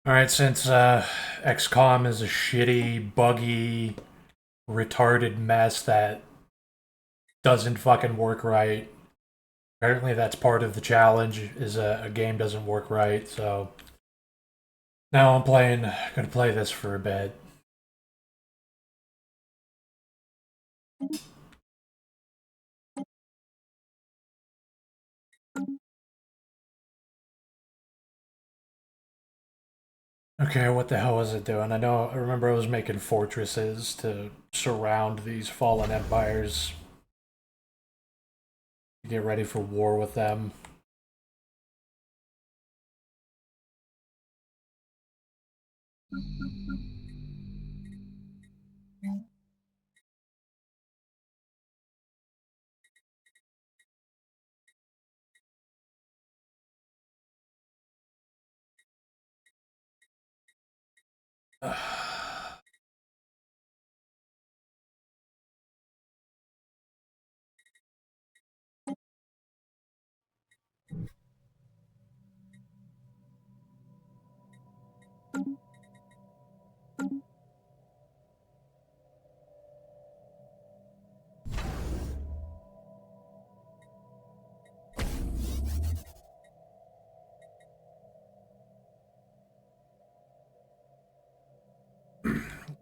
Alright, since XCOM is a shitty, buggy, retarded mess that doesn't fucking work right, apparently that's part of the challenge, is a game doesn't work right, so now gonna play this for a bit. Okay, what the hell was it doing? I remember I was making fortresses to surround these fallen empires, to get ready for war with them.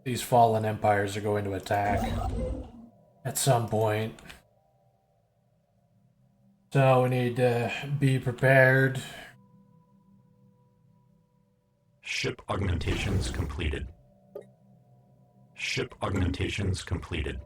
These fallen empires are going to attack at some point. So we need to be prepared. Ship augmentations completed. Ship augmentations completed.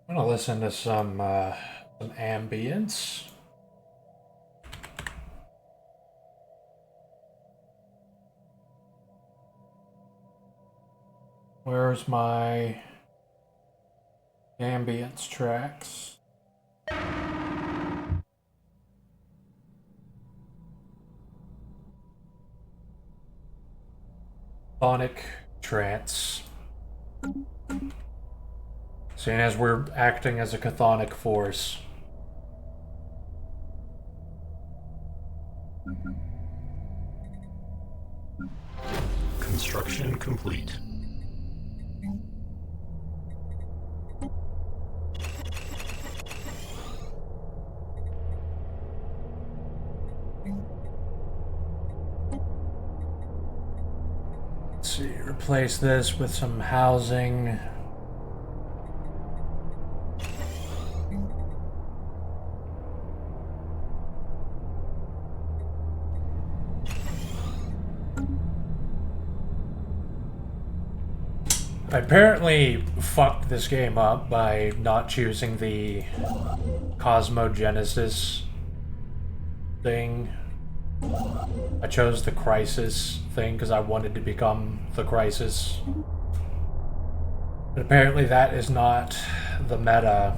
I'm gonna listen to some ambience. Where's my ambience tracks? Sonic trance. Seeing as we're acting as a chthonic force. Construction complete. Let's see, replace this with some housing. I apparently fucked this game up by not choosing the Cosmogenesis thing. I chose the Crisis thing because I wanted to become the Crisis. But apparently that is not the meta.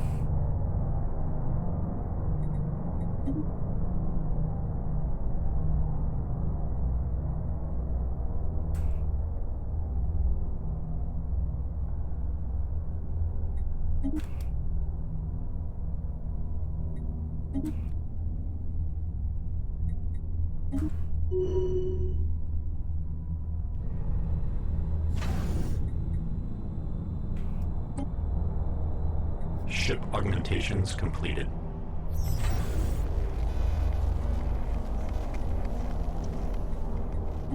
Ship augmentations completed.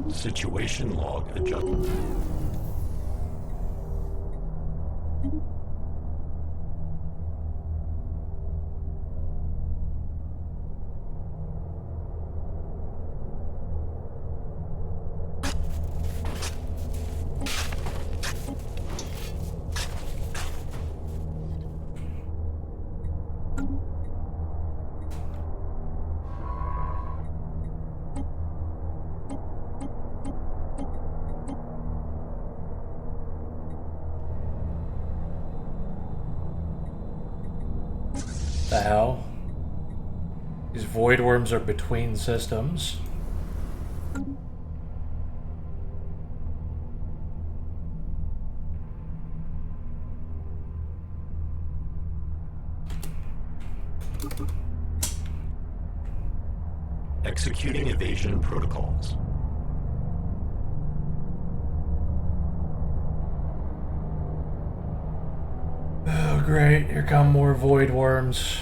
Situation log adjustment. hell? These void worms are between systems. Executing evasion protocols. Oh, great. Here come more void worms.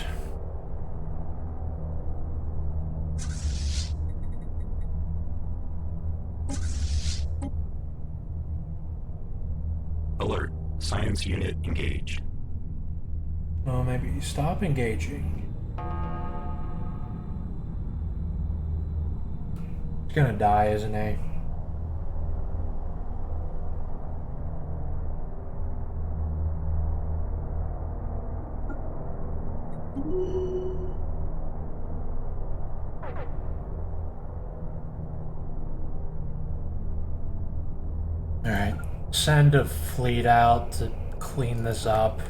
Alert. Science unit engaged. Well, maybe you stop engaging. He's gonna die, isn't he? Alright. Send a fleet out to clean this up.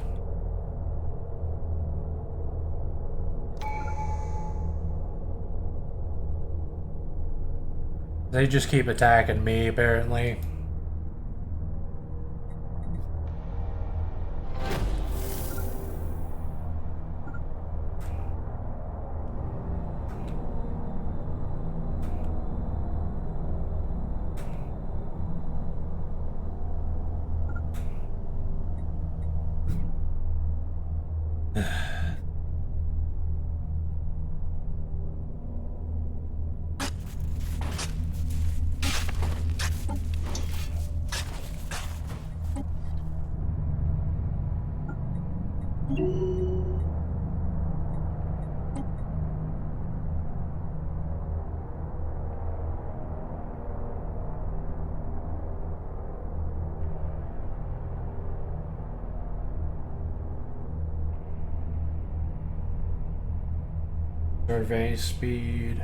They just keep attacking me, apparently. Survey speed.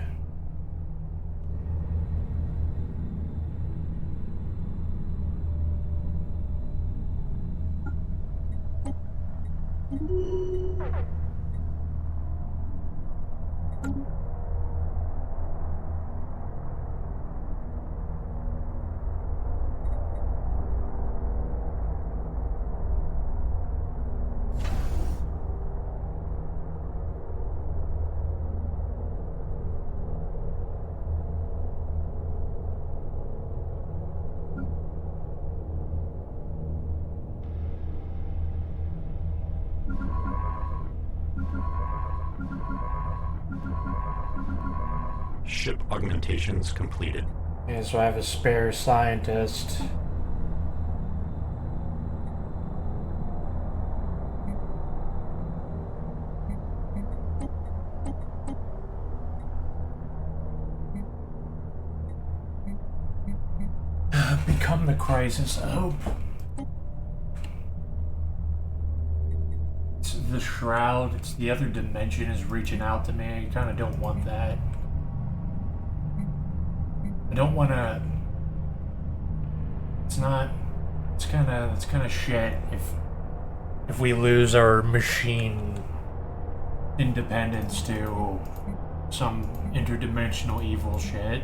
Ship augmentations completed. Yeah, so I have a spare scientist. Become the crisis of hope. It's the shroud, it's the other dimension is reaching out to me. I kind of don't want that. I don't want to. It's not. It's kind of shit if we lose our machine independence to some interdimensional evil shit.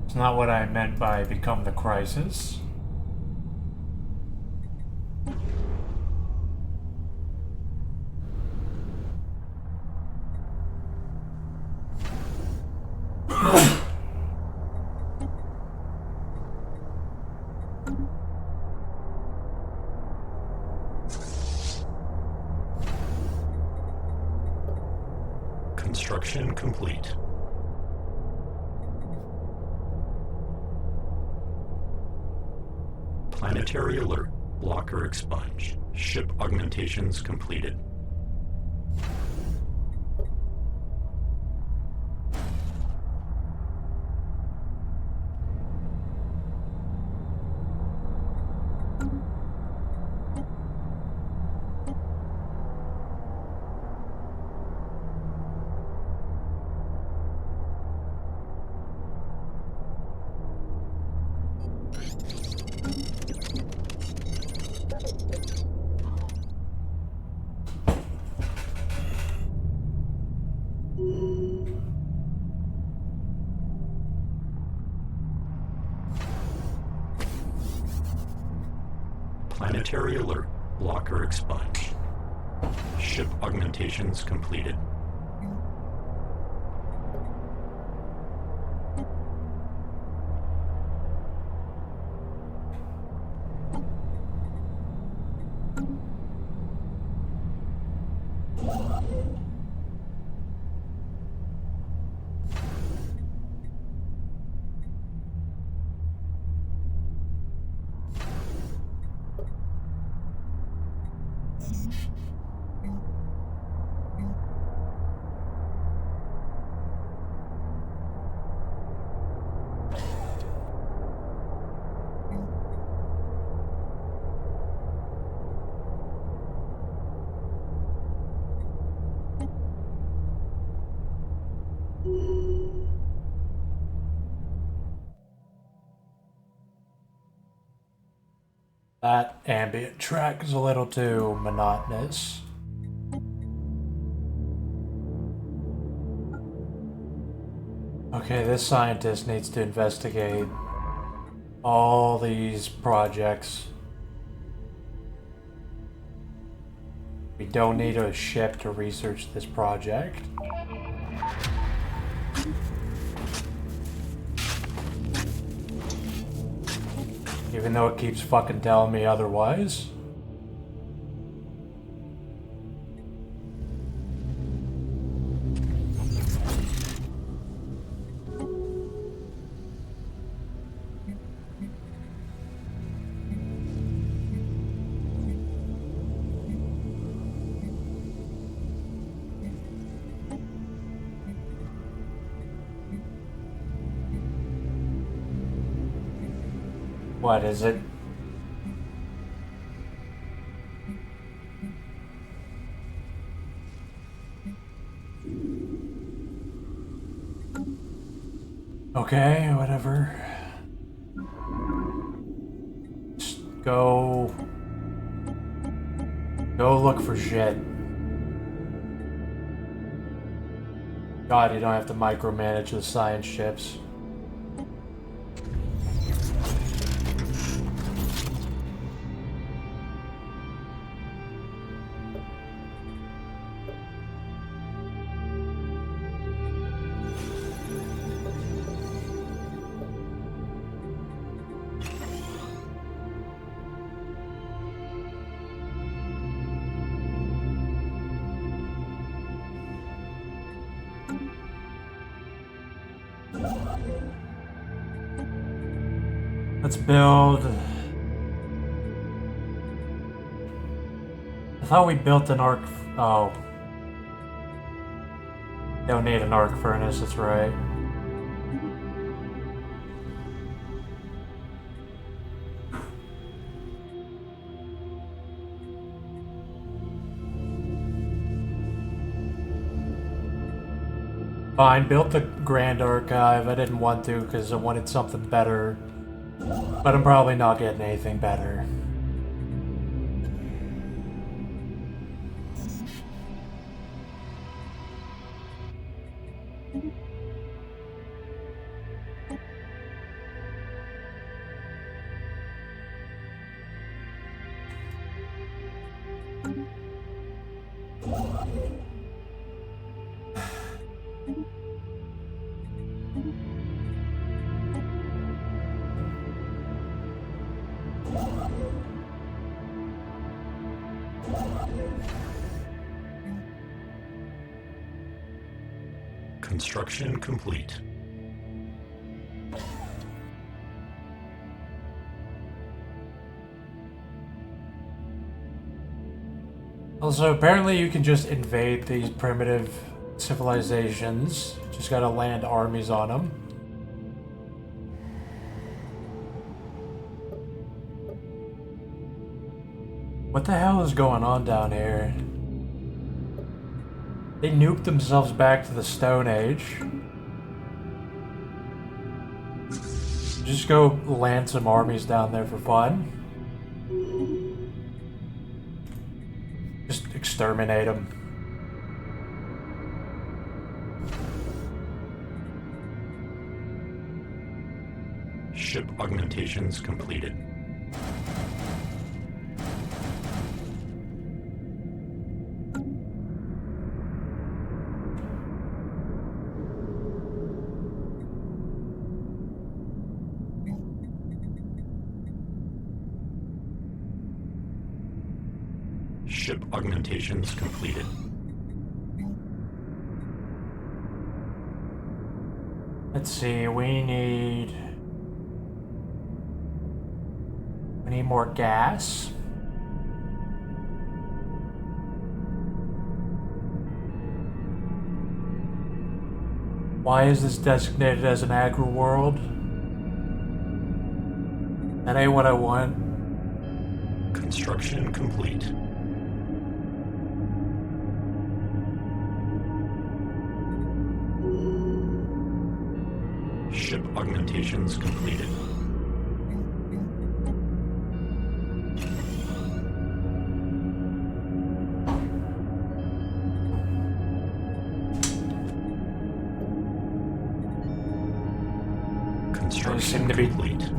It's not what I meant by become the crisis. Construction complete. Planetary alert. Blocker expunged. Ship augmentations completed. Planetary alert. Blocker expunged. Ship augmentations completed. That ambient track is a little too monotonous. Okay, this scientist needs to investigate all these projects. We don't need a ship to research this project. Even though it keeps fucking telling me otherwise. What is it? Okay, whatever. Just go look for shit. God, you don't have to micromanage the science ships. Let's build... I thought we built an arc... Oh. Don't need an arc furnace, that's right. Fine, built the Grand Archive. I didn't want to because I wanted something better. But I'm probably not getting anything better. Construction complete. Also, apparently you can just invade these primitive civilizations. Just gotta land armies on them. What the hell is going on down here? They nuked themselves back to the Stone Age. Just go land some armies down there for fun. Just exterminate them. Ship augmentations completed. Ship augmentations completed. Let's see, we need more gas. Why is this designated as an agri world? That ain't what I want. Construction complete. Ship augmentations completed. They seem to be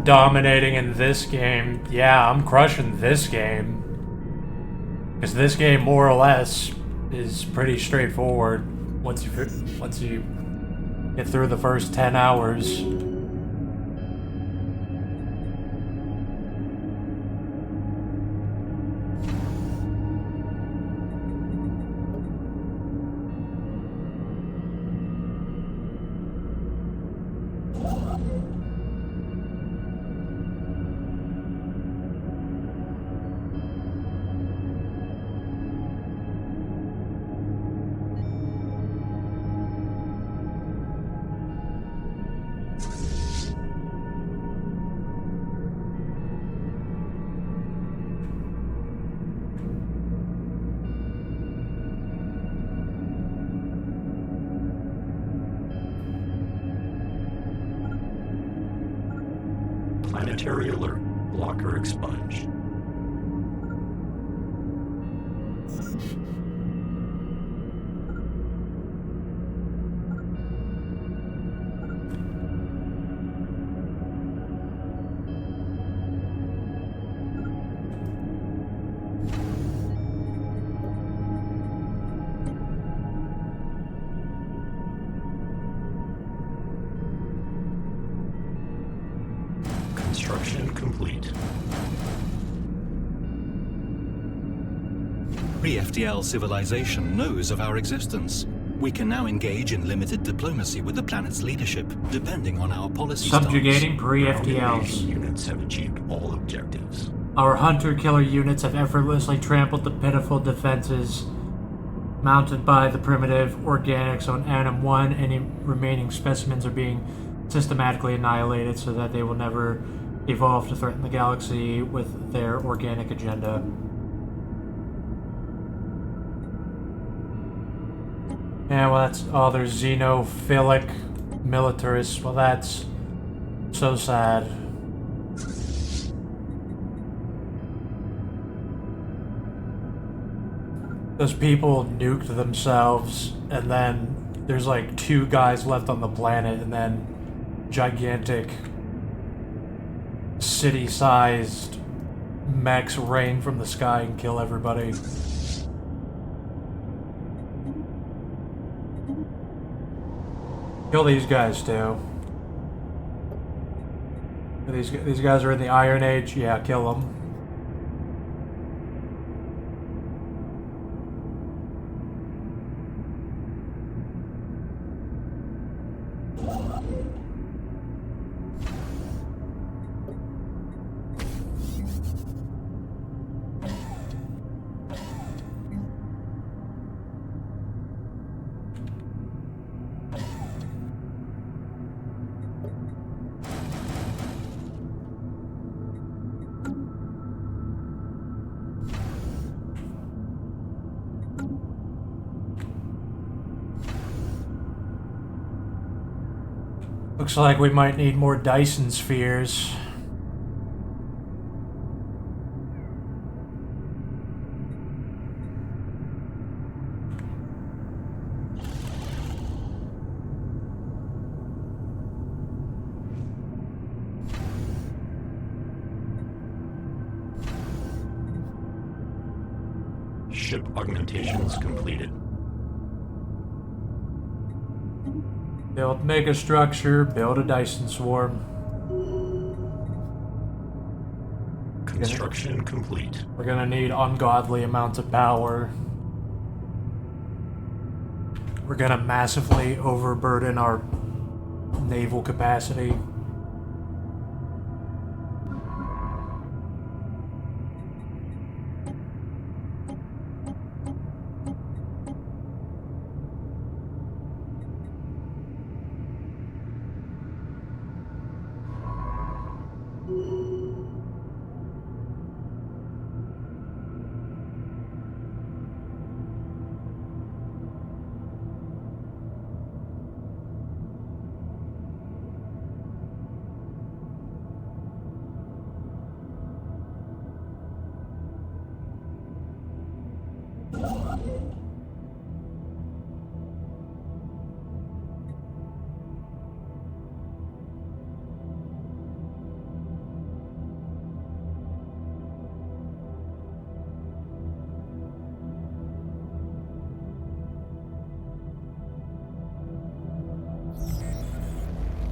dominating in this game. Yeah, I'm crushing this game. Because this game, more or less, is pretty straightforward once you get through the first 10 hours. Planetary alert. Blocker expunged. Construction complete. Pre-FTL civilization knows of our existence. We can now engage in limited diplomacy with the planet's leadership, depending on our policy Subjugating stance. pre-FTLs. Units have achieved all objectives. Our hunter-killer units have effortlessly trampled the pitiful defenses mounted by the primitive organics on Anim 1. Any remaining specimens are being systematically annihilated so that they will never evolve to threaten the galaxy with their organic agenda. Yeah, well, that's... Oh, they're xenophilic militarists. Well, that's so sad. Those people nuked themselves, and then there's like 2 guys left on the planet, and then gigantic city-sized mechs rain from the sky and kill everybody. Kill these guys too. These guys are in the Iron Age. Yeah, kill them. Looks like we might need more Dyson spheres. Ship augmentations completed. Build mega structure, build a Dyson swarm. Construction complete. We're gonna need ungodly amounts of power. We're gonna massively overburden our naval capacity.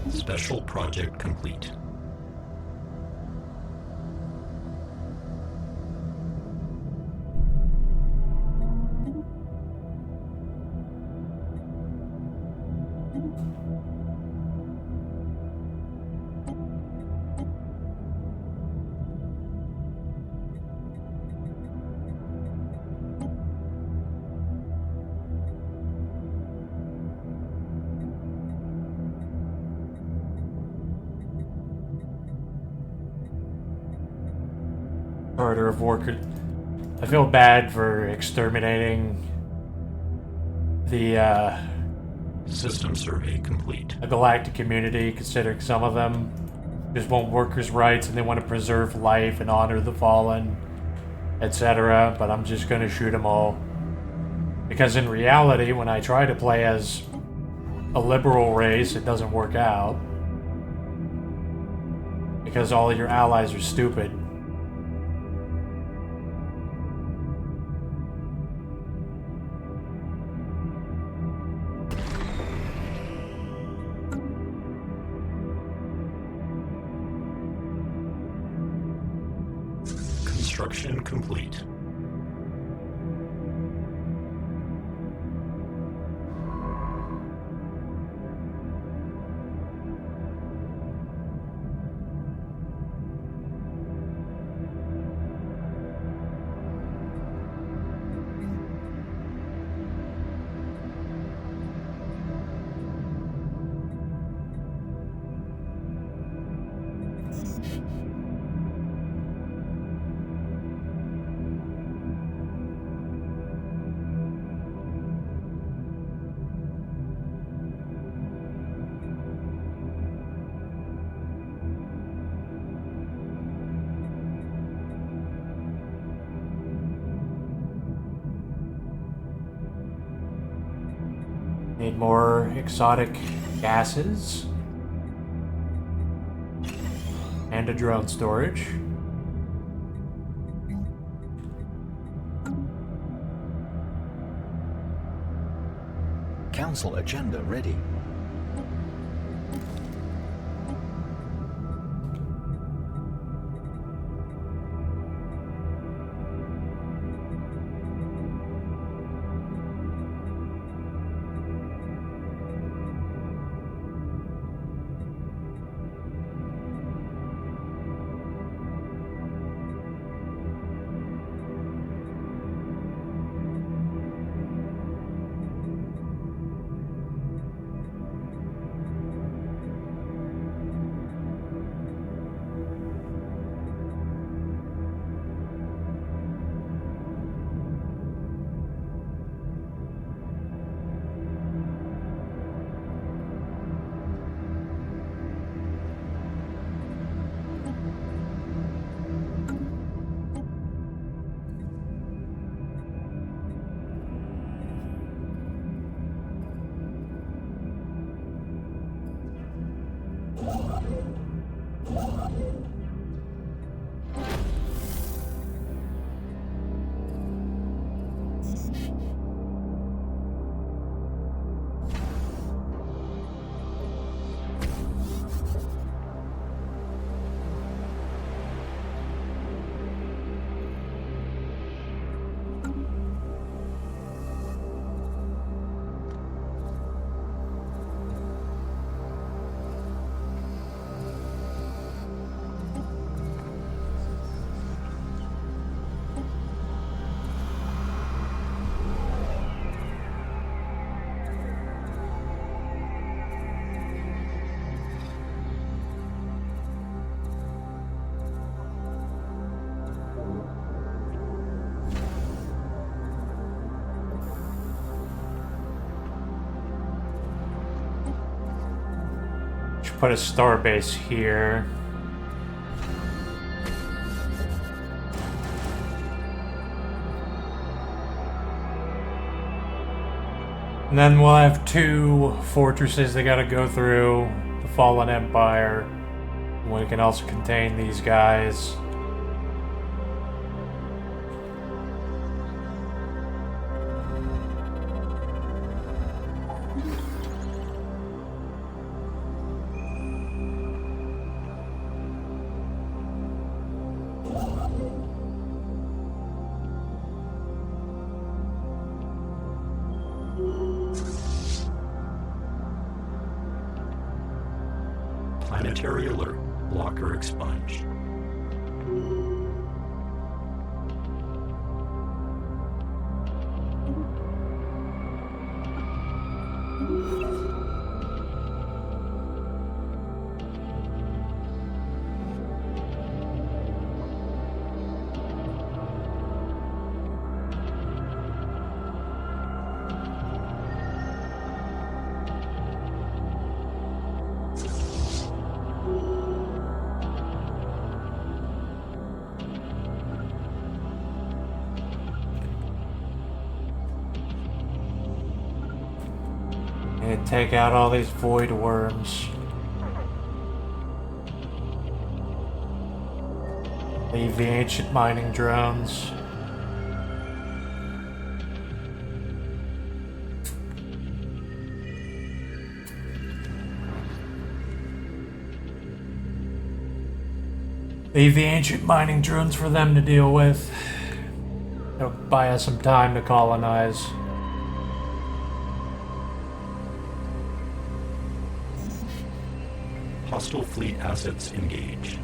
Special project complete. Charter of War could. I feel bad for exterminating the System survey complete. galactic community, considering some of them just want workers' rights and they want to preserve life and honor the fallen, etc. But I'm just gonna shoot them all. Because in reality, when I try to play as a liberal race, it doesn't work out. Because all your allies are stupid. Construction complete. Need more exotic gases. And a drone storage. Council agenda ready. put a starbase here. And then we'll have 2 fortresses they gotta go through. The Fallen Empire. We can also contain these guys. Planetary alert. Blocker expunged. And take out all these void worms. Leave the ancient mining drones. Leave the ancient mining drones for them to deal with. It'll buy us some time to colonize. Hostile fleet assets engaged.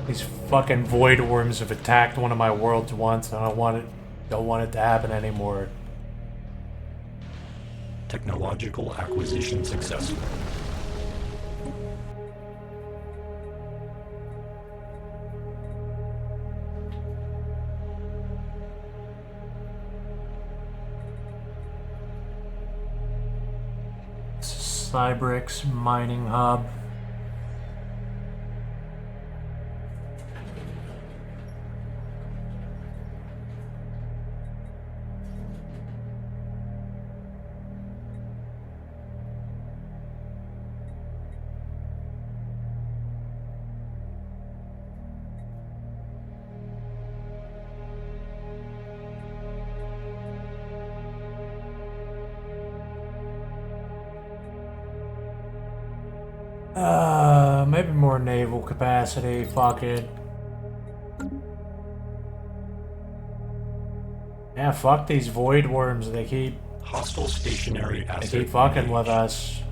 These fucking void worms have attacked one of my worlds once, and I don't want it to happen anymore. Technological acquisition successful. Cybrix mining hub. Maybe more naval capacity, fuck it. Yeah, fuck these void worms, they keep Hostile stationary asset. They keep fucking engaged. with us.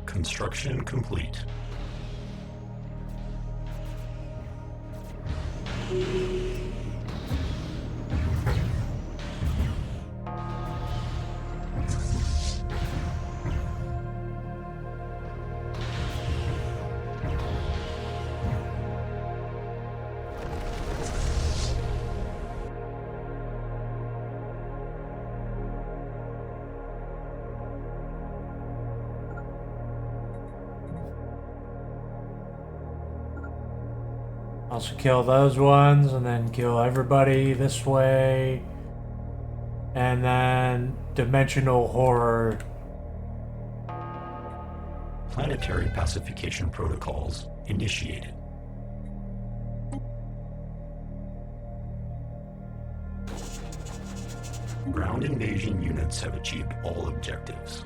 Construction complete. Also kill those ones, and then kill everybody this way. And then dimensional horror. Planetary pacification protocols initiated. Ground invasion units have achieved all objectives.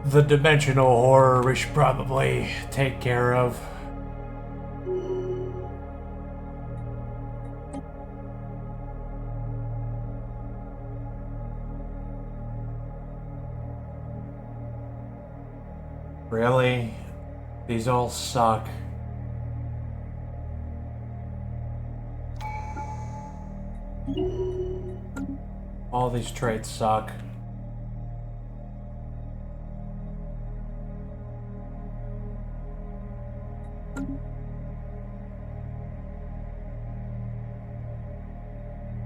The dimensional horror we should probably take care of. Really? These all suck. All these traits suck.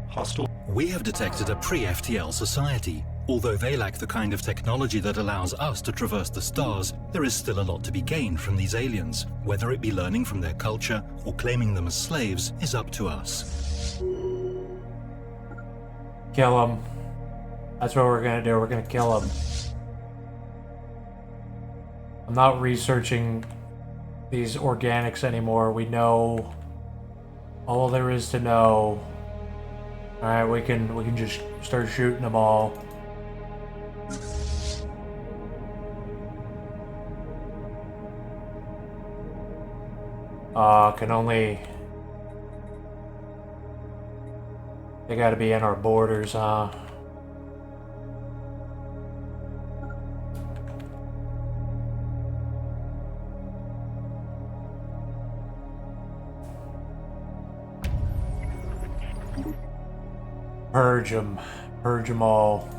Hostile. We have detected a pre-FTL society. Although they lack the kind of technology that allows us to traverse the stars, there is still a lot to be gained from these aliens. Whether it be learning from their culture or claiming them as slaves is up to us. Kill him. That's what we're gonna do. We're gonna kill him. I'm not researching these organics anymore. We know all there is to know. Alright, we can just start shooting them all. Can only... They gotta be in our borders, huh? Purge them. Purge them all.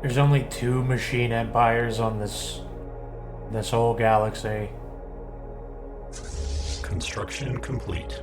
There's only 2 machine empires on this whole galaxy. Construction complete.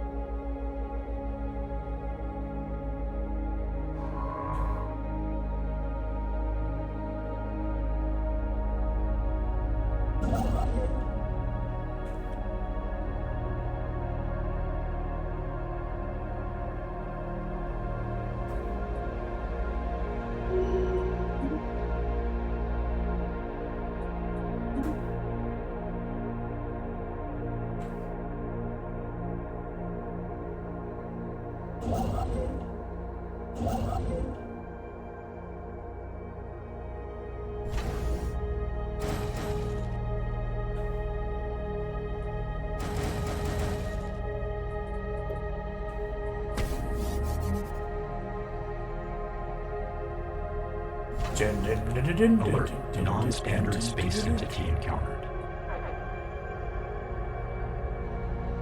Alert. Non-standard space entity encountered.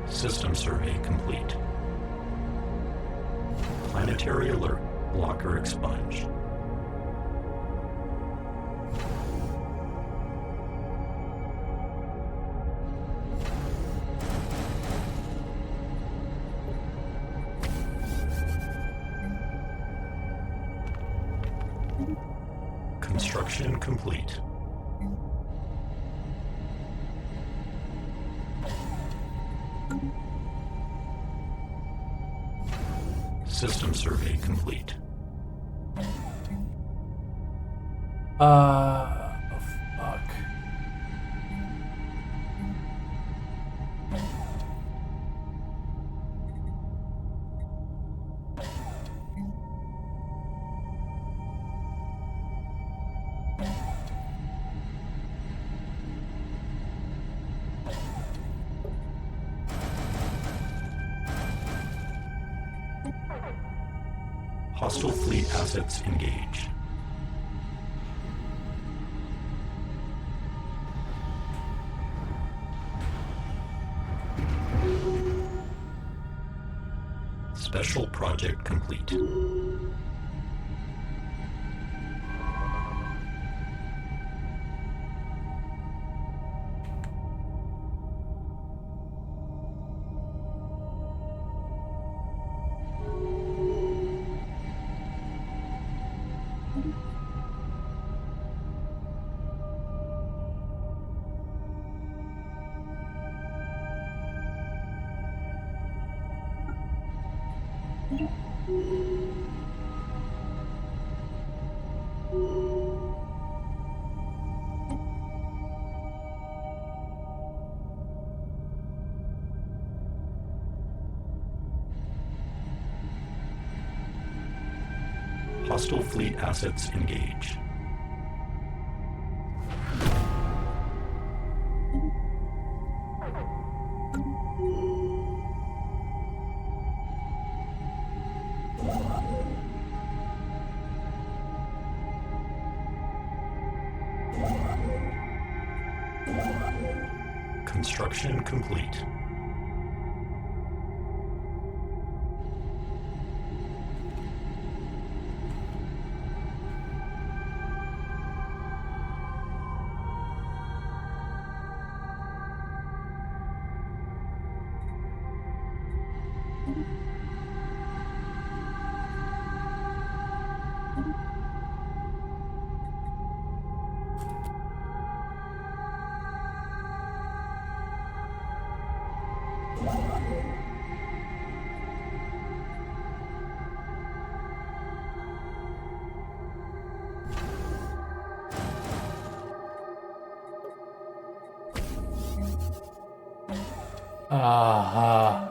System survey complete. Planetary alert. Blocker expunged. Construction complete. System survey complete. Fuck. Hostile fleet assets engaged. Special project complete. Hostile fleet assets engaged. Construction complete. Uh-huh.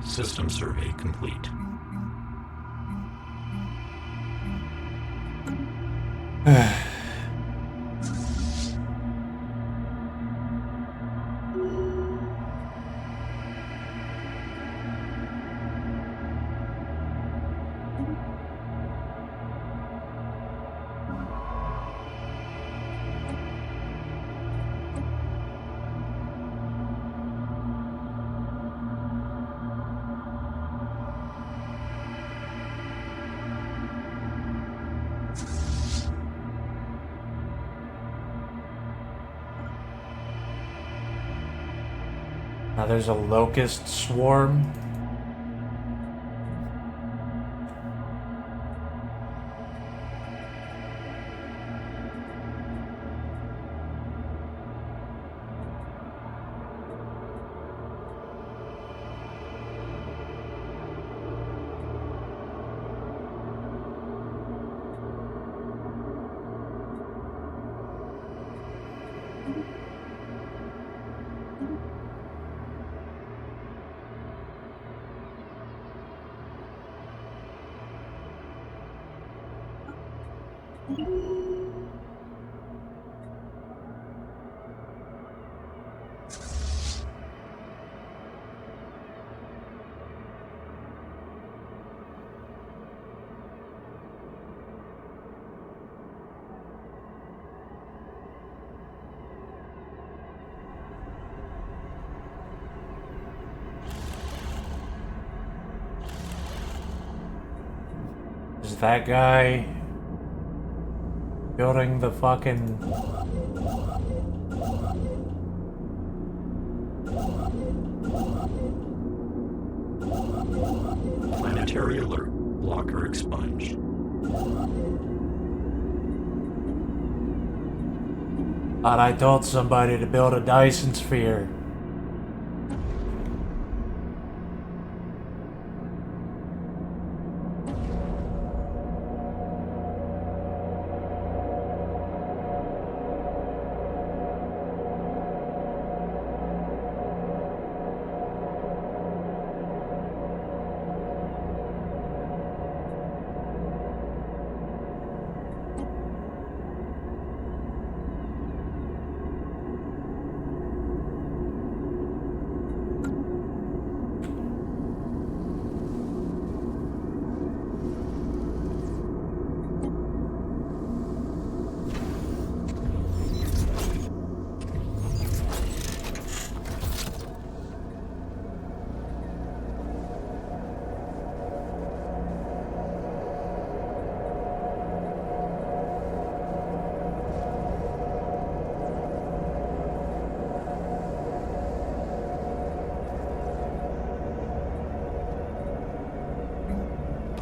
System survey complete. Now there's a locust swarm. Is that guy building the fucking... Planetary alert. Blocker expunged. Thought I told somebody to build a Dyson sphere.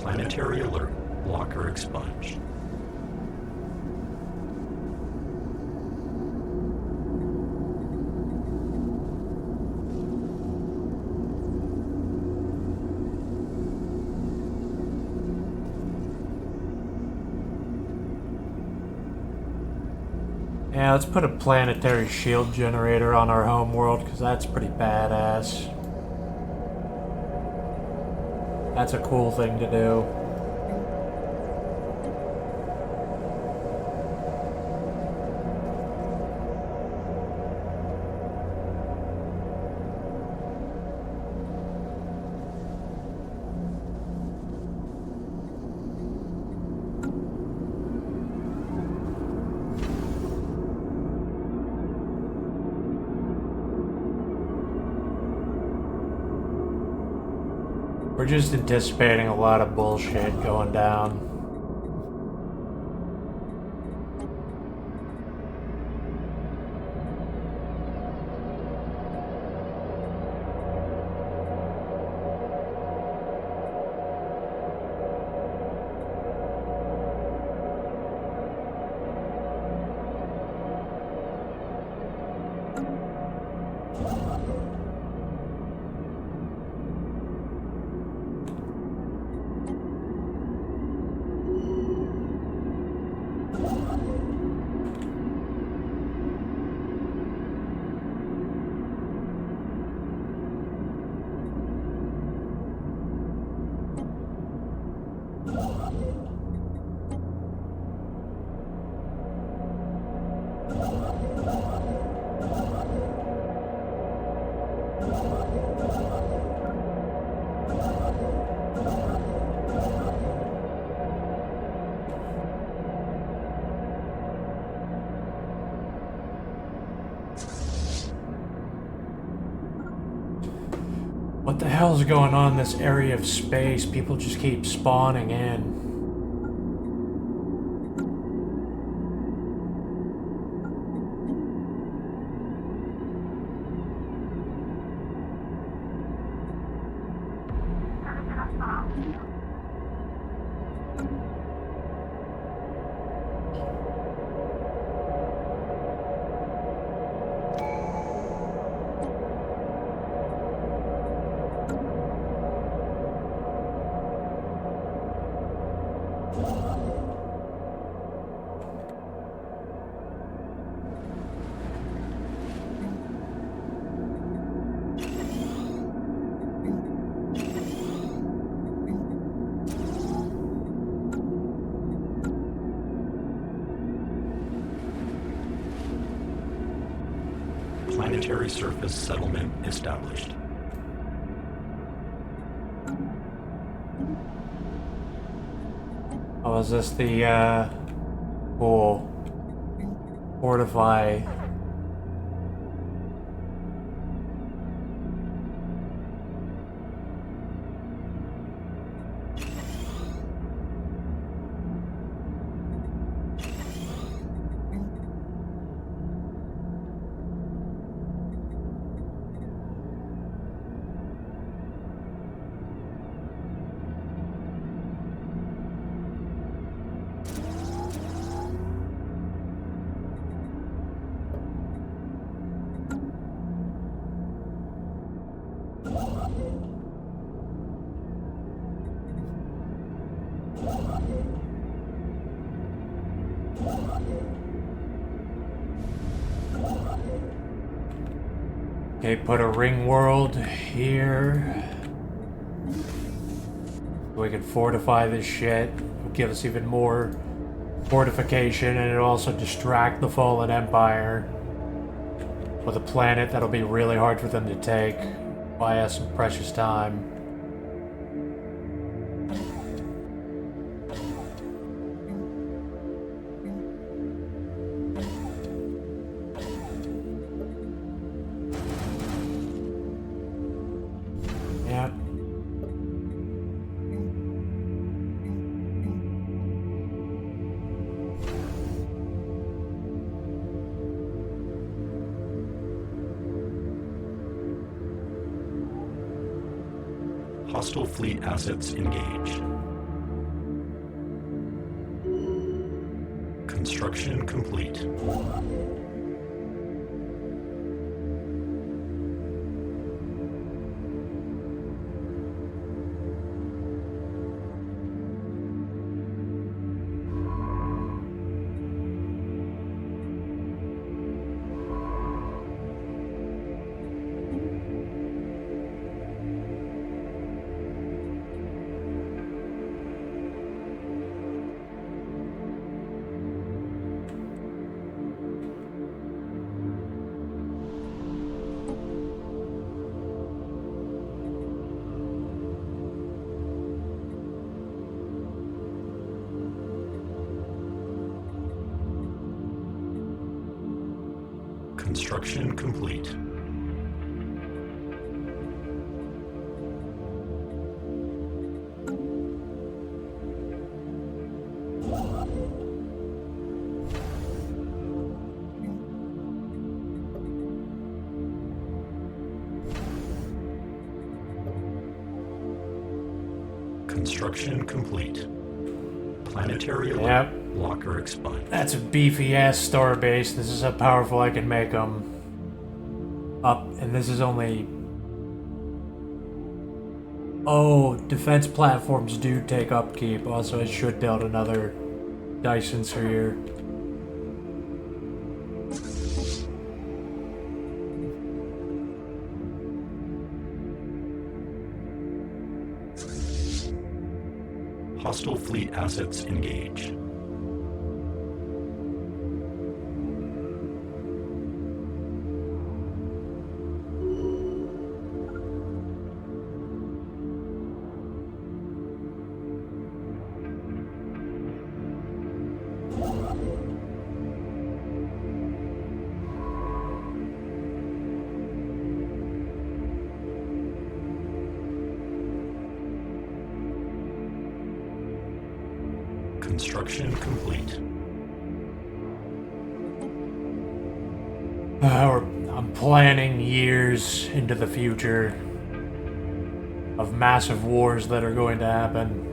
Planetary alert. Locker expunged. Yeah, let's put a planetary shield generator on our home world, because that's pretty badass. That's a cool thing to do. We're just anticipating a lot of bullshit going down. What the hell is going on in this area of space? People just keep spawning in. Planetary surface settlement established. Oh, is this the, cool. Fortify. Okay, put a ring world here. We can fortify this shit. It'll give us even more fortification, and it'll also distract the Fallen Empire with a planet that'll be really hard for them to take. Buy us some precious time. Yep. Hostile fleet assets engaged. Construction complete. Construction complete. Construction complete. Planetary alert. Yep. Locker expunged. That's a beefy ass star base. This is how powerful I can make them. Up, and this is only. Oh, defense platforms do take upkeep. Also, I should build another Dyson here. Hostile fleet assets engaged. Construction complete. I'm planning years into the future of massive wars that are going to happen.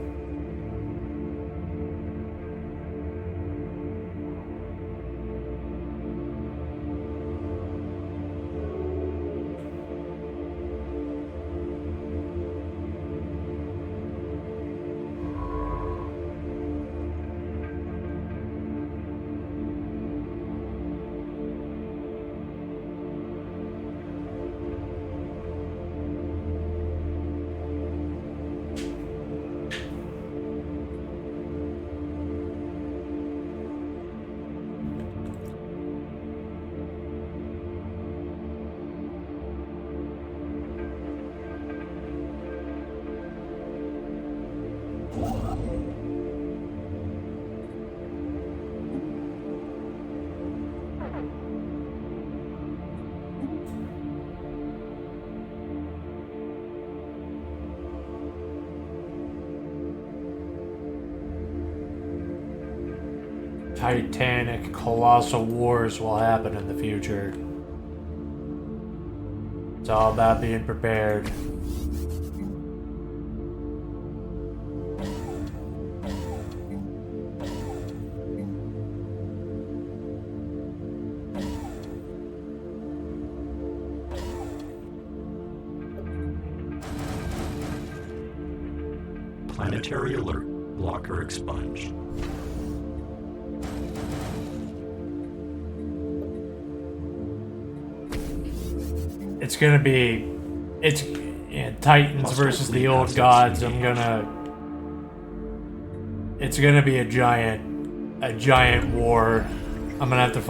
Titanic, colossal wars will happen in the future. It's all about being prepared. Planetary alert. Locker expunged. It's gonna be, Titans Hostile versus fleet the old assets gods. engaged. It's gonna be a giant war. I'm gonna have to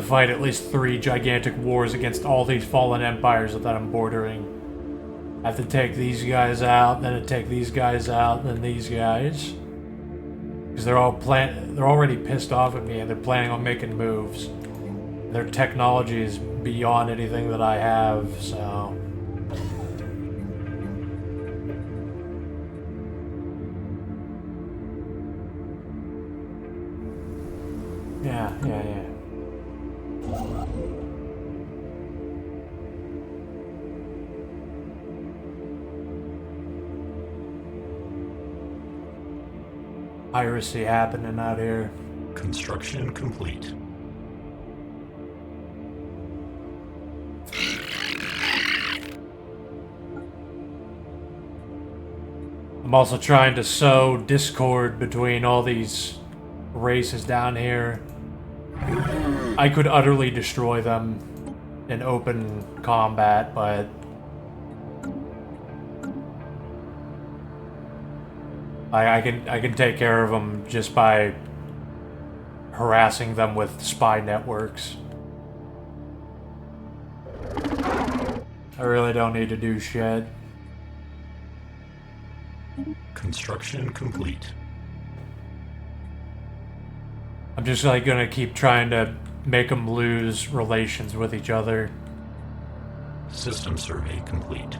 fight at least 3 gigantic wars against all these fallen empires that I'm bordering. I have to take these guys out, then take these guys out, then these guys. Because they're already pissed off at me and they're planning on making moves. Their technology is beyond anything that I have, so... Yeah. Piracy happening out here. Construction complete. I'm also trying to sow discord between all these races down here. I could utterly destroy them in open combat, but I can take care of them just by harassing them with spy networks. I really don't need to do shit. Construction complete. I'm just like gonna keep trying to make them lose relations with each other. System survey complete.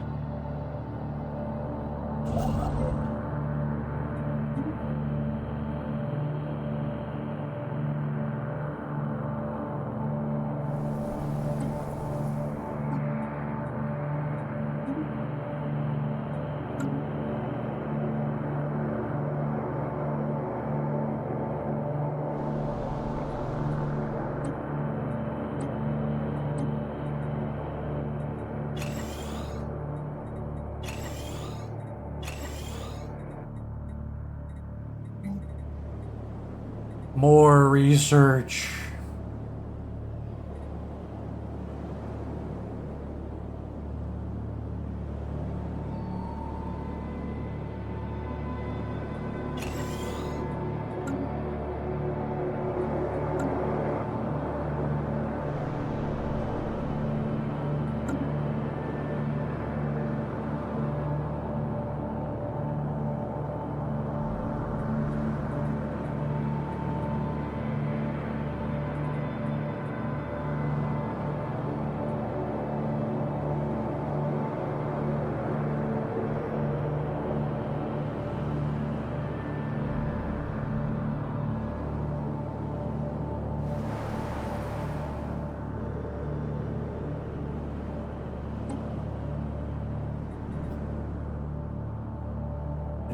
More research.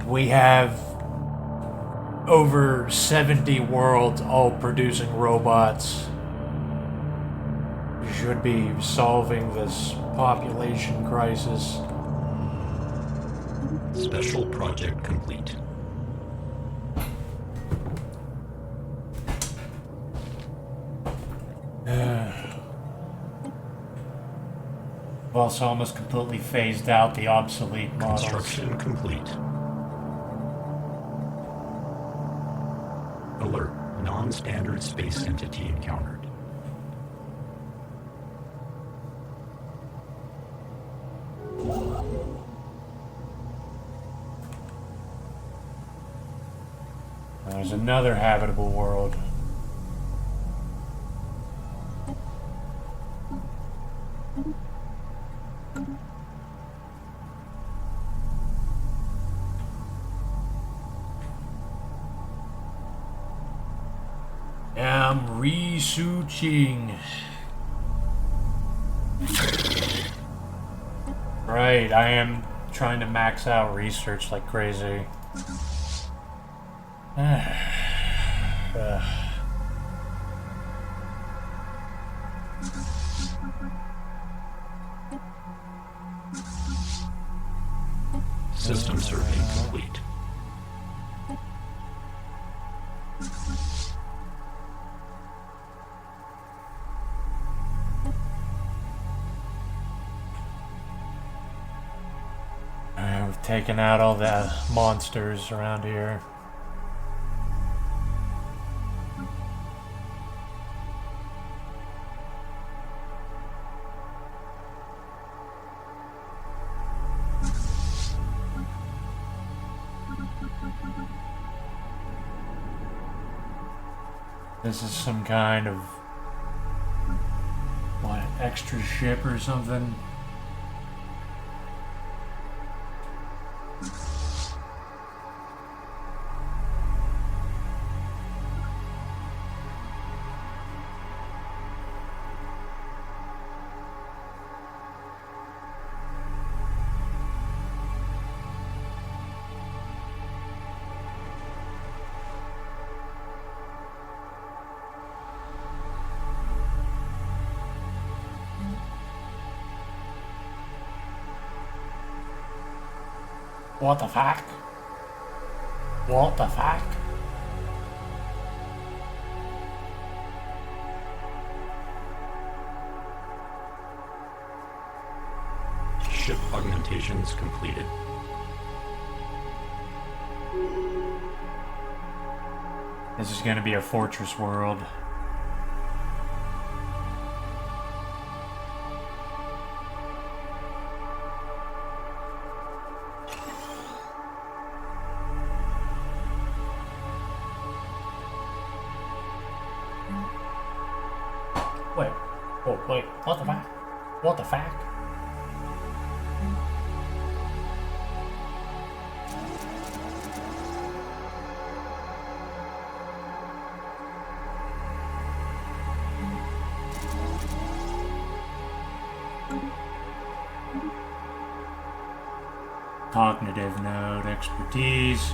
We have over 70 worlds all producing robots. We should be solving this population crisis. Special project complete. I've also almost completely phased out the obsolete models. Construction complete. Alert. Non-standard space entity encountered. There's another habitable world. I'm researching. Right, I am trying to max out research like crazy. System survey complete. taking out all the monsters around here. This is some kind of, what, extra ship or something? What the fuck? What the fuck? Ship augmentations completed. This is gonna be a fortress world. Wait, what the fuck? What the fuck? Cognitive node expertise.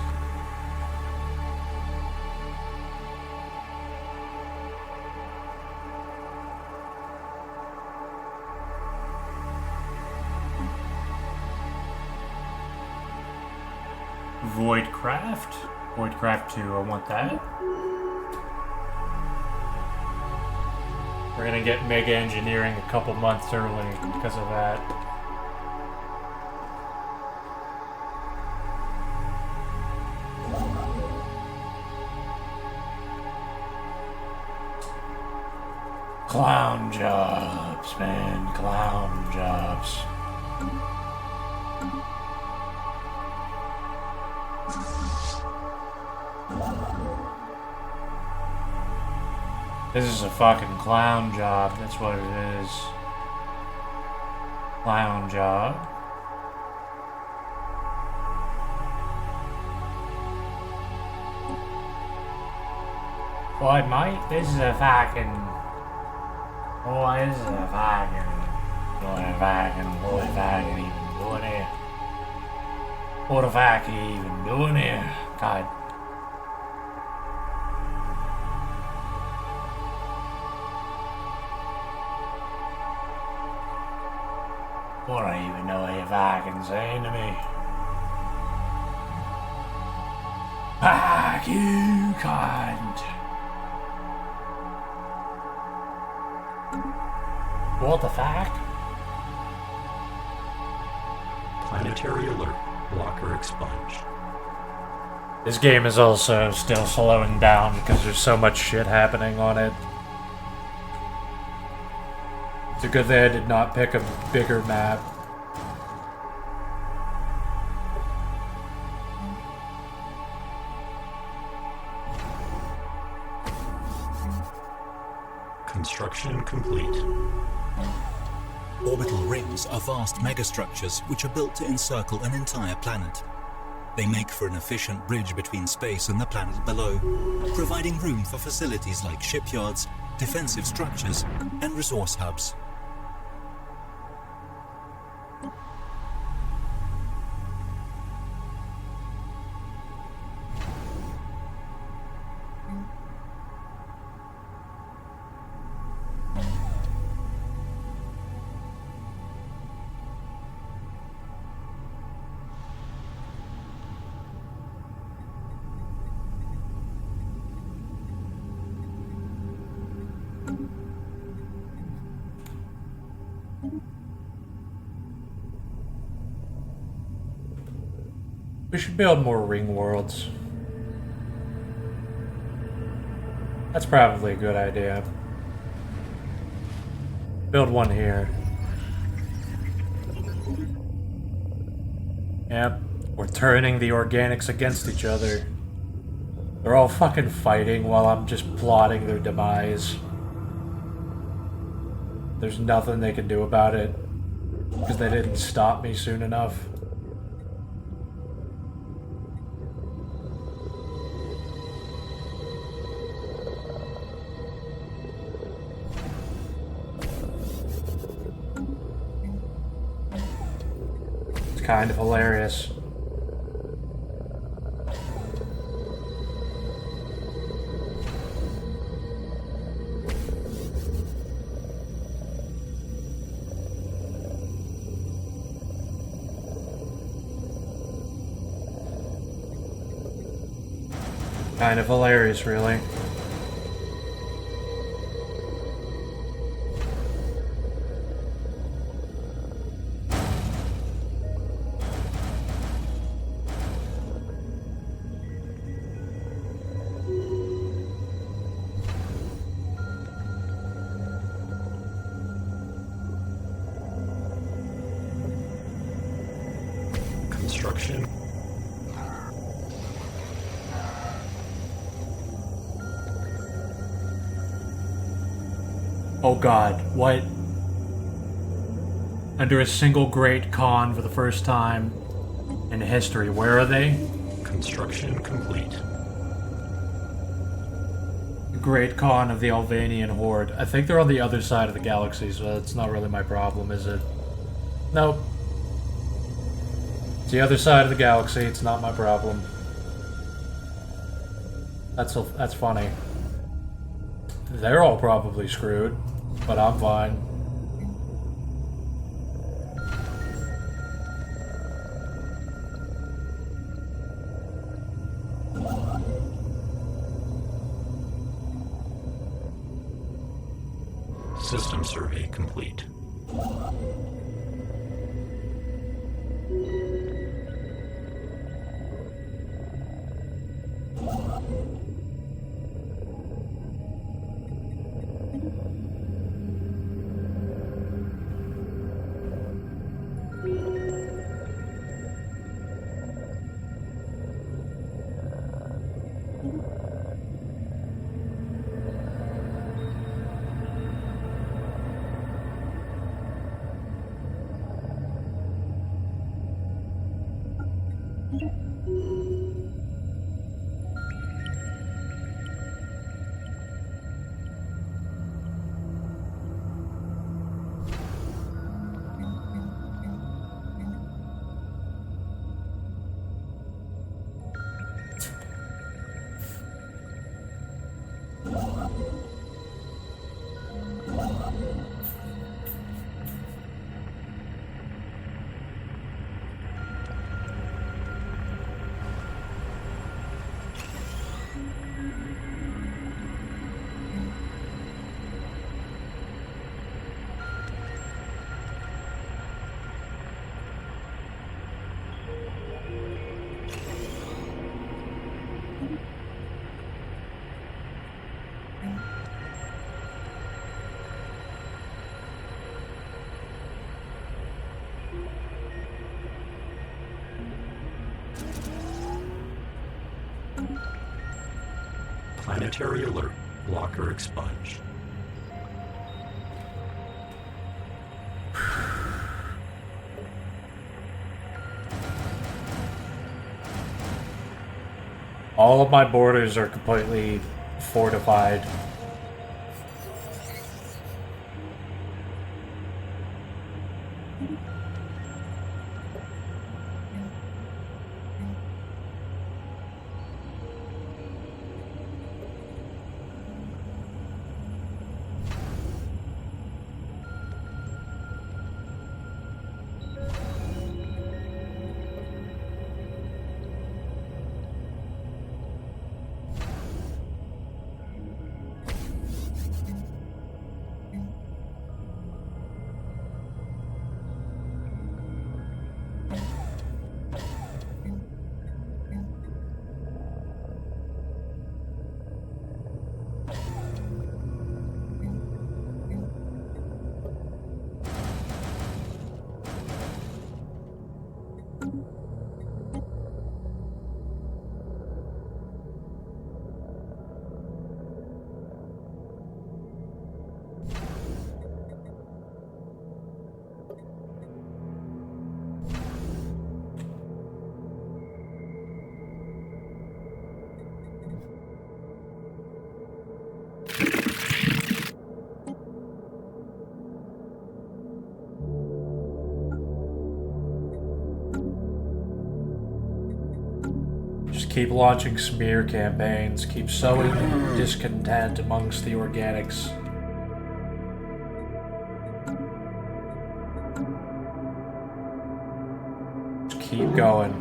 Voidcraft 2, I want that. We're gonna get Mega Engineering a couple months early because of that. Clown jobs, man, clown jobs. This is a fucking clown job, that's what it is. Clown job. What, mate? This is a fucking... Boy, this is a fucking... What the fuck even doing here? What the fuck are you even doing here? God. What do you even know what you're fucking saying to me? Fuck you, cunt! What the fuck? Planetary alert. Blocker expunged. This game is also still slowing down because there's so much shit happening on it. It's a good thing I did not pick a bigger map. Construction complete. Orbital rings are vast megastructures which are built to encircle an entire planet. They make for an efficient bridge between space and the planet below, providing room for facilities like shipyards, defensive structures, and resource hubs. We should build more ring worlds. That's probably a good idea. Build one here. Yep, we're turning the organics against each other. They're all fucking fighting while I'm just plotting their demise. There's nothing they can do about it, because they didn't stop me soon enough. It's kind of hilarious. Kind of hilarious, really. Construction. Oh god, what? Under a single Great Khan for the first time in history. Where are they? Construction complete. The Great Khan of the Albanian Horde. I think they're on the other side of the galaxy, so that's not really my problem, is it? Nope. It's the other side of the galaxy, it's not my problem. That's funny. They're all probably screwed, but I'm fine. System survey complete. Planetary alert. Blocker expunged. All of my borders are completely fortified. Keep launching smear campaigns. Keep sowing discontent amongst the organics. Just keep going.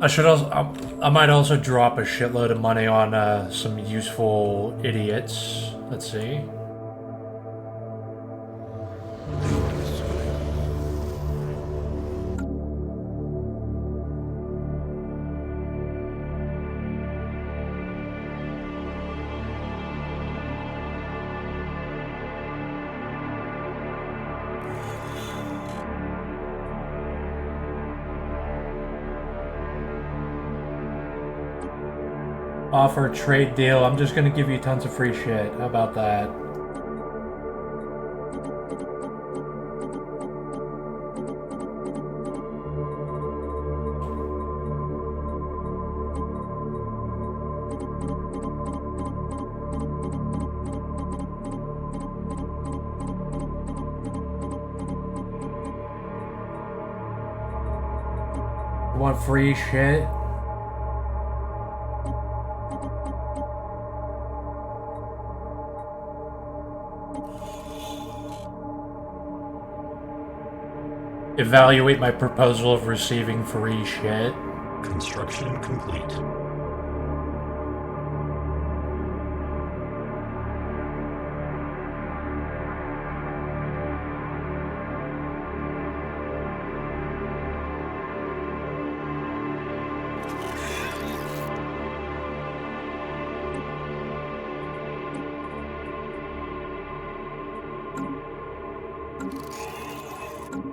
I might also drop a shitload of money on some useful idiots. Let's see. Offer a trade deal. I'm just gonna give you tons of free shit. How about that? Want free shit? Evaluate my proposal of receiving free shit. Construction complete.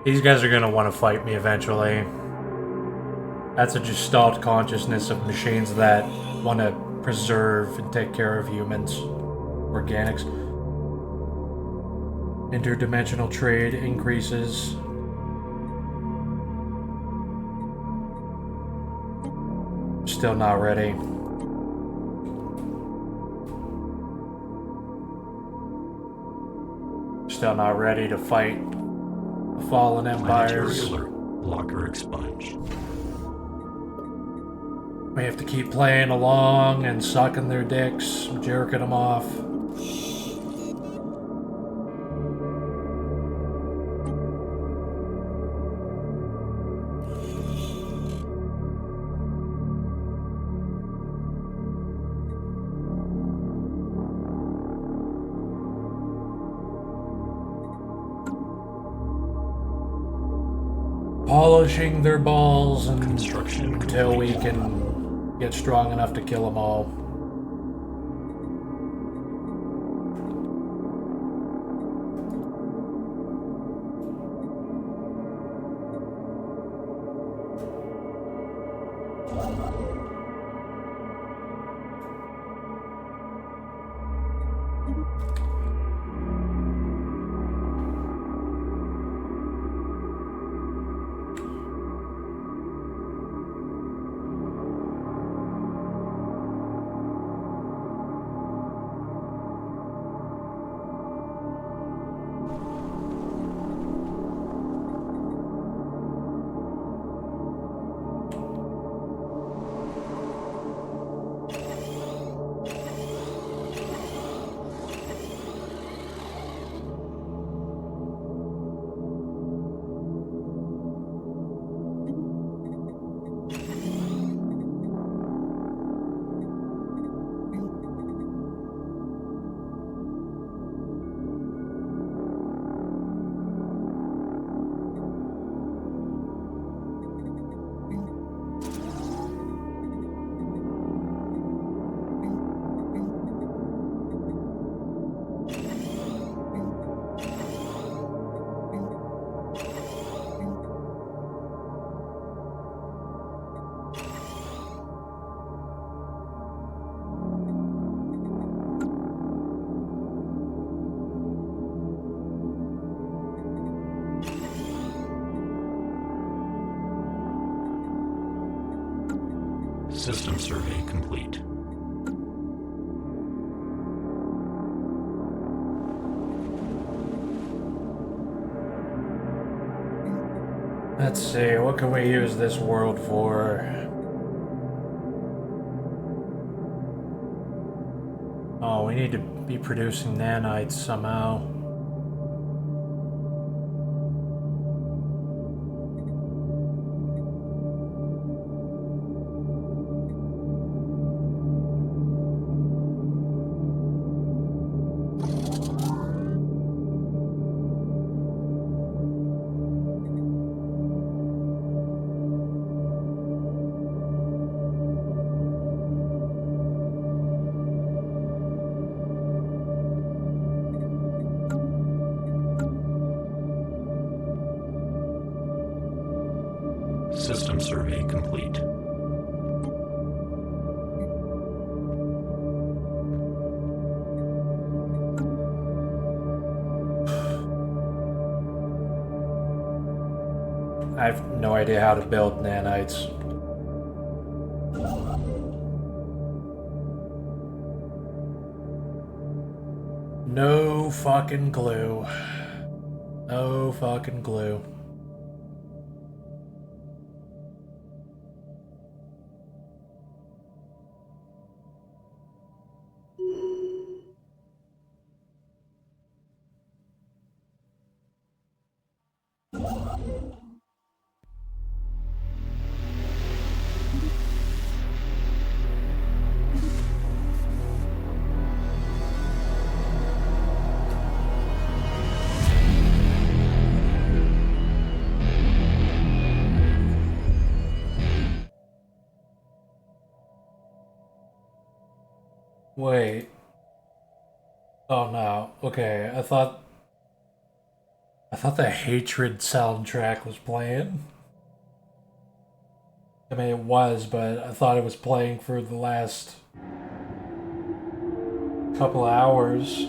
These guys are gonna want to fight me eventually. That's a gestalt consciousness of machines that want to preserve and take care of humans. Organics. Interdimensional trade increases. Still not ready. Still not ready to fight the fallen empires. Planetary alert. Blocker expunged. We have to keep playing along and sucking their dicks, jerking them off. Polishing their balls until we can get strong enough to kill them all. System survey complete. Let's see, what can we use this world for? Oh, we need to be producing nanites somehow. System survey complete. I have no idea how to build nanites. No fucking clue. No fucking clue. Wait. Oh no. Okay, I thought the Hatred soundtrack was playing. I mean, it was, but I thought it was playing for the last couple of hours.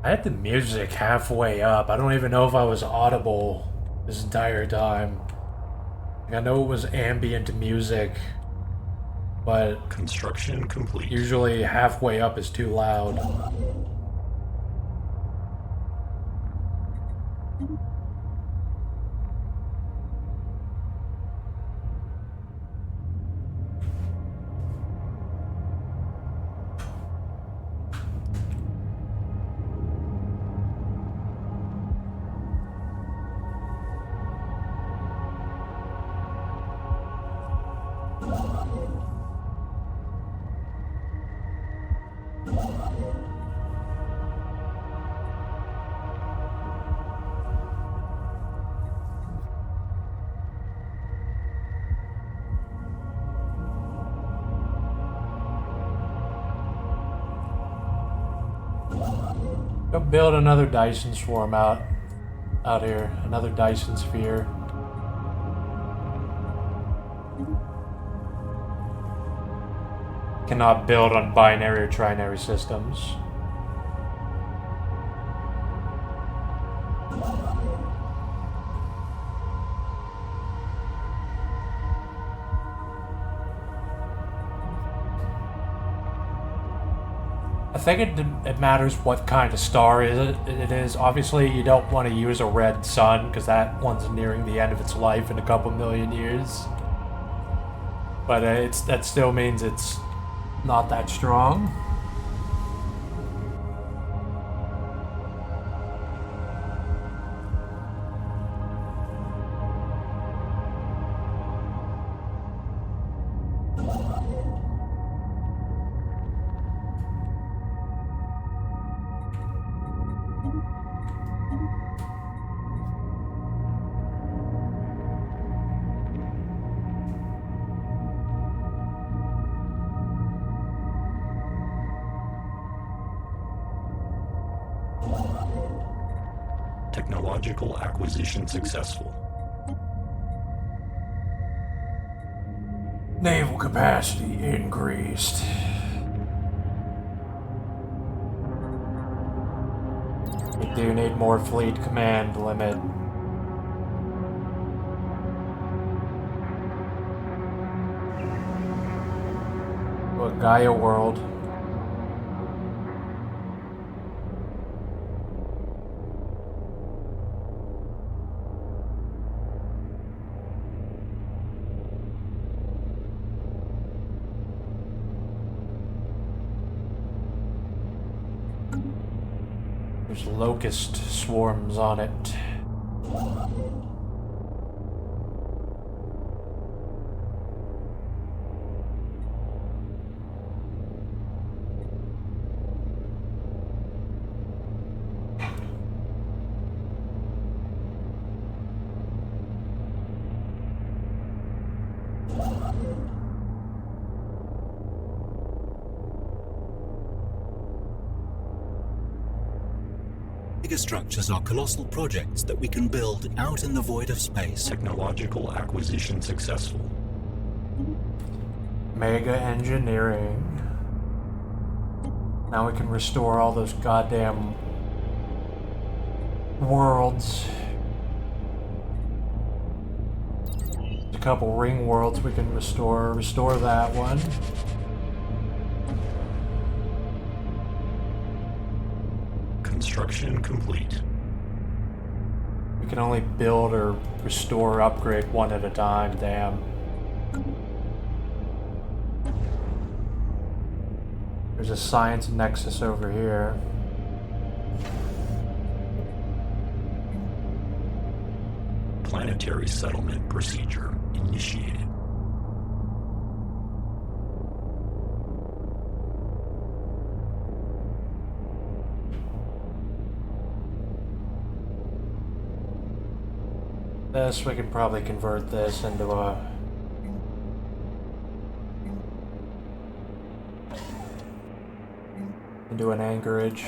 I had the music halfway up. I don't even know if I was audible this entire time. Like, I know it was ambient music, but Construction complete. usually halfway up is too loud. Go build another Dyson swarm out here. Another Dyson sphere. Cannot build on binary or trinary systems. I think it matters what kind of star it is. Obviously, you don't want to use a red sun because that one's nearing the end of its life in a couple million years. But that still means it's not that strong. Technological acquisition successful. Naval capacity increased. We do need more fleet command limit. Gaia world. There's locust swarms on it. Megastructures are colossal projects that we can build out in the void of space. Technological acquisition successful. Mega engineering. Now we can restore all those goddamn worlds. A couple ring worlds we can restore. Restore that one. Construction complete. We can only build or restore or upgrade one at a time, damn. There's a science nexus over here. Planetary settlement procedure initiated. This, we can probably convert this into an anchorage.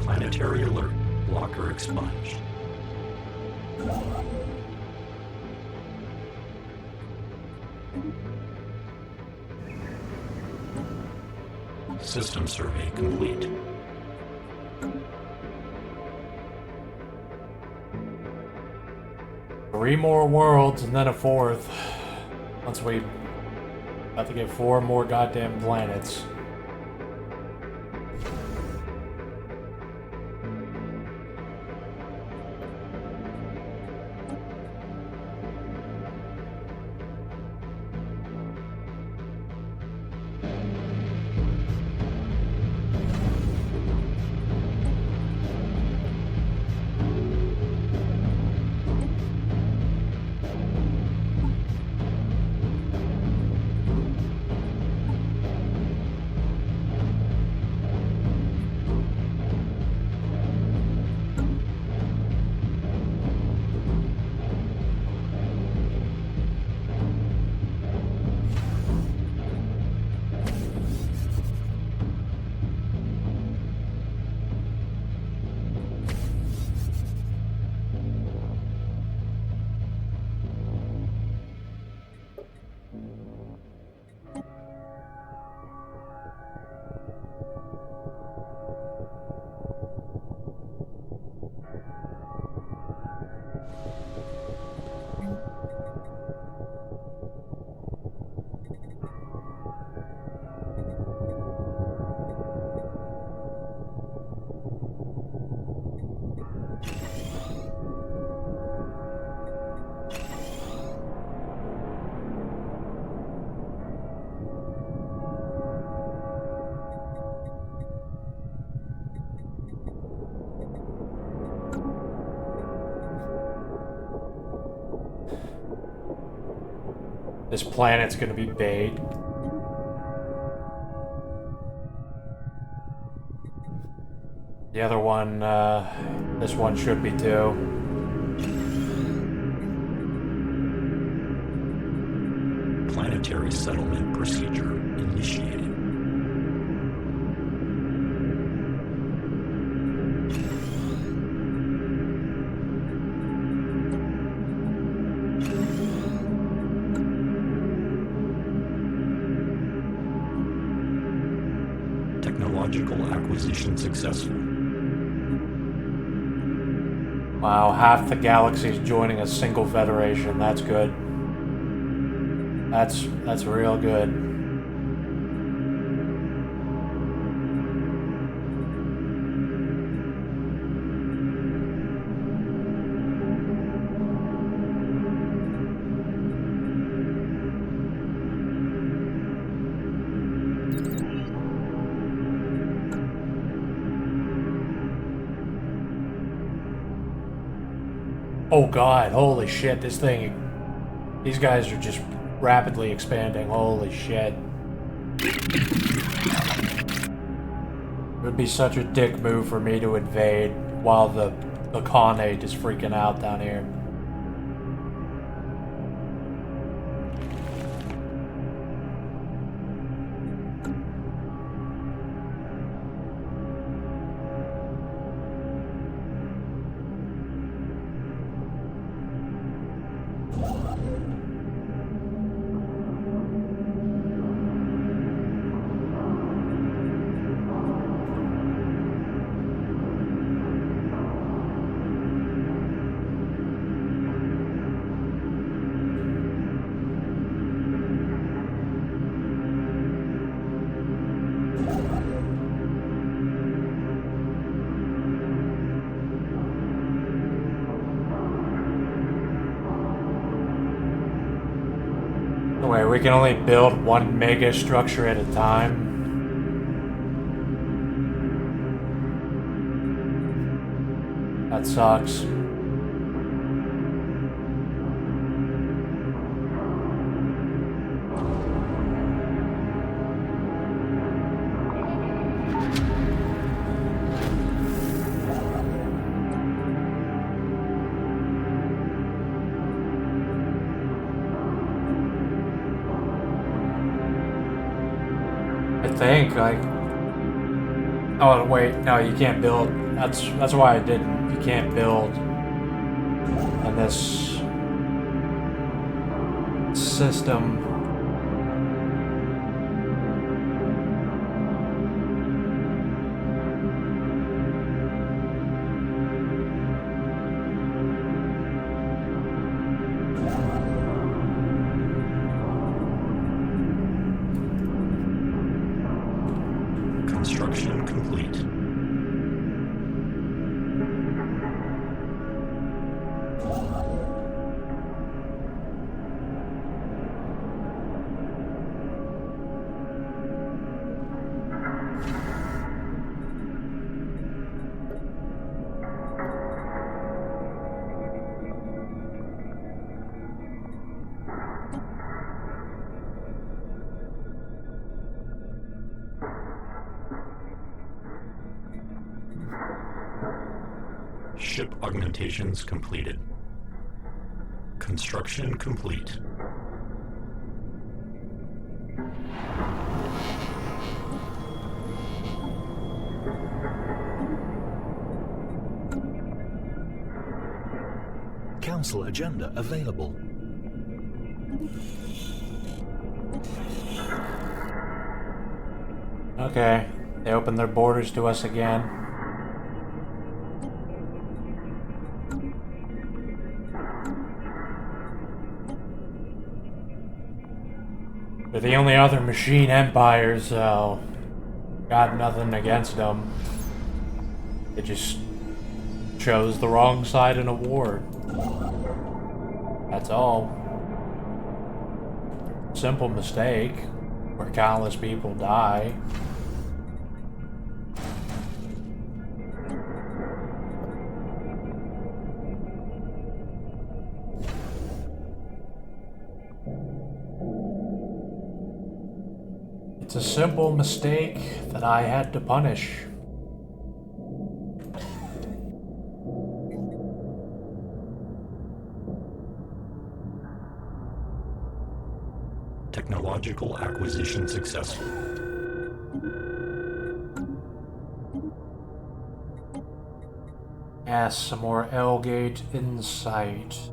Planetary alert. Blocker expunged. System survey complete. Three more worlds and then a fourth. Once we about to get 4 more goddamn planets. This planet's gonna be bait. The other one, this one should be too. Planetary settlement procedure initiated. Technological acquisition successful. Wow, half the galaxy's joining a single federation. That's good. That's real good. Oh god, holy shit, this thing... These guys are just rapidly expanding, holy shit. It would be such a dick move for me to invade while the Khanate is freaking out down here. Wait, we can only build one mega structure at a time? That sucks. Like, oh wait, no, you can't build. That's why I didn't. You can't build in this system. Construction complete. Ship augmentations completed. Construction complete. Council agenda available. Okay, they opened their borders to us again. They're the only other machine empires, so got nothing against them. They just chose the wrong side in a war. That's all. Simple mistake, where countless people die. It's a simple mistake that I had to punish. Technological acquisition successful. Yes, some more L-gate insight.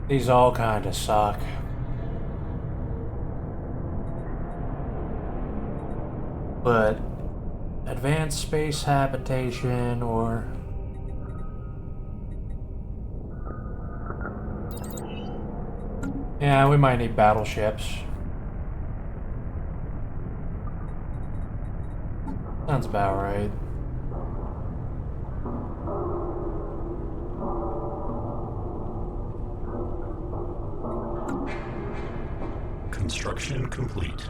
These all kinda suck. But advanced space habitation or yeah, we might need battleships. Sounds about right. Construction complete.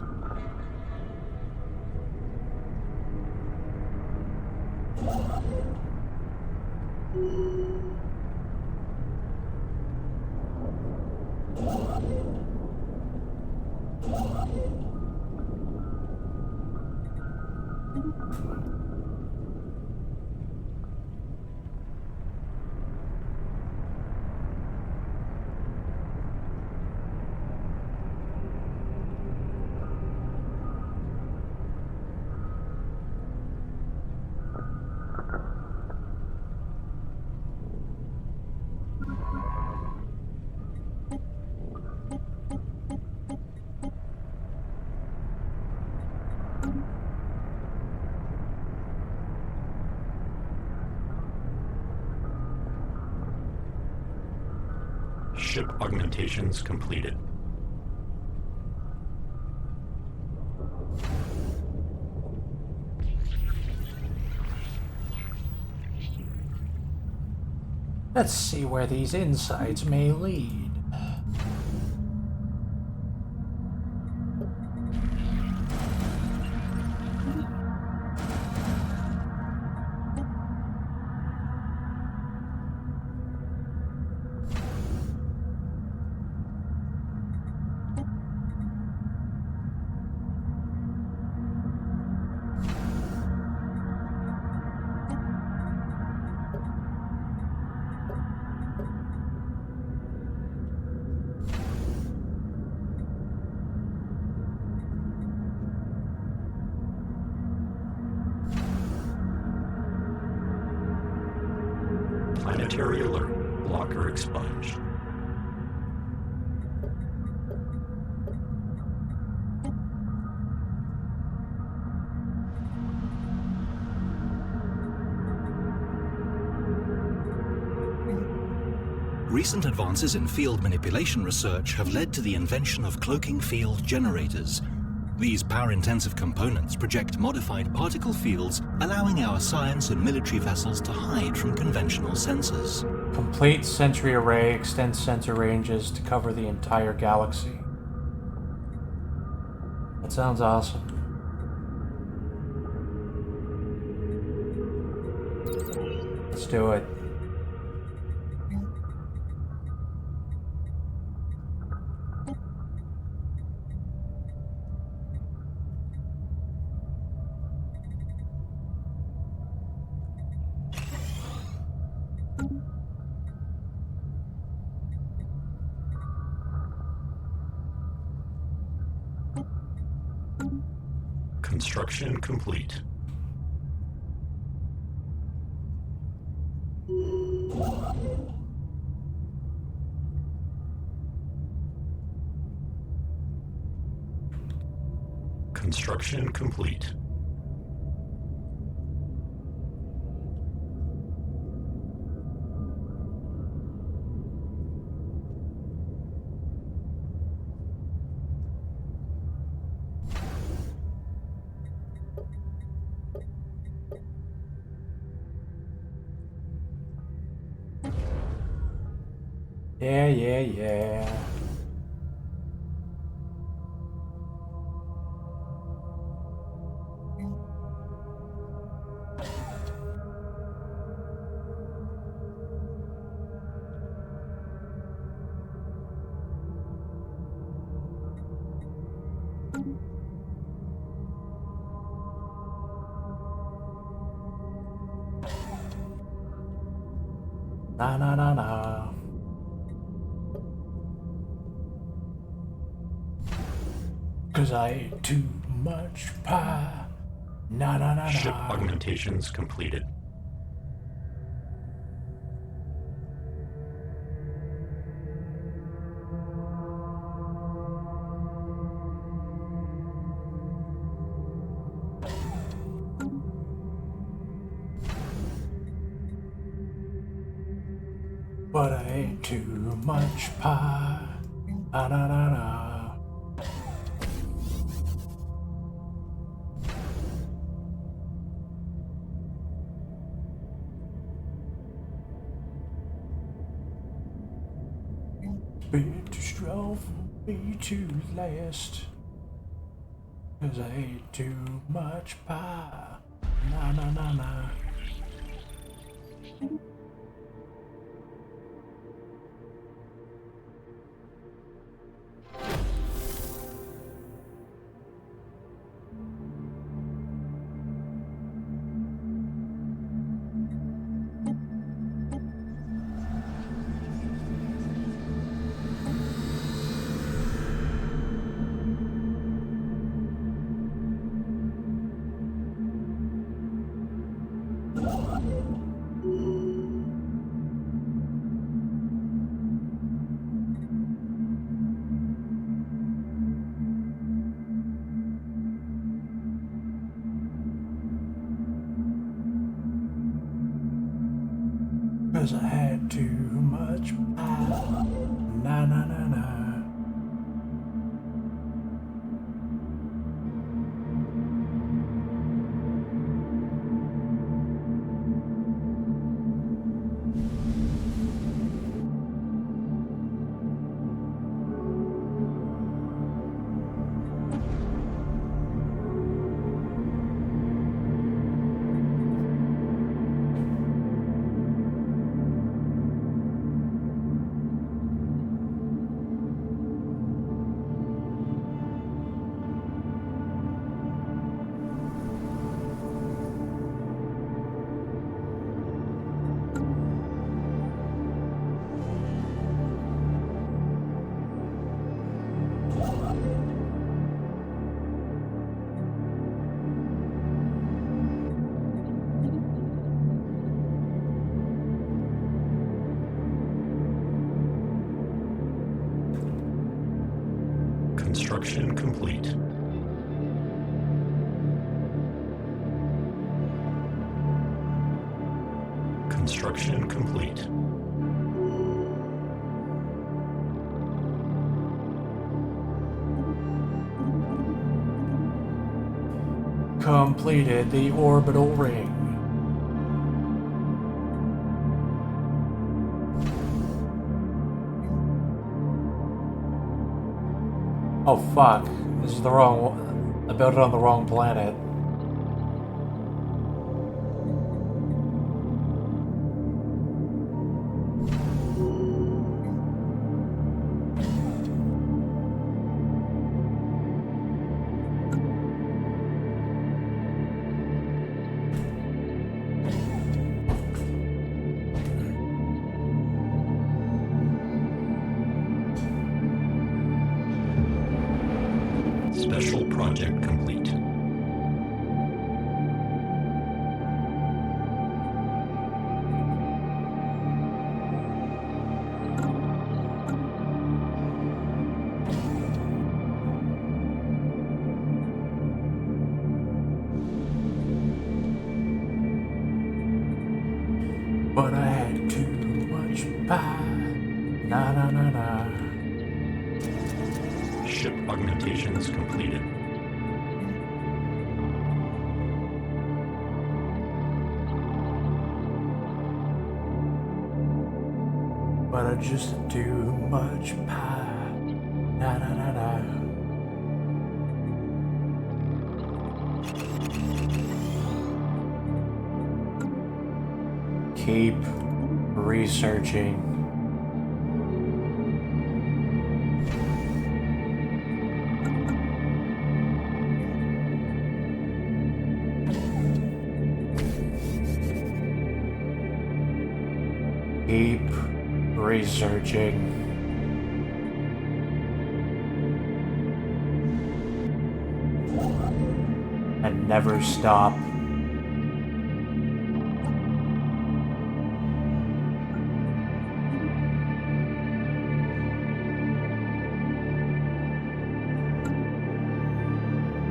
Ship augmentations completed. Let's see where these insights may lead. Planetary alert. Blocker expunged. Recent advances in field manipulation research have led to the invention of cloaking field generators. These power-intensive components project modified particle fields, allowing our science and military vessels to hide from conventional sensors. Complete Sentry Array extends sensor ranges to cover the entire galaxy. That sounds awesome. Let's do it. Construction complete. Construction complete. Yeah. Na. 'Cause I ate too much pie. Na. Ship augmentations completed. But I ate too much pie. Na. Been too strong for me to last. 'Cause I ate too much pie. Na. Cause I had too much pie. Na. Construction complete. Construction complete. Completed the orbital ring. Oh fuck, this is the wrong one. I built it on the wrong planet. Special project complete. but I had too much pie. Na na na na. Ship augmentations completed. But I just had too much pie. Na na na na. Keep researching. Keep researching. And never stop.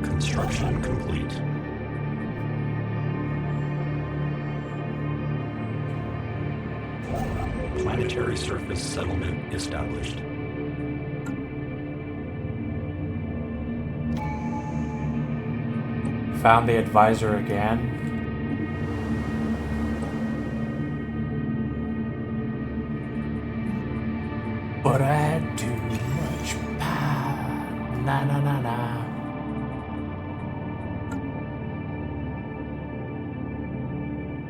Construction complete. Planetary surface settlement established. Found the advisor again. But I had too much pie. Na na na na.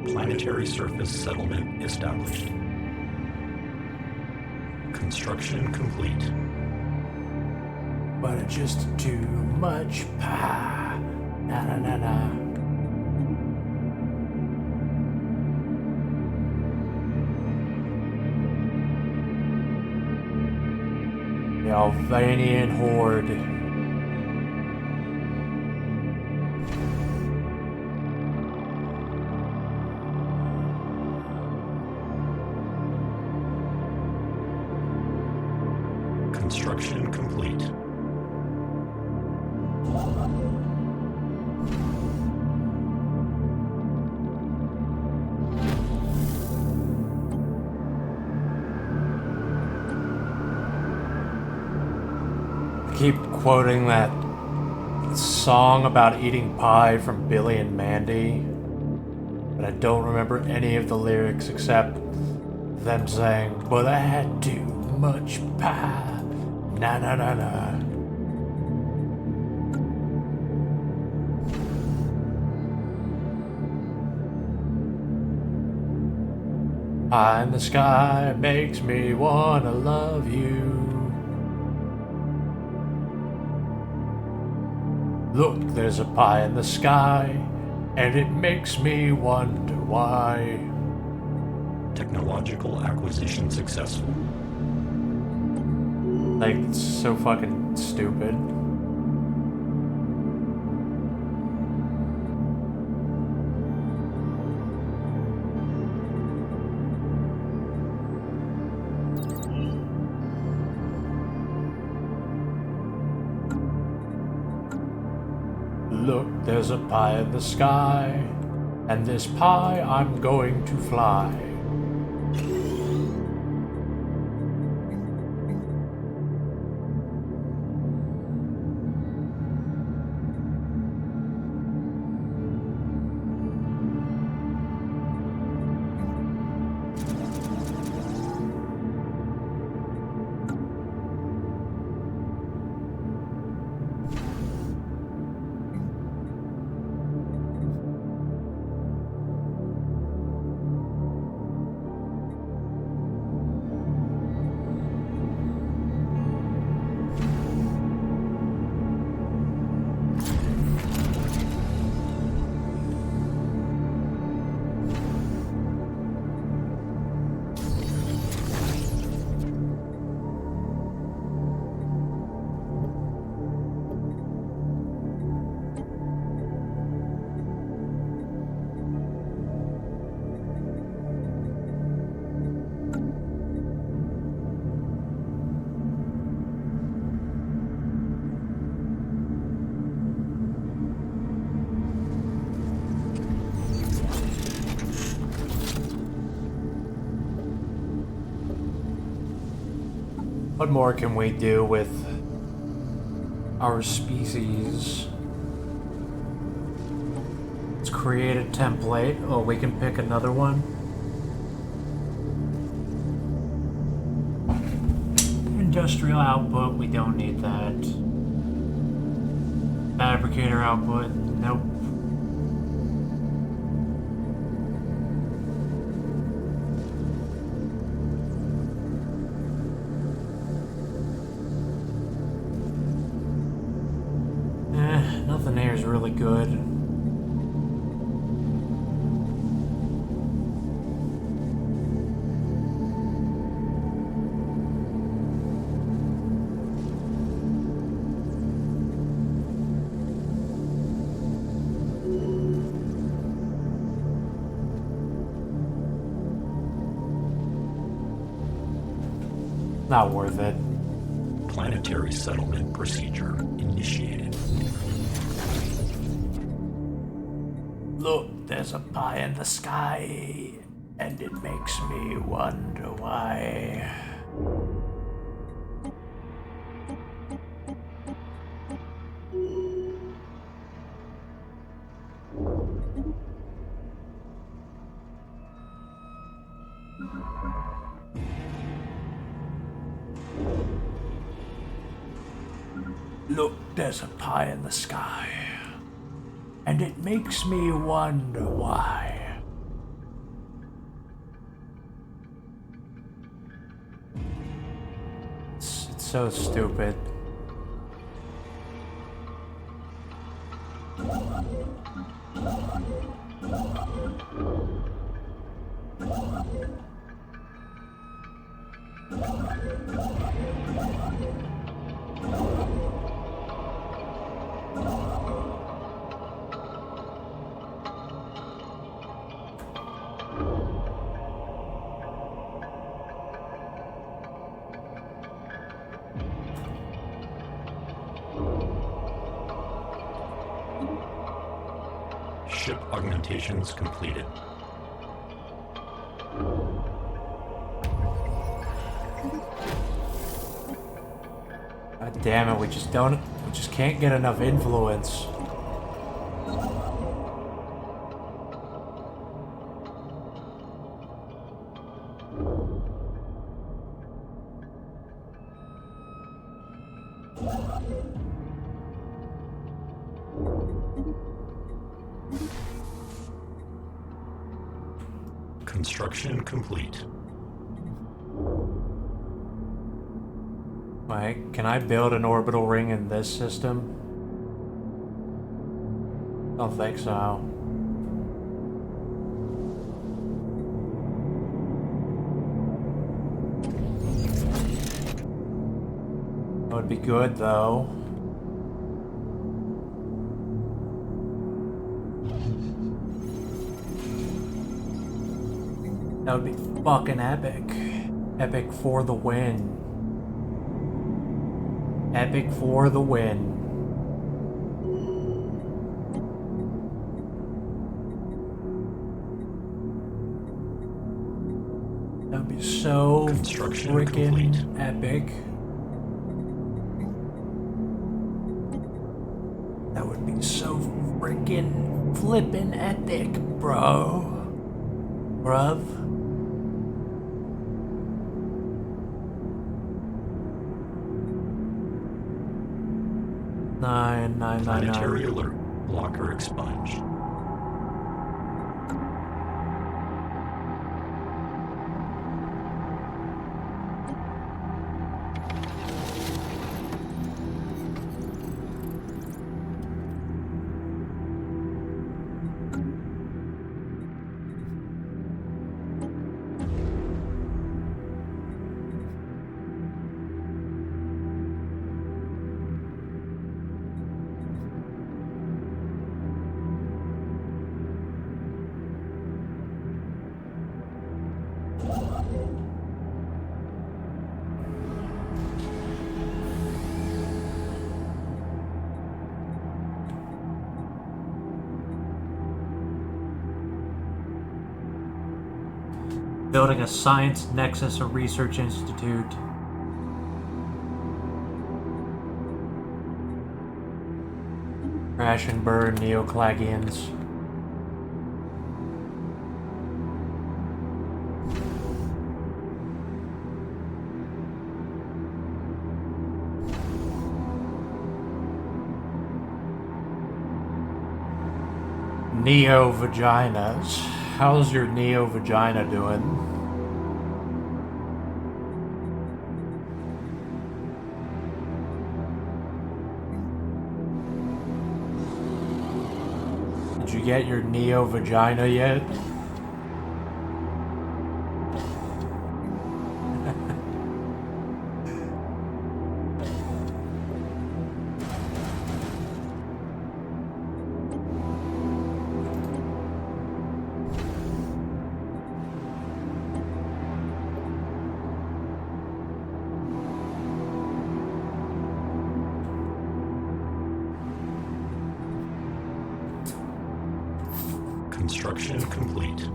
Planetary surface settlement established. Construction complete. But it's just too much pie. Na na na na. The Alvanian horde. Construction complete. Keep quoting that song about eating pie from Billy and Mandy, but I don't remember any of the lyrics except them saying, "But I had too much pie." Na na na na. Pie in the sky makes me wanna love you. Look, there's a pie in the sky, and it makes me wonder why. Technological acquisition successful. Like, it's so fucking stupid. Look, there's a pie in the sky, and this pie I'm going to fly. What more can we do with our species? Let's create a template. Oh, we can pick another one. Industrial output, we don't need that. Fabricator output, nope. Nothing here is really good. Not worth it. Planetary settlement procedure initiated. Look, there's a pie in the sky, and it makes me wonder why. Look, there's a pie in the sky, and it makes me wonder why. It's so stupid. Ship augmentations completed. God damn it, we just can't get enough influence. Construction complete. Wait, can I build an orbital ring in this system? Don't think so. That would be good, though. That would be fucking epic. Epic for the win. Epic for the win. That would be so freaking epic. That would be so freaking flippin' epic, bro. Bruv. Nine. Planetary alert. Locker expunged. Building a science nexus, a research institute. Crash and burn, Neoclagians. Neo-vaginas. How's your neo-vagina doing? Did you get your neo-vagina yet? Construction complete.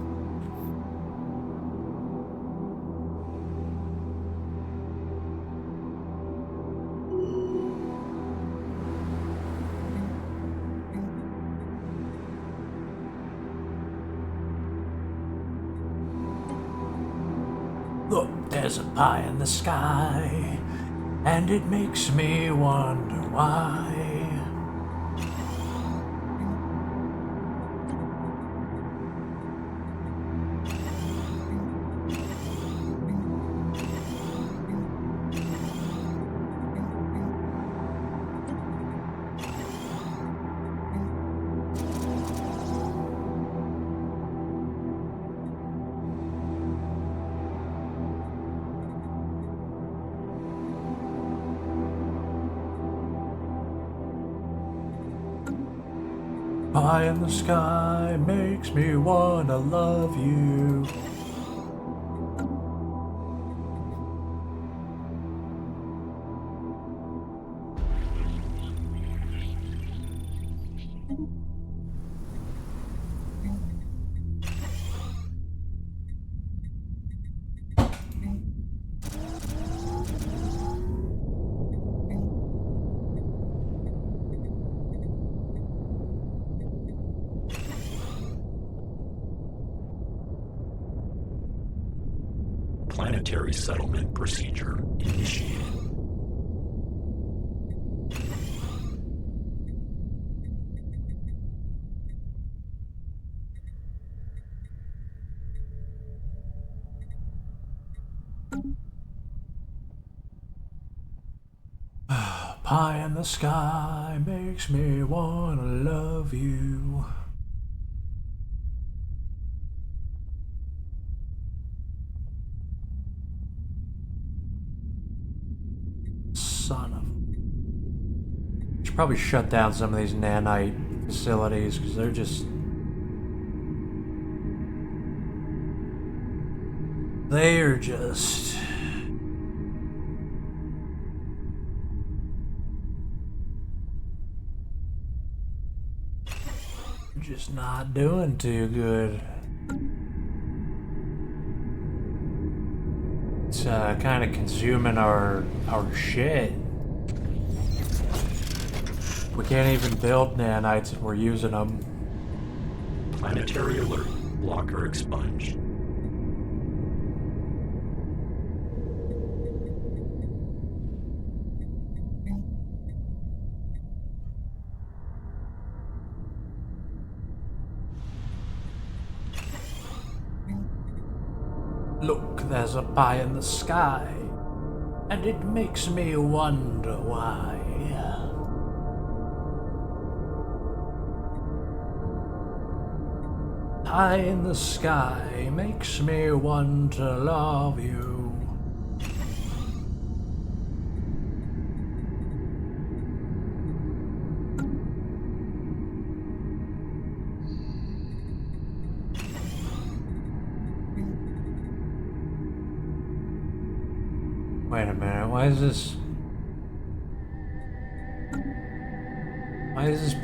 Look, there's a pie in the sky, and it makes me wonder why. Pie in the sky makes me wanna love you. Planetary settlement procedure initiated. Pie in the sky makes me wanna love you. Son of... Should probably shut down some of these nanite facilities because they're just... They're just... Just not doing too good. It's kind of consuming our shit. We can't even build nanites and we're using them. Planetary alert. Blocker expunged. Look, there's a pie in the sky, and it makes me wonder why. Pie in the sky makes me want to love you. Wait a minute, why is this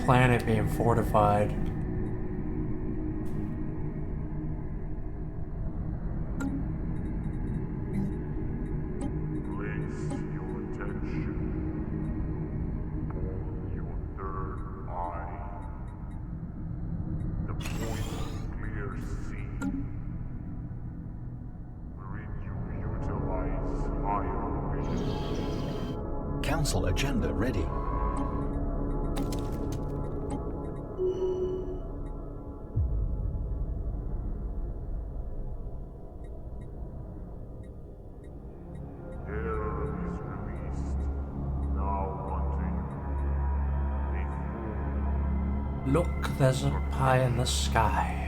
planet being fortified? Place your attention on your third eye. Council agenda ready. Look, there's a pie in the sky.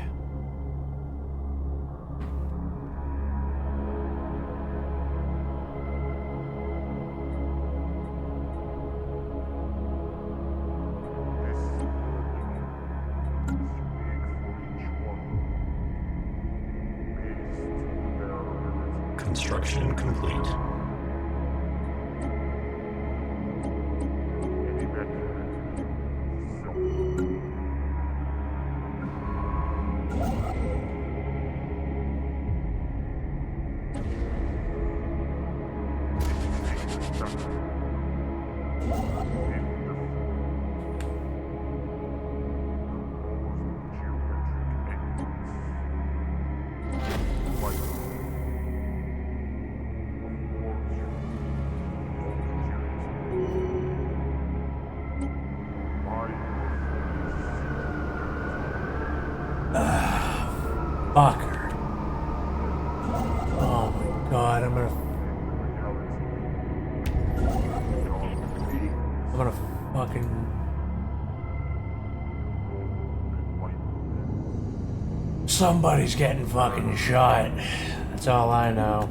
Construction complete. Fucker. Oh my god, I'm gonna fucking... Somebody's getting fucking shot. That's all I know.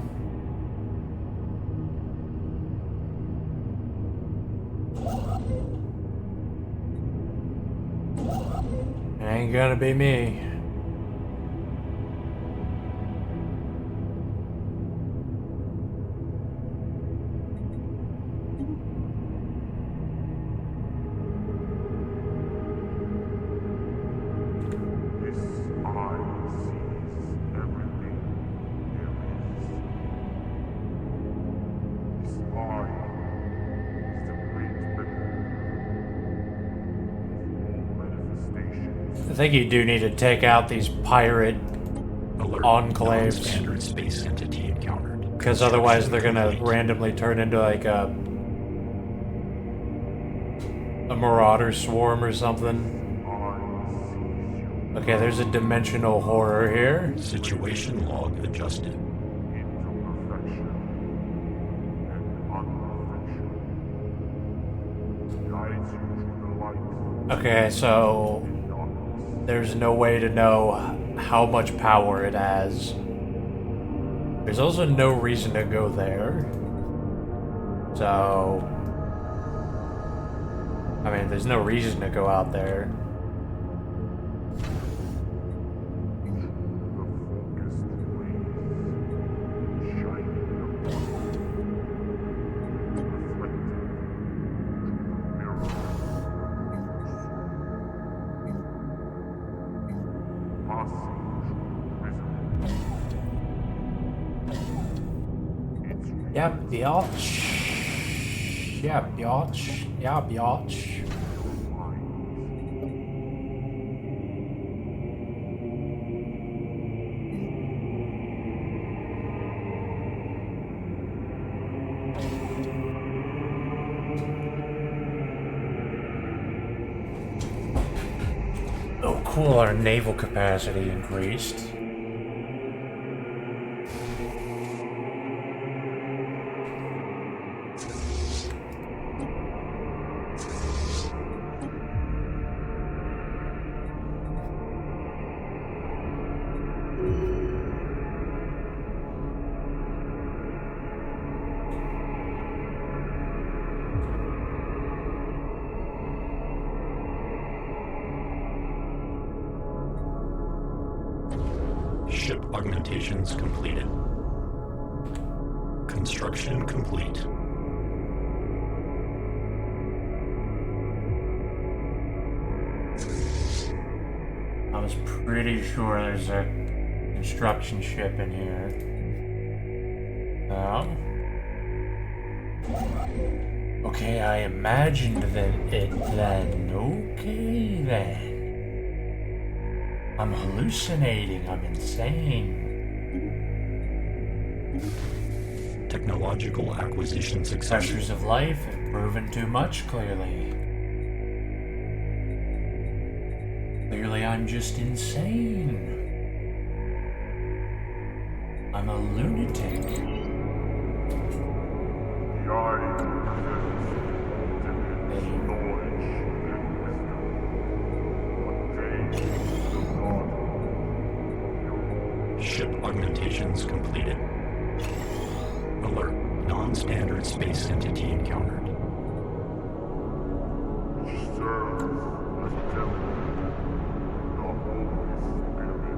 It ain't gonna be me. I think you do need to take out these pirate enclaves. Non-standard space entity encountered. Because otherwise they're gonna randomly turn into like a marauder swarm or something. Okay, there's a dimensional horror here. Situation log adjusted. Okay, so there's no way to know how much power it has. There's also no reason to go there. So, I mean, there's no reason to go out there. Yep, biatch. Yeah, biatch. Yeah, biatch. Oh, cool, our naval capacity increased. Ship augmentations completed. Construction complete. I was pretty sure there's a construction ship in here. No? Okay, I imagined that it then. Okay then. I'm hallucinating. I'm insane. Technological acquisition successful. Pressures of life have proven too much, clearly. Clearly, I'm just insane. I'm a lunatic. The eye possesses ultimate knowledge and wisdom, but they do not. Ship augmentations completed. Alert. Non-standard space entity encountered. Serve as devil, not always spirits.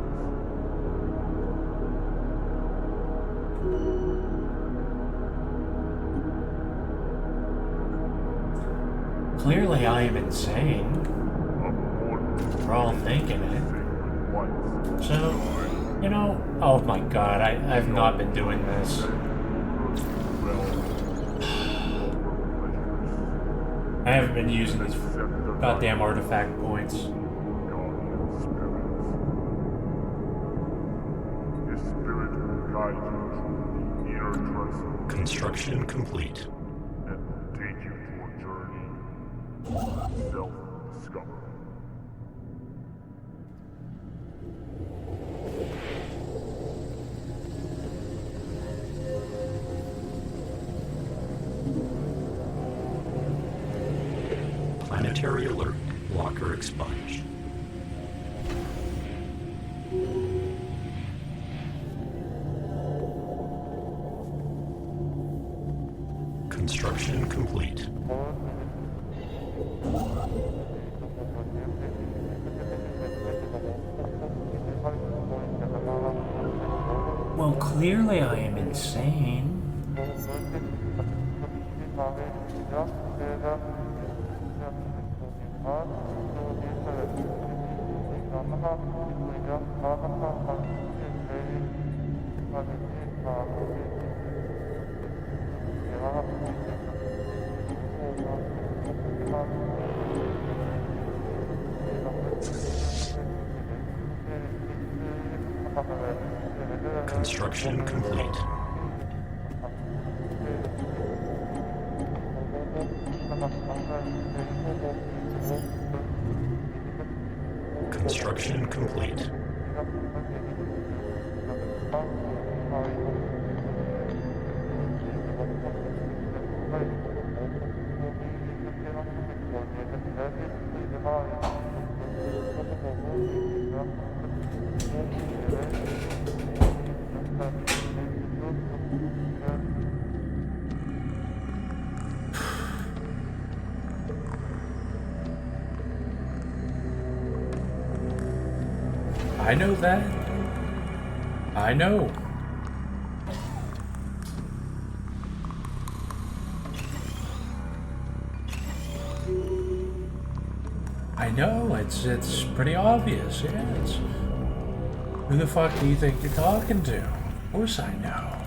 Clearly, I am insane. We're all thinking it. So, you know, oh my god, I've not been doing this. I haven't been using these goddamn artifact points. Construction complete. And will take you to a journey of self-discovery. Planetary alert. Locker expunged. Construction complete. Well, clearly I am insane. Construction complete. Construction complete. I know that. I know. I know, it's pretty obvious, yes. Who the fuck do you think you're talking to? Of course I know.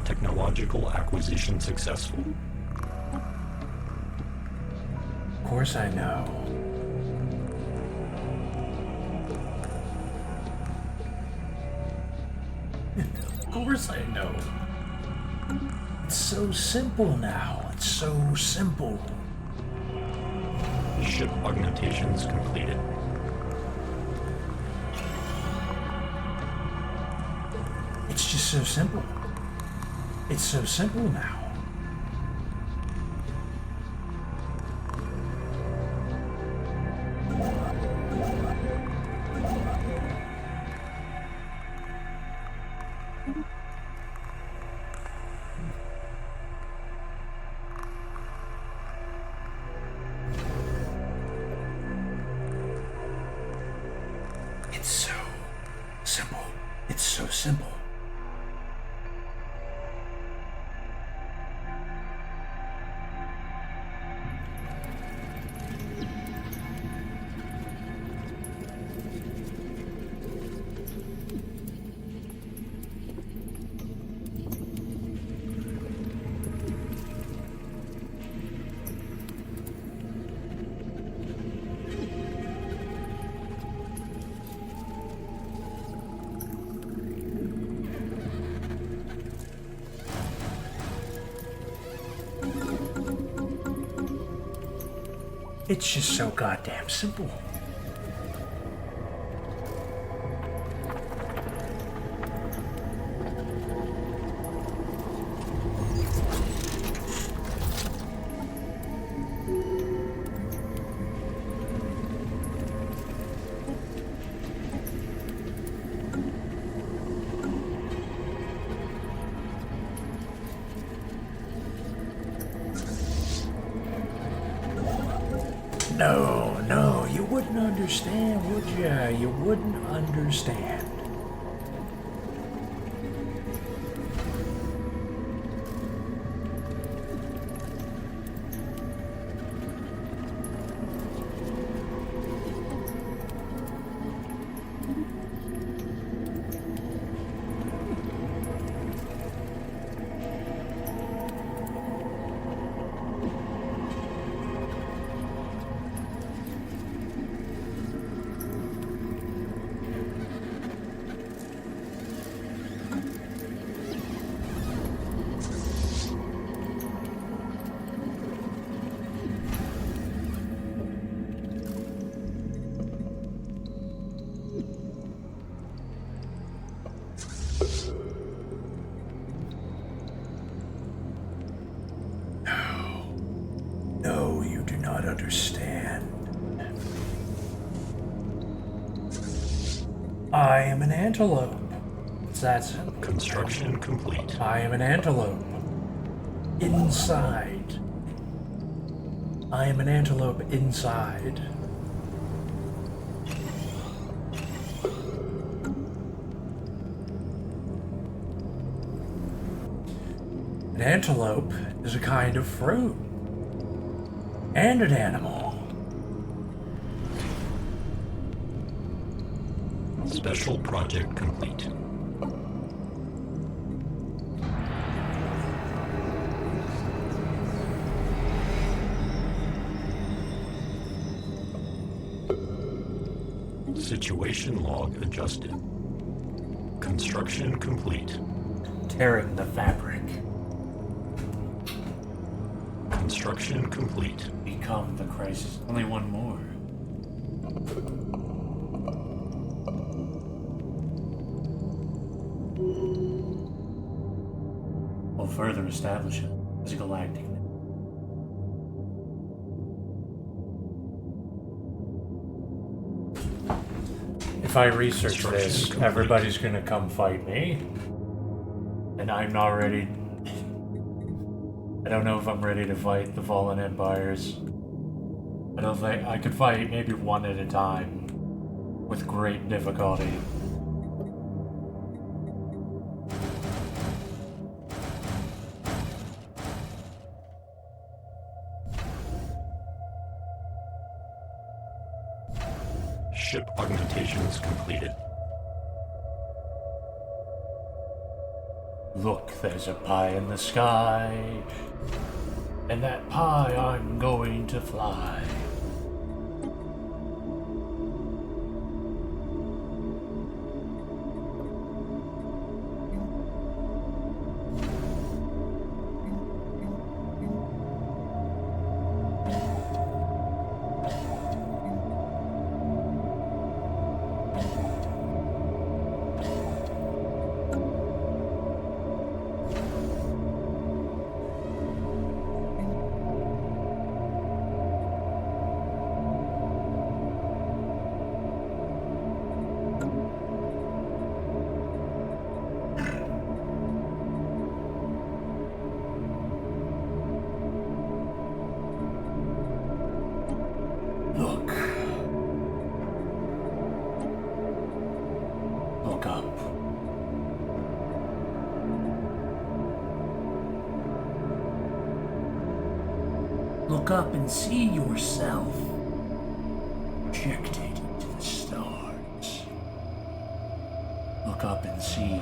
Technological acquisition successful. Of course I know. Of course I know. It's so simple now. It's so simple. Ship augmentations completed. It's just so simple. It's so simple now. It's so simple. It's so simple. It's just so goddamn simple. No, you wouldn't understand, would ya? You wouldn't understand. No, you do not understand. I am an antelope. It's that simple. Construction complete. I am an antelope. Inside. I am an antelope inside. An antelope is a kind of fruit. And an animal. Special project complete. Situation log adjusted. Construction complete. Tearing the fabric. Construction complete. Become the crisis. Only one more. Will further establish it as a galactic. If I research this, everybody's gonna come fight me. And I'm not ready. I don't know if I'm ready to fight the fallen empires. I don't think I could fight maybe one at a time with great difficulty. Ship augmentations completed. Look, there's a pie in the sky, and that pie I'm going to fly. Look up. Look up and see yourself projected into the stars. Look up and see.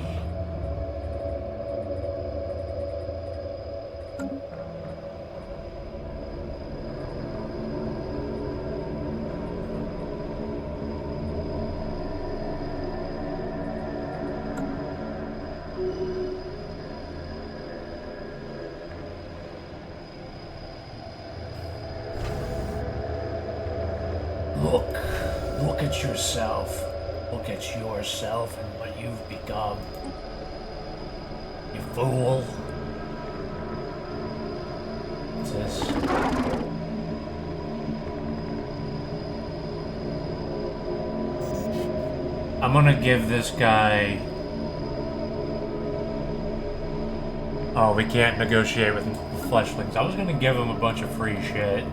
at yourself. Look at yourself and what you've become. You fool. What's this? I'm gonna give this guy... Oh, we can't negotiate with fleshlings. I was gonna give him a bunch of free shit.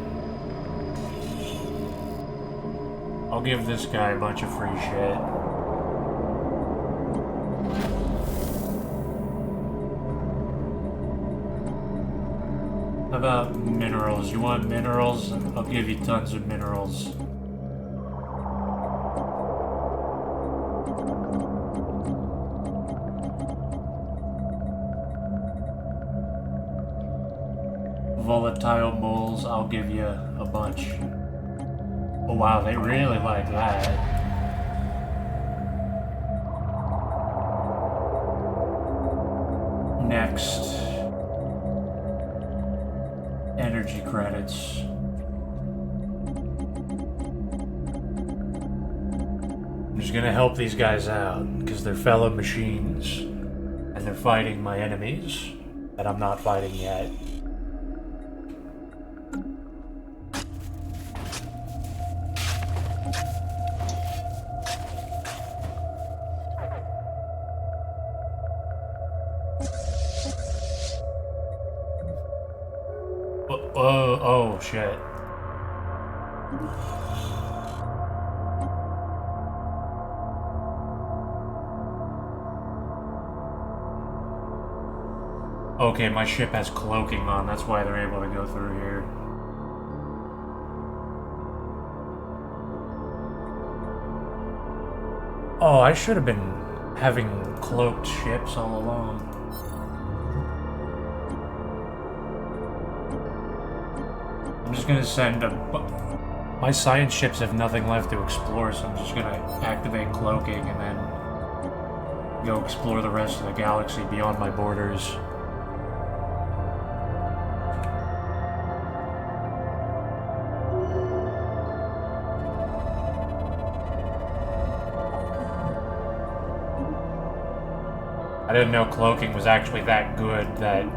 I'll give this guy a bunch of free shit. How about minerals? You want minerals? I'll give you tons of minerals. Volatile moles, I'll give you a bunch. Oh wow, they really like that. Next. Energy credits. I'm just gonna help these guys out, because they're fellow machines. And they're fighting my enemies that I'm not fighting yet. Oh, shit. Okay, my ship has cloaking on, that's why they're able to go through here. Oh, I should have been having cloaked ships all along. I'm just gonna send a... My science ships have nothing left to explore, so I'm just gonna activate cloaking and then go explore the rest of the galaxy beyond my borders. I didn't know cloaking was actually that good that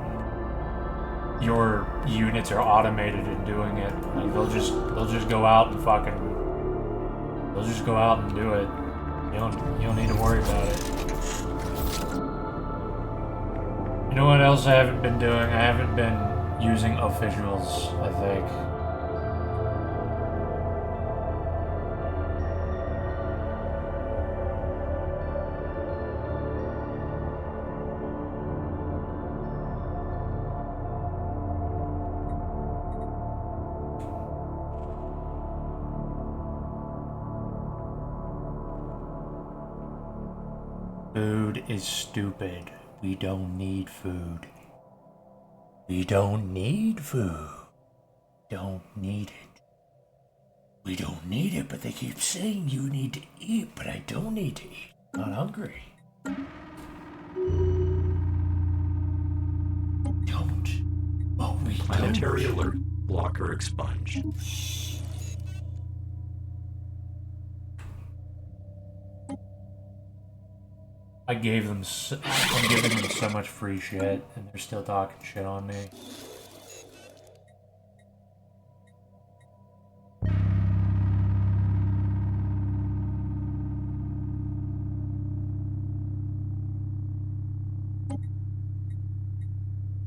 your units are automated in doing it. Like they'll just go out and they'll just go out and do it. You don't need to worry about it. You know what else I haven't been doing? I haven't been using officials, I think. Food is stupid. We don't need food. We don't need food. Don't need it. We don't need it, but they keep saying you need to eat, but I don't need to eat. I'm not hungry. Don't. Oh, we don't. Planetary alert. Blocker expunged. I'm giving them so much free shit, and they're still talking shit on me.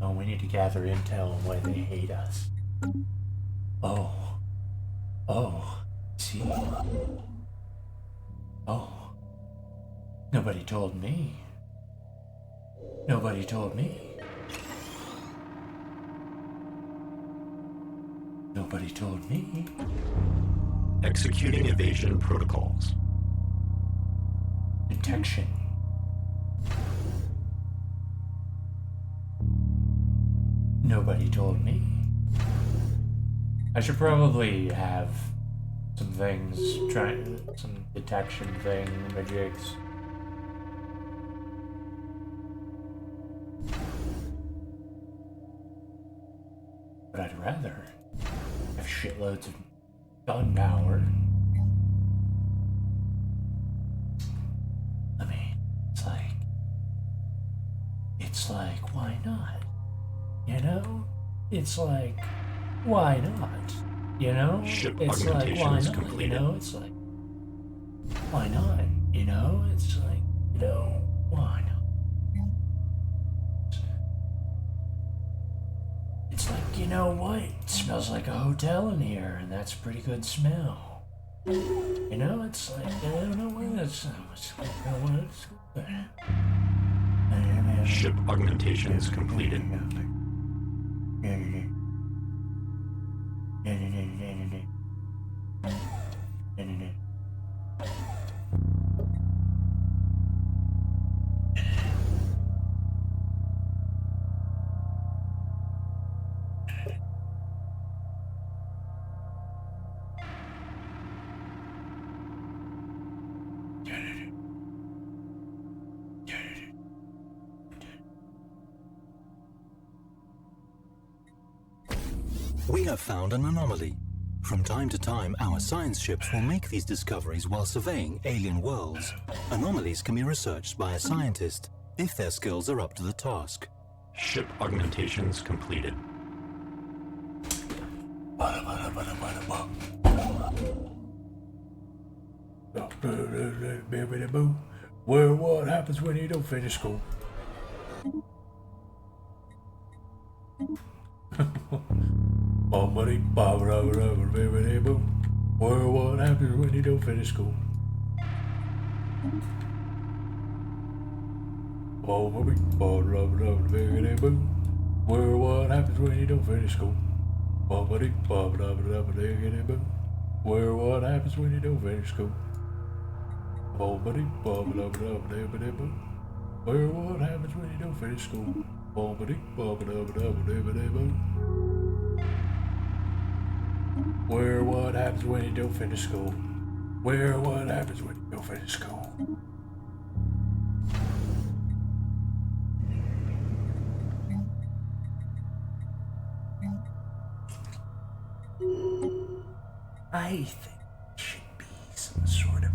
Oh, we need to gather intel on why they hate us. Oh. See? Oh. Nobody told me. Nobody told me. Nobody told me. Executing evasion protocols. Detection. Nobody told me. I should probably have some things, some detection thing, majigs. But I'd rather have shitloads of gun power. it's like, why not? You know? It's like, why not? You know? Ship It's like, why augmentations not? completed. You know? It's like, why not? You know? It's like, you know, why not? It's like, you know what? It smells like a hotel in here, and that's a pretty good smell. You know, it's like, I don't know what it's good. Ship augmentations completed. We have found an anomaly. From time to time, our science ships will make these discoveries while surveying alien worlds. Anomalies can be researched by a scientist if their skills are up to the task. Ship augmentations completed. Well, what happens when you don't finish school? Well, what happens when you don't finish school? Well, what happens when you don't finish school? Well, what happens when you don't finish school? Well, what happens when you don't finish school? Where what happens when you don't finish school? Where what happens when you don't finish school? I think it should be some sort of.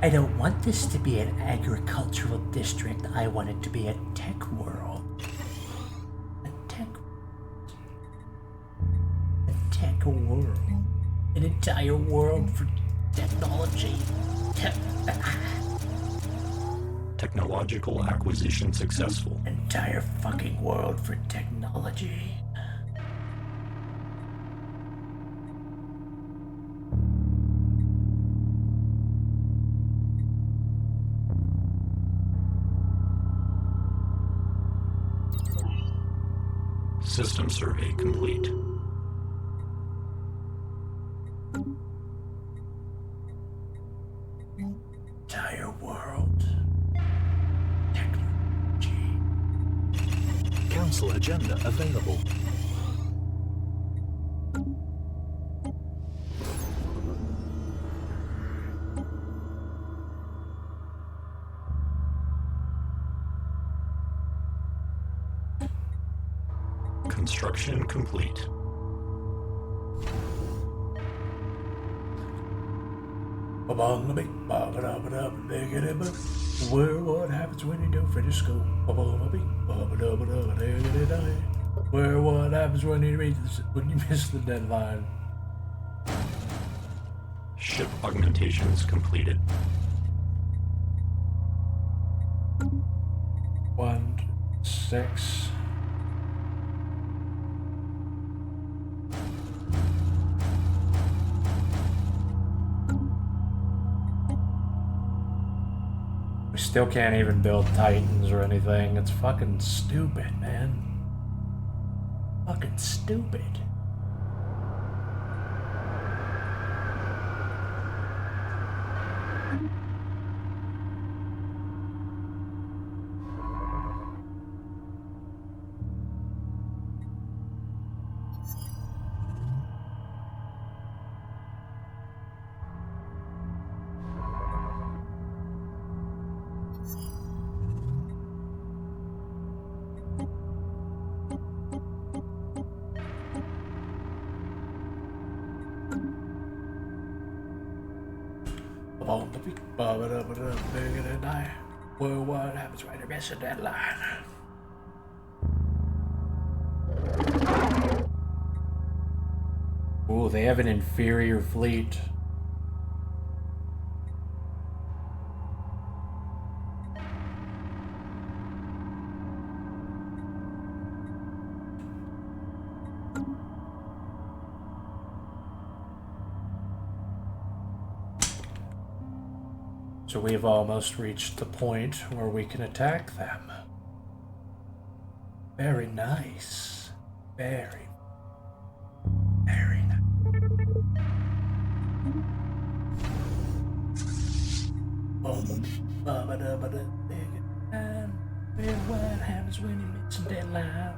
I don't want this to be an agricultural district. I want it to be a tech world. A world. An entire world for technology. Technological acquisition successful. Entire fucking world for technology. System survey complete. Entire world. Technology. Council agenda available. Construction complete. Where what happens when you don't finish school? Where what happens when you miss the deadline? Ship augmentations completed. 1, 6. We still can't even build Titans or anything. It's fucking stupid, man. Fucking stupid. Well, what happens when you miss a deadline? Ooh, they have an inferior fleet. So we've almost reached the point where we can attack them. Very nice. Very, very nice. What happens when you miss a deadline?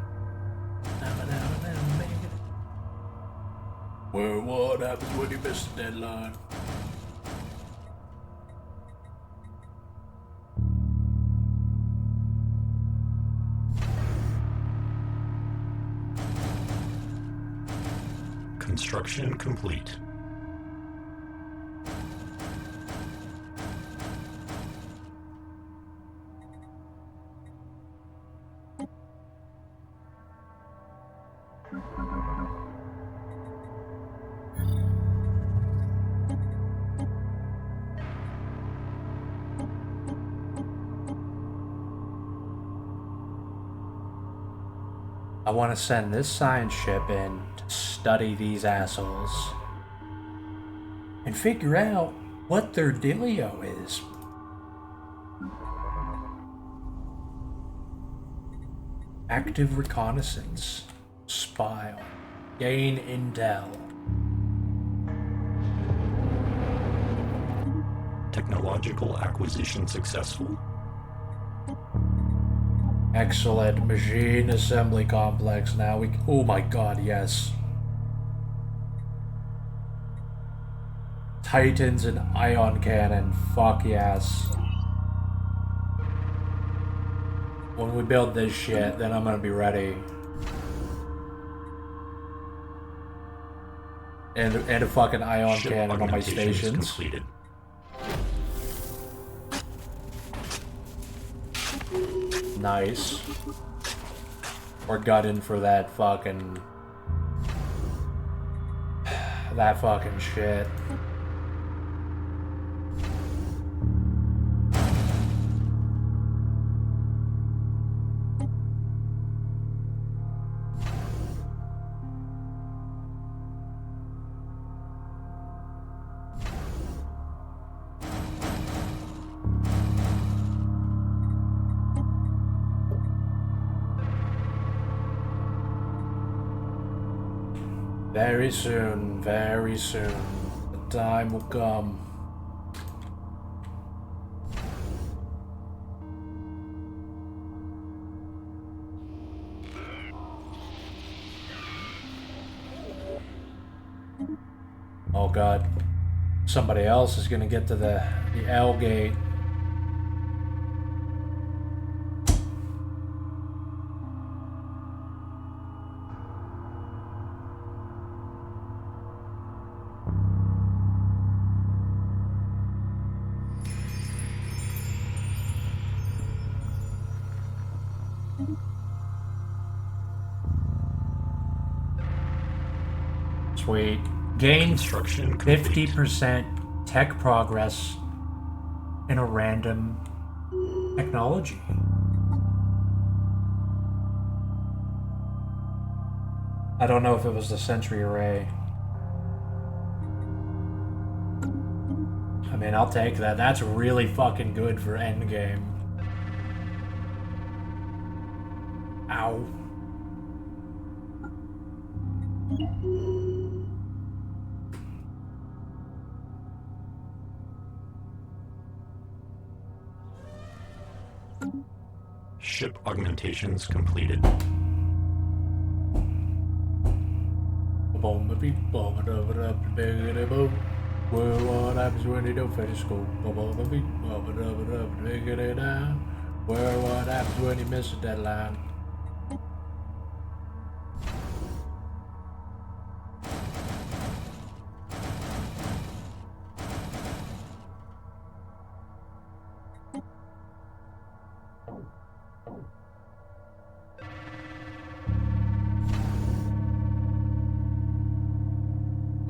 Well, what happens when you miss a deadline? Construction complete. I want to send this science ship in to study these assholes and figure out what their dealio is. Active reconnaissance. Spy. Gain intel. Technological acquisition successful. Excellent. Machine assembly complex. Now we... Oh my god, yes. Titans and ion cannon. Fuck yes. When we build this shit, then I'm gonna be ready. And a fucking ion Ship cannon on my augmentation is stations. completed. Nice. We're gutting for that fucking... that fucking shit. Very soon, the time will come. Oh god. Somebody else is gonna get to the L gate. Sweet. Gain Construction complete. 50% tech progress in a random technology. I don't know if it was the Sentry Array. I mean, I'll take that. That's really fucking good for endgame. Ow. Ship augmentations completed. Well, what happens when you don't finish school? Well, what happens when you miss a deadline?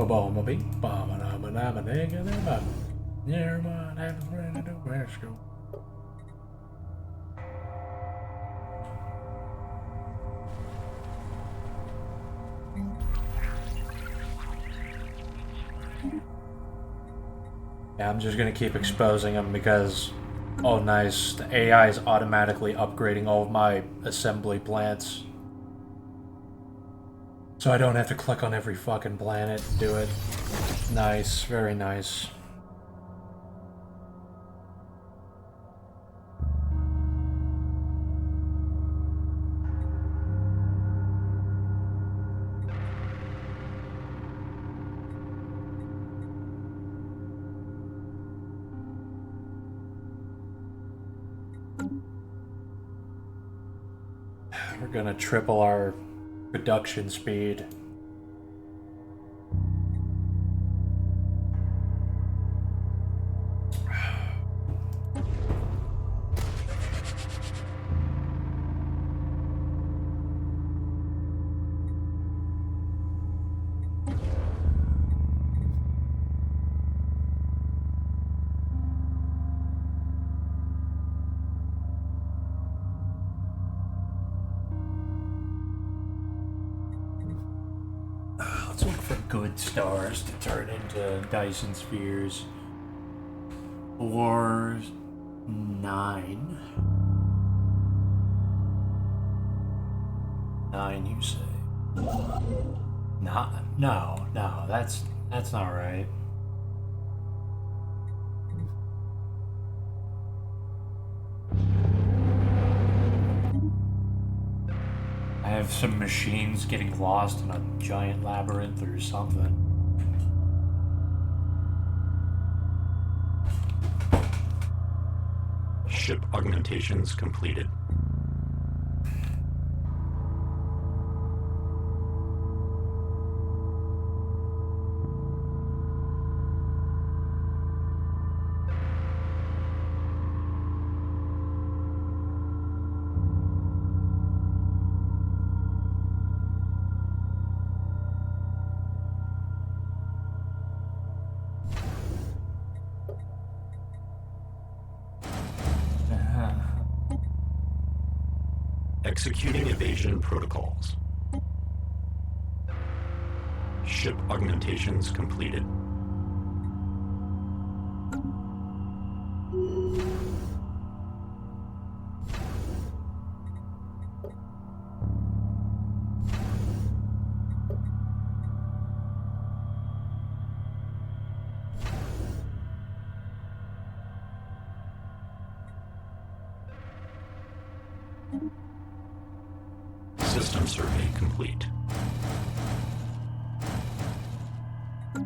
bomba bing bomba nama nama nigga nama. Never mind, have a friend to where school. Yeah, I'm just gonna keep exposing them because, oh nice, the AI is automatically upgrading all of my assembly plants. So I don't have to click on every fucking planet to do it. Nice, very nice. We're gonna triple our production speed. Let's look for good stars to turn into Dyson spheres. 4, 9. 9, you say? No, that's not right. I have some machines getting lost in a giant labyrinth or something. Ship augmentations completed. Executing evasion protocols. Ship augmentations completed. System survey complete.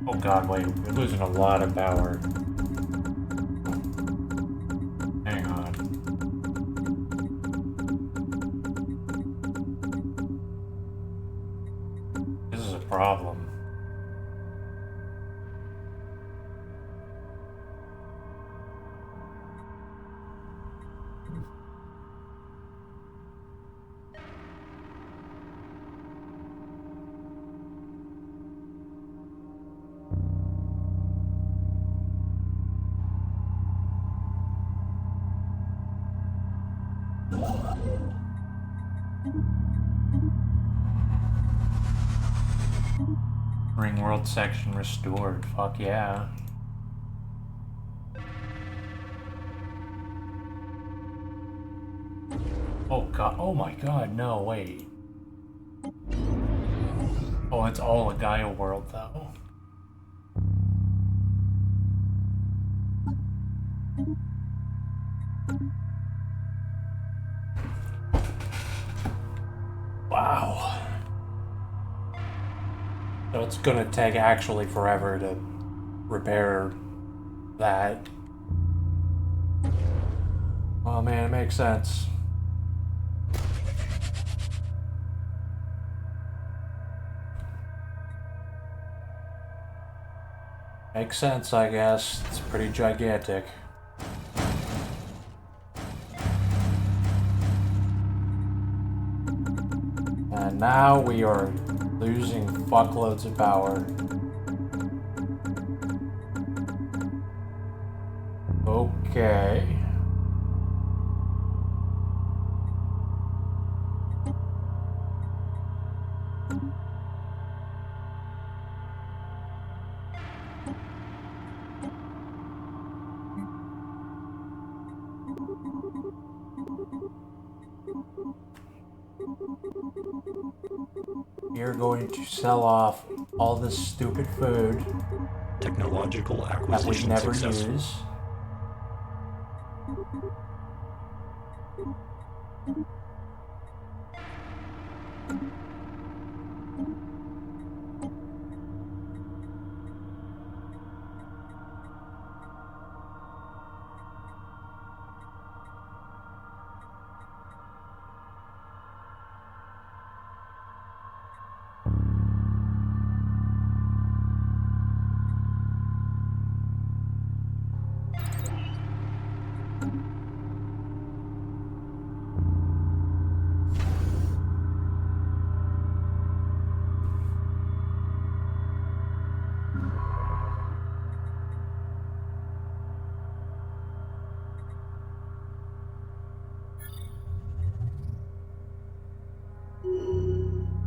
Oh god, wait, we're losing a lot of power. Hang on. This is a problem. Ring world section restored. Fuck yeah. Oh god. Oh my god. No, wait. Oh, it's all a Gaia world though. Wow. So it's gonna take actually forever to repair that. Oh man, it makes sense. Makes sense, I guess. It's pretty gigantic. And now we are losing fuckloads of power. Okay. You're going to sell off all this stupid food Technological that we acquisition never successful. use.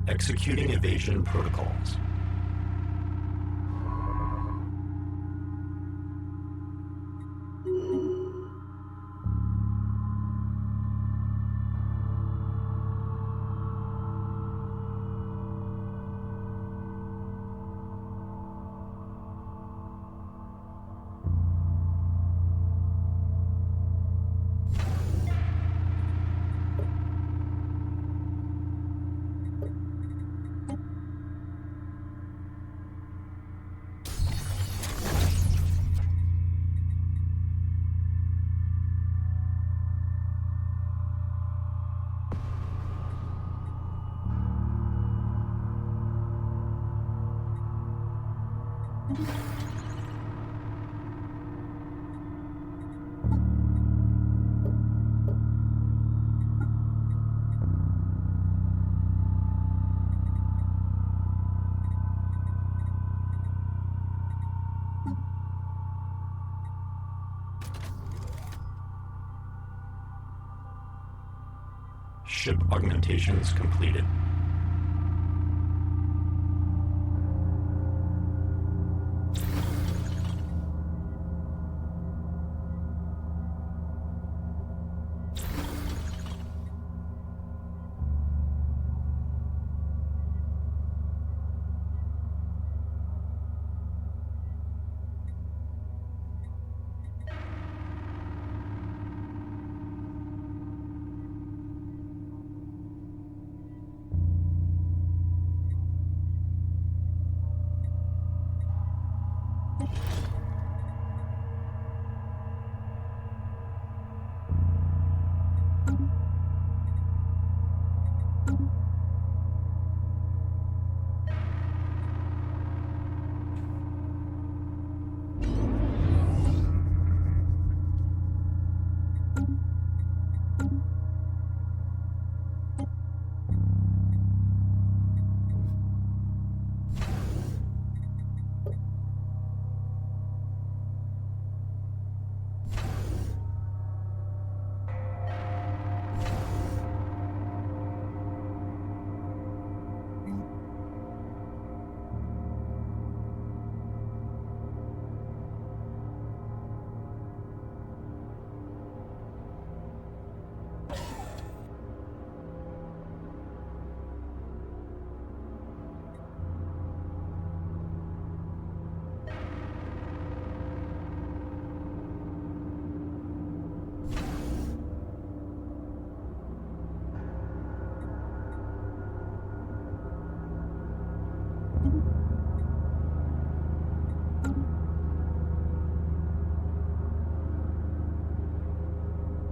Executing evasion protocols. Ship augmentations completed.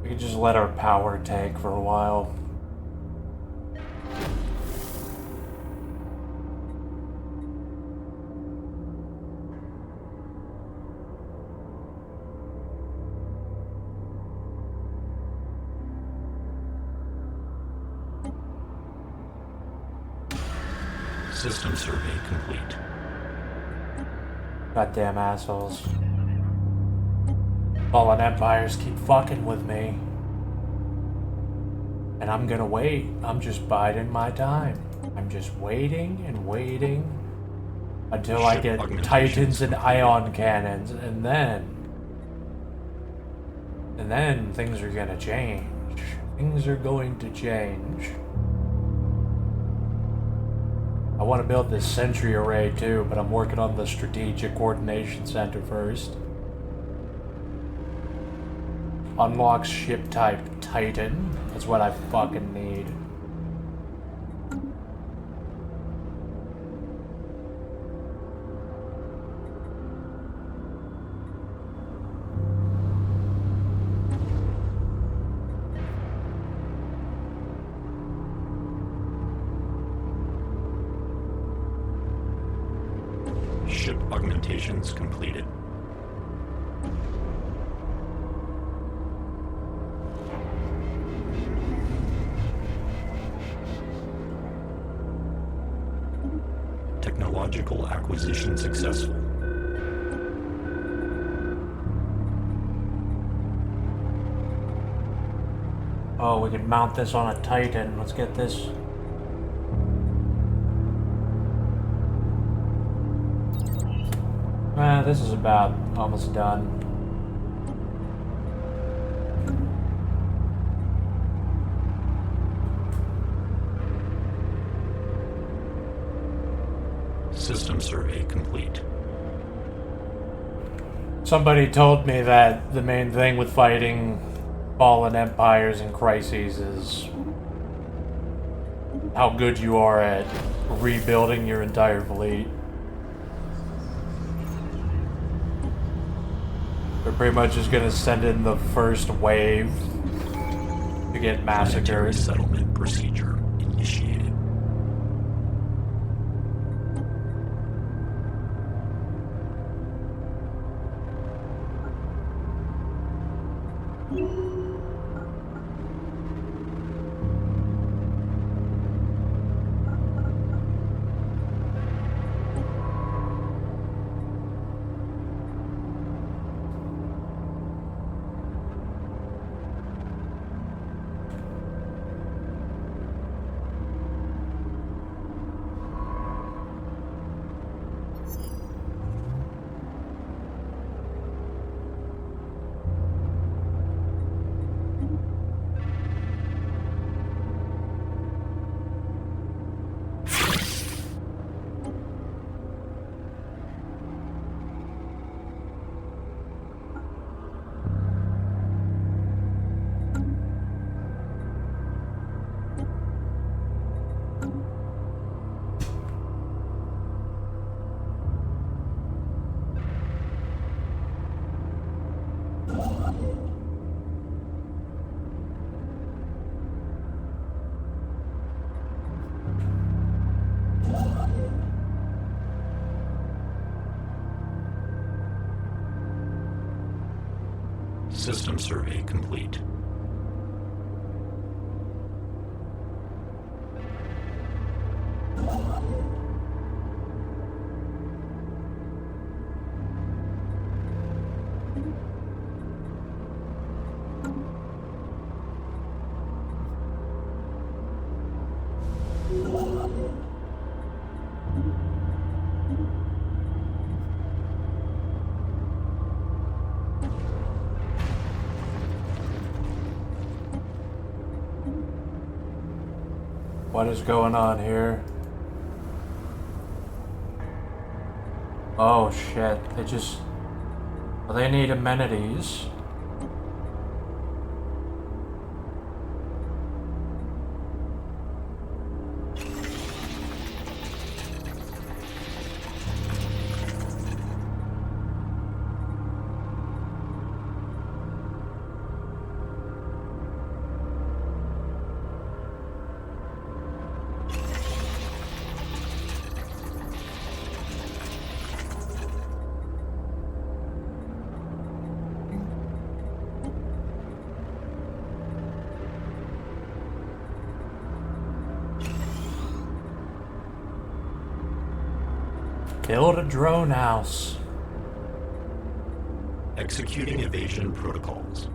We could just let our power tank for a while. System survey complete. Goddamn assholes. Fallen Empires keep fucking with me. And I'm gonna wait. I'm just biding my time. I'm just waiting and waiting until I get Titans and ion cannons, and then things are gonna change. Things are going to change. I want to build this sentry array too, but I'm working on the strategic coordination center first. Unlocks ship type Titan. That's what I fucking need. Ship augmentations completed. Technological acquisition successful. Oh, we can mount this on a Titan. Let's get this. This is about almost done. System survey complete. Somebody told me that the main thing with fighting fallen empires and crises is how good you are at rebuilding your entire fleet. They're pretty much just gonna send in the first wave to get massacred. Planetary settlement procedure initiated. System survey complete. What is going on here? Oh shit, they need amenities. Build a drone house. Executing evasion protocols.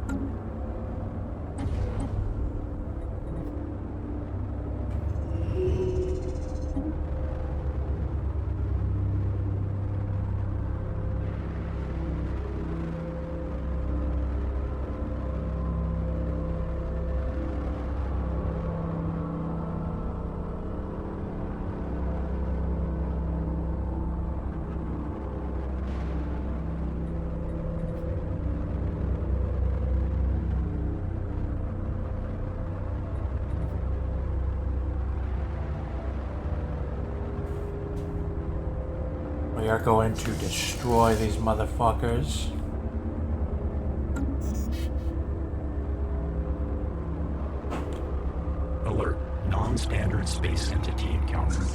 We are going to destroy these motherfuckers. Alert. Non-standard space entity encountered.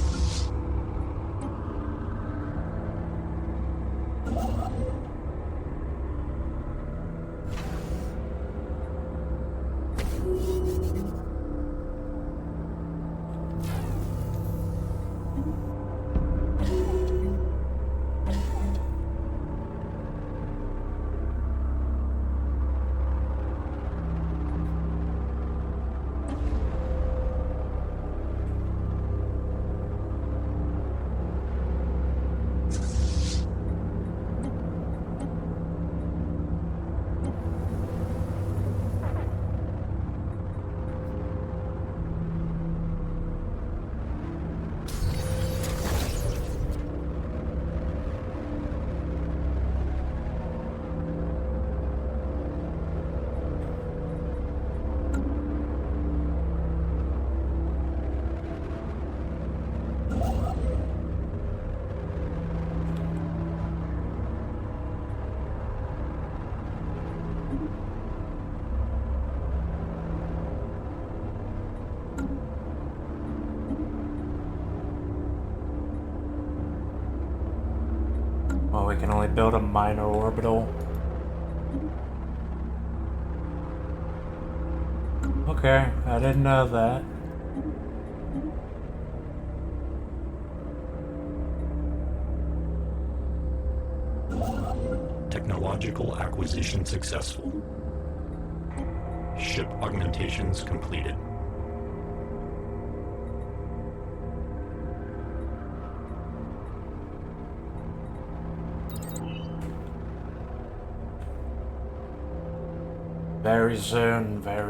Well, we can only build a minor orbital. Okay, I didn't know that. Technological acquisition successful. Ship augmentations completed. Very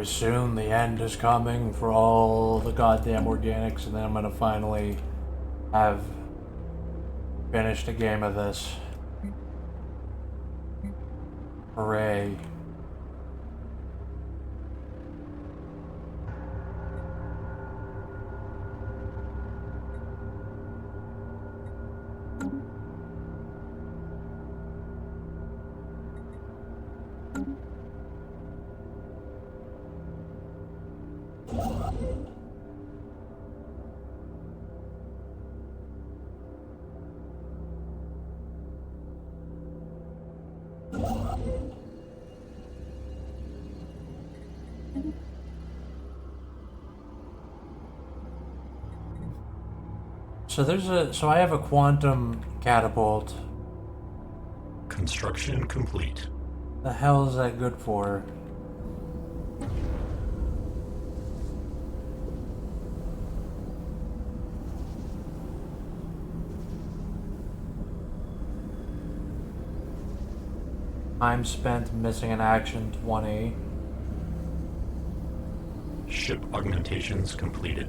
soon, the end is coming for all the goddamn organics, and then I'm gonna finally have finished a game of this. Hooray. So I have a quantum catapult. Construction complete. The hell is that good for? Time spent missing in action 20. Ship augmentations completed.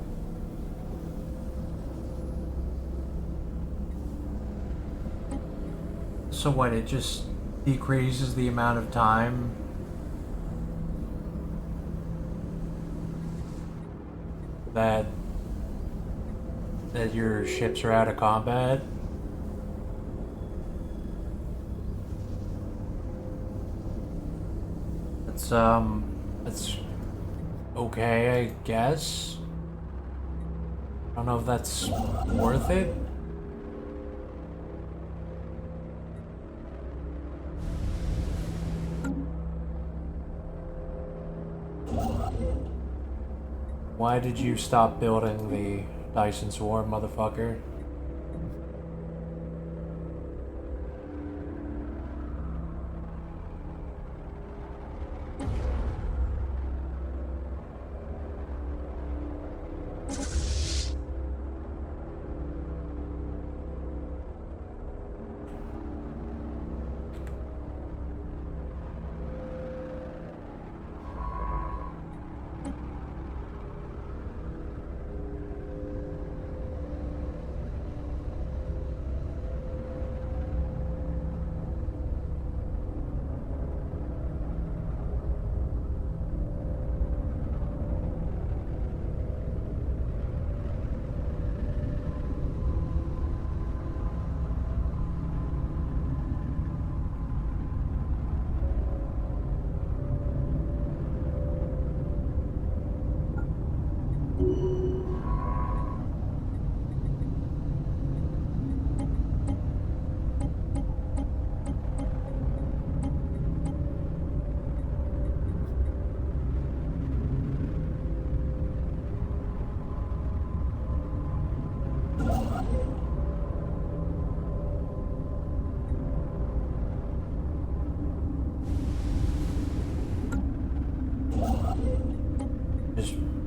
So what, it just decreases the amount of time that your ships are out of combat? It's okay, I guess. I don't know if that's worth it. Why did you stop building the Dyson Swarm, motherfucker?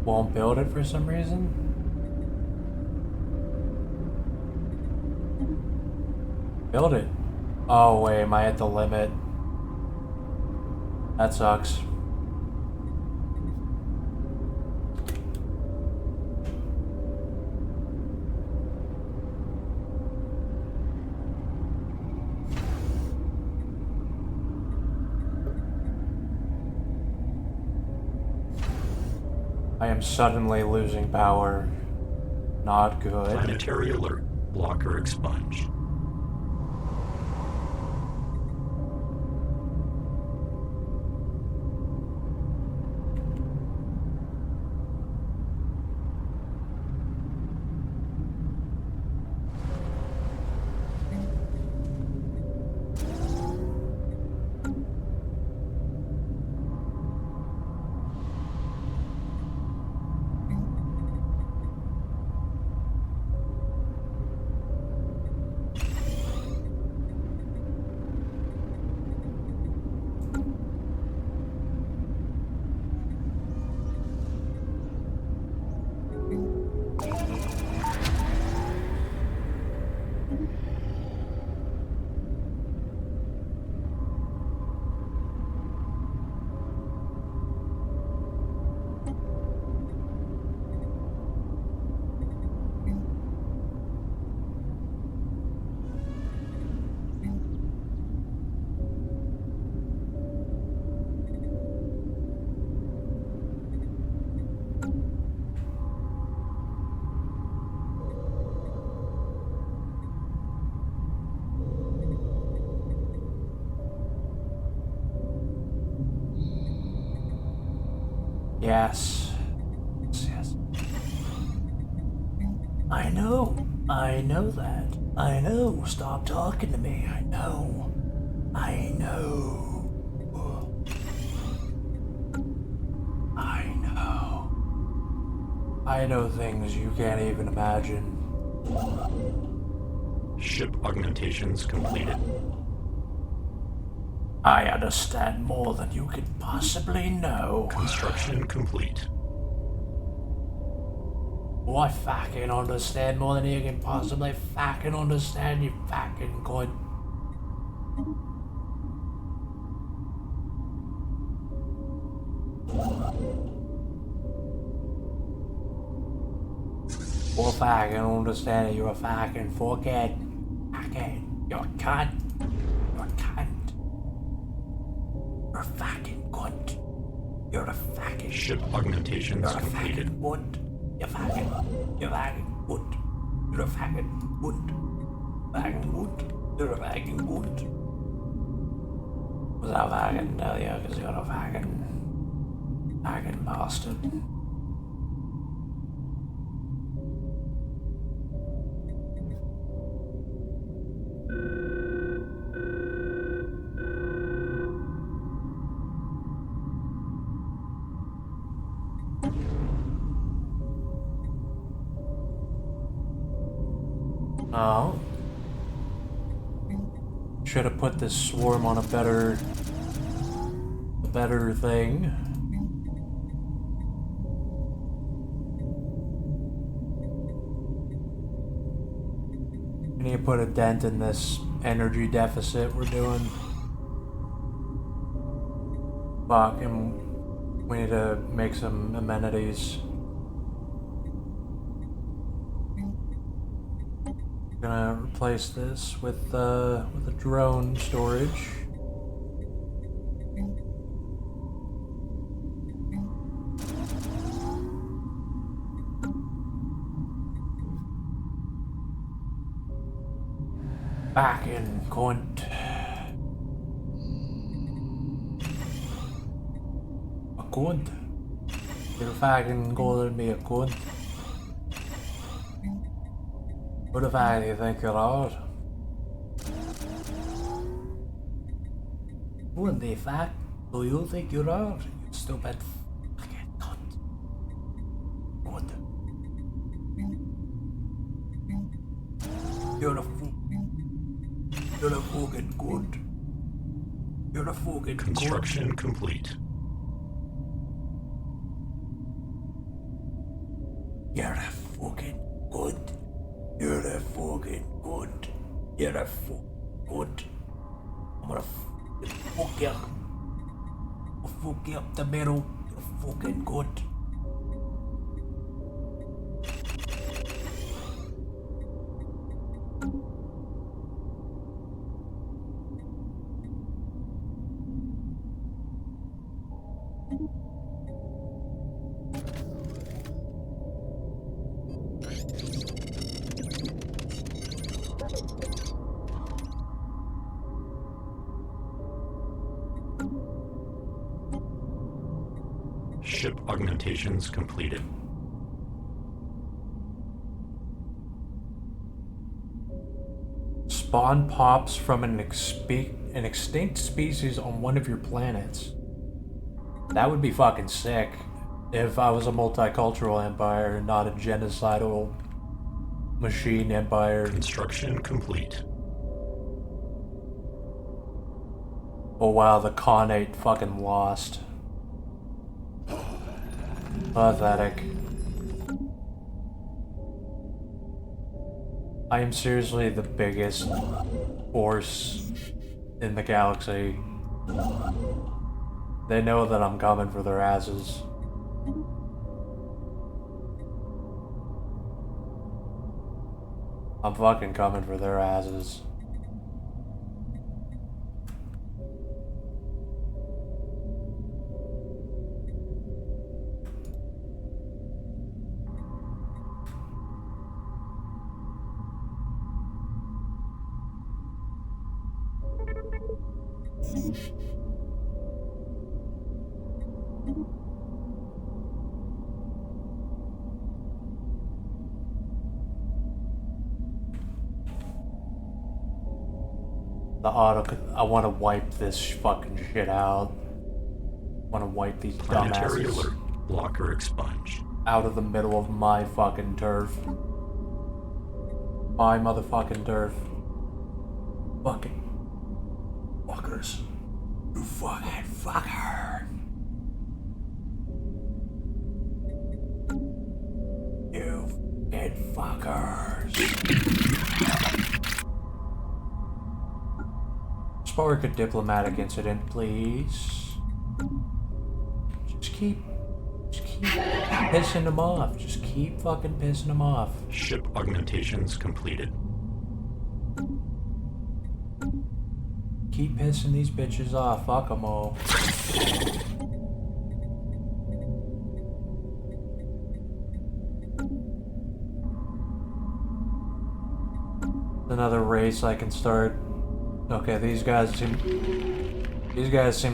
won't build it for some reason? Build it. Oh wait, am I at the limit? That sucks. I am suddenly losing power. Not good. Planetary alert. Blocker expunged. Yes. Yes. I know. I know that. I know. Stop talking to me. I know. I know. I know. I know things you can't even imagine. Ship augmentations completed. I understand more than you could possibly know. Construction complete. Oh, I fucking understand more than you can possibly fucking understand, you fucking cunt. Well, if I can understand it, you're a fucking fuckhead. Fuckhead. You're a cunt. You're a cunt. You're a fucking cunt. You're a fucking... Ship augmentations You're a completed. fucking cunt. You're fucking cunt. You're a fucking cunt. Fucking cunt. You're a fucking cunt. Was I fucking tell you, because you're a fucking bastard. Oh. Should have put this swarm on a better thing. We need to put a dent in this energy deficit we're doing. Fuck, and we need to make some amenities. Gonna replace this with a drone storage. Back in cunt. A cunt. You're fucking calling me a cunt. What the fuck do you think you are? What the fuck do you think you are? You stupid fucking cunt. Cunt. You're a fool. You're a fucking cunt. You're a fucking Construction complete. You're a good. I'm gonna fuck you. I'll fuck you up the middle. You're fucking good. Ship augmentations completed. Spawn pops from an extinct species on one of your planets. That would be fucking sick if I was a multicultural empire, not a genocidal machine empire. Construction complete. Oh wow, the Khanate fucking lost. Pathetic. I am seriously the biggest force in the galaxy. They know that I'm coming for their asses. I'm fucking coming for their asses. I want to wipe this fucking shit out. I want to wipe these Planetary dumbasses alert. Blocker expunged. out of the middle of my fucking turf. My motherfucking turf. Fucking fuckers. You fucking fucker. You fucking fuckers. Spark a diplomatic incident, please. Just keep pissing them off. Just keep fucking pissing them off. Ship augmentations completed. Keep pissing these bitches off. Fuck them all. Another race I can start. Okay, these guys seem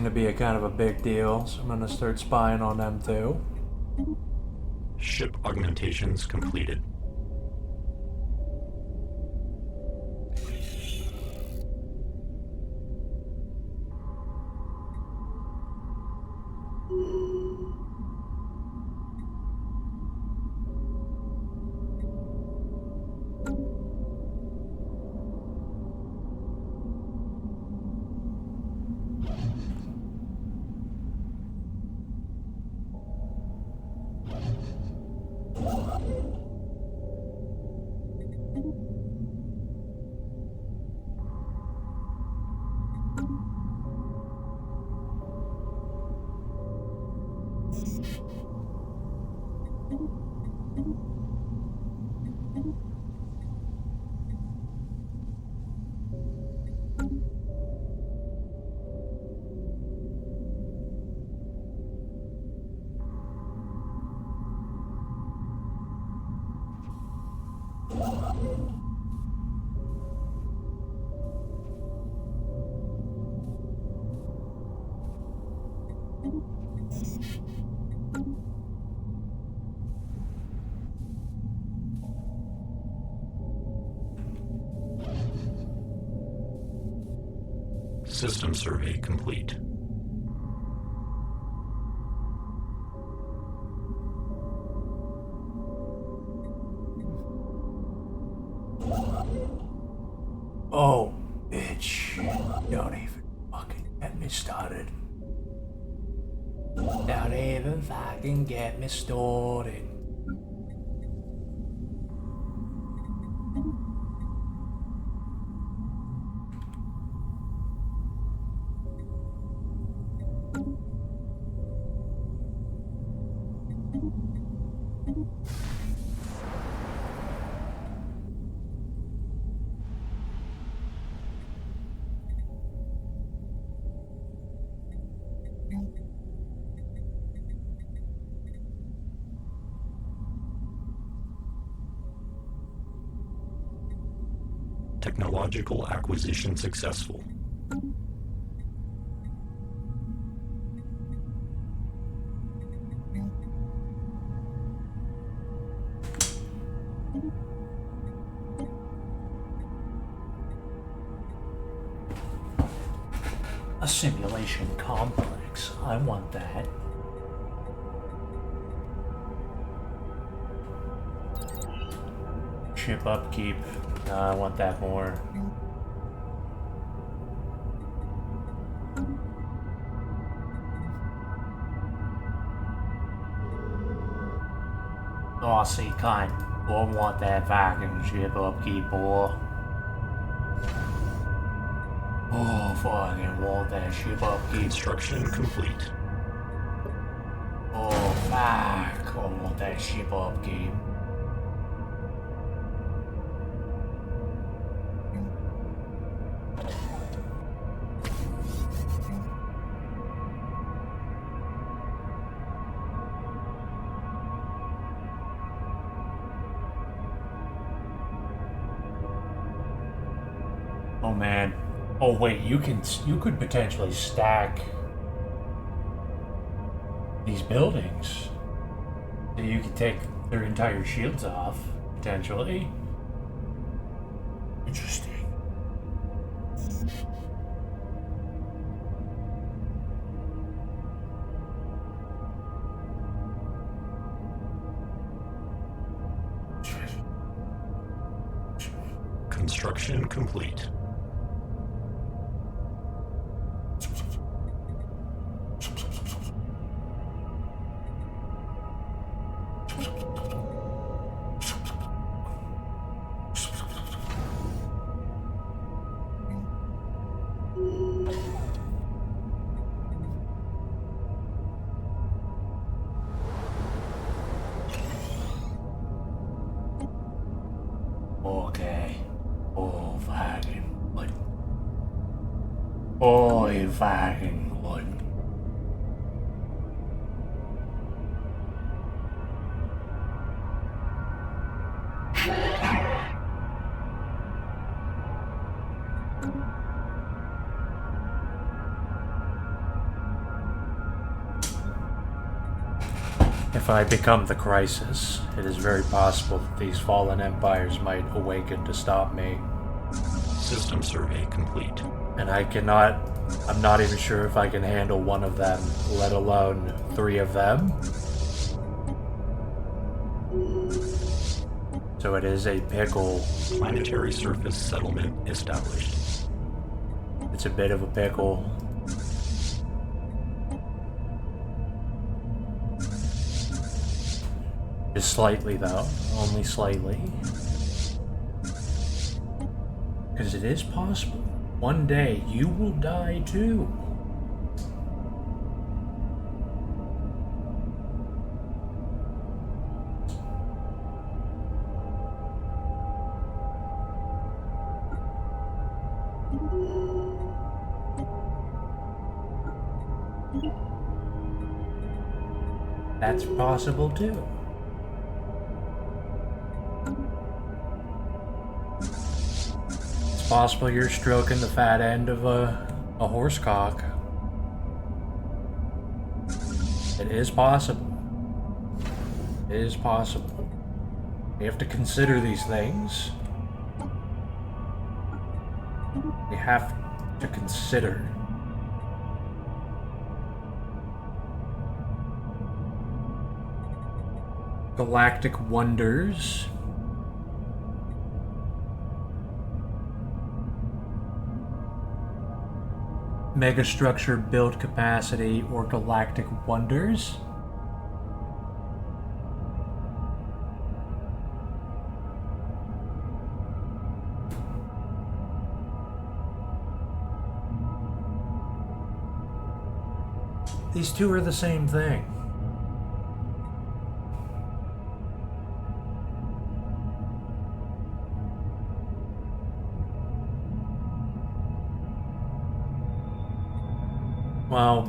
to be a kind of a big deal, so I'm gonna start spying on them too. Ship augmentations completed. System survey complete. Oh, bitch. Don't even fucking get me started. Don't even fucking get me started. Technological acquisition successful. A simulation complex. I want that. Ship upkeep. No, I want that more. Oh, see, kind. I want that fucking ship upkeep, boy. Oh, fucking want that ship upkeep. Construction complete. Oh, fuck. I want that ship upkeep. Oh man. Oh wait, you could potentially stack these buildings. So you could take their entire shields off, potentially. Interesting. Construction complete. Okay. Oh, fucking what? Oh, you fucking what? If I become the crisis, it is very possible that these fallen empires might awaken to stop me. System survey complete. And I'm not even sure if I can handle one of them, let alone 3 of them. So it is a pickle. Planetary surface settlement established. It's a bit of a pickle. Just slightly though, only slightly. Because it is possible. One day you will die too. That's possible too. It's possible you're stroking the fat end of a horse cock. It is possible. It is possible. You have to consider these things. You have to consider. Galactic wonders. Megastructure build capacity or galactic wonders. These two are the same thing. Well,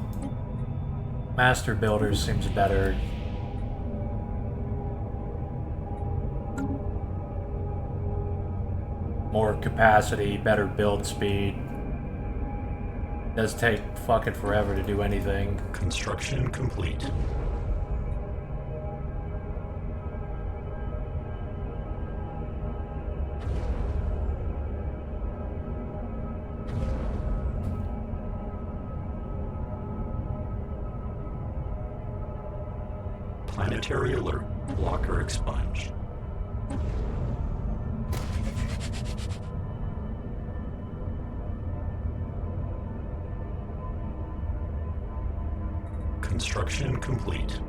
Master Builders seems better. More capacity, better build speed. Does take fucking forever to do anything. Construction complete. Planetary alert. Blocker expunged. Construction complete.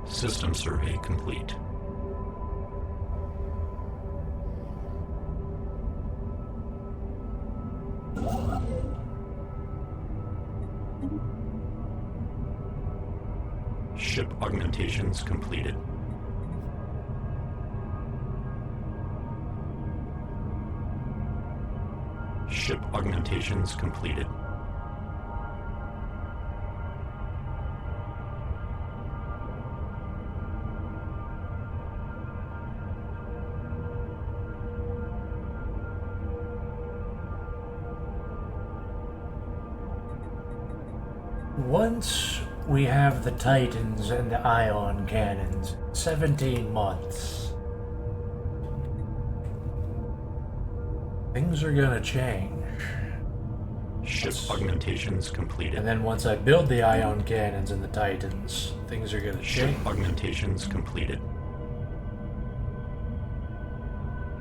System survey complete. Ship augmentations completed. Ship augmentations completed. Once we have the Titans and the ion cannons, 17 months. Things are gonna change. Ship augmentations completed. And then once I build the ion cannons and the Titans, things are gonna Ship change. augmentations completed.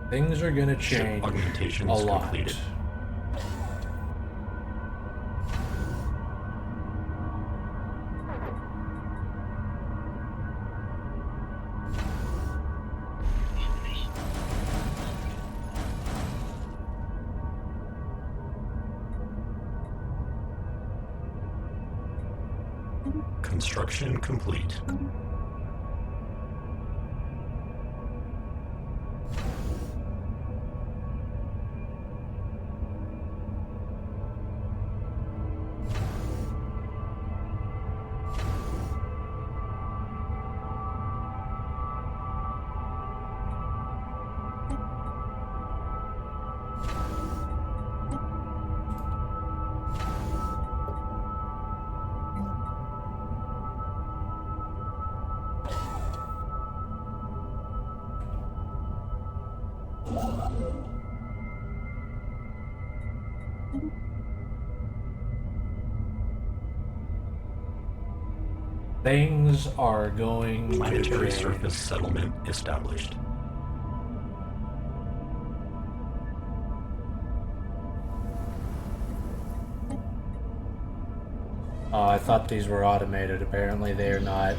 Things are gonna Ship change augmentations a lot. completed. Construction complete. Things are going to Planetary change. surface settlement established. Oh, I thought these were automated. Apparently they are not.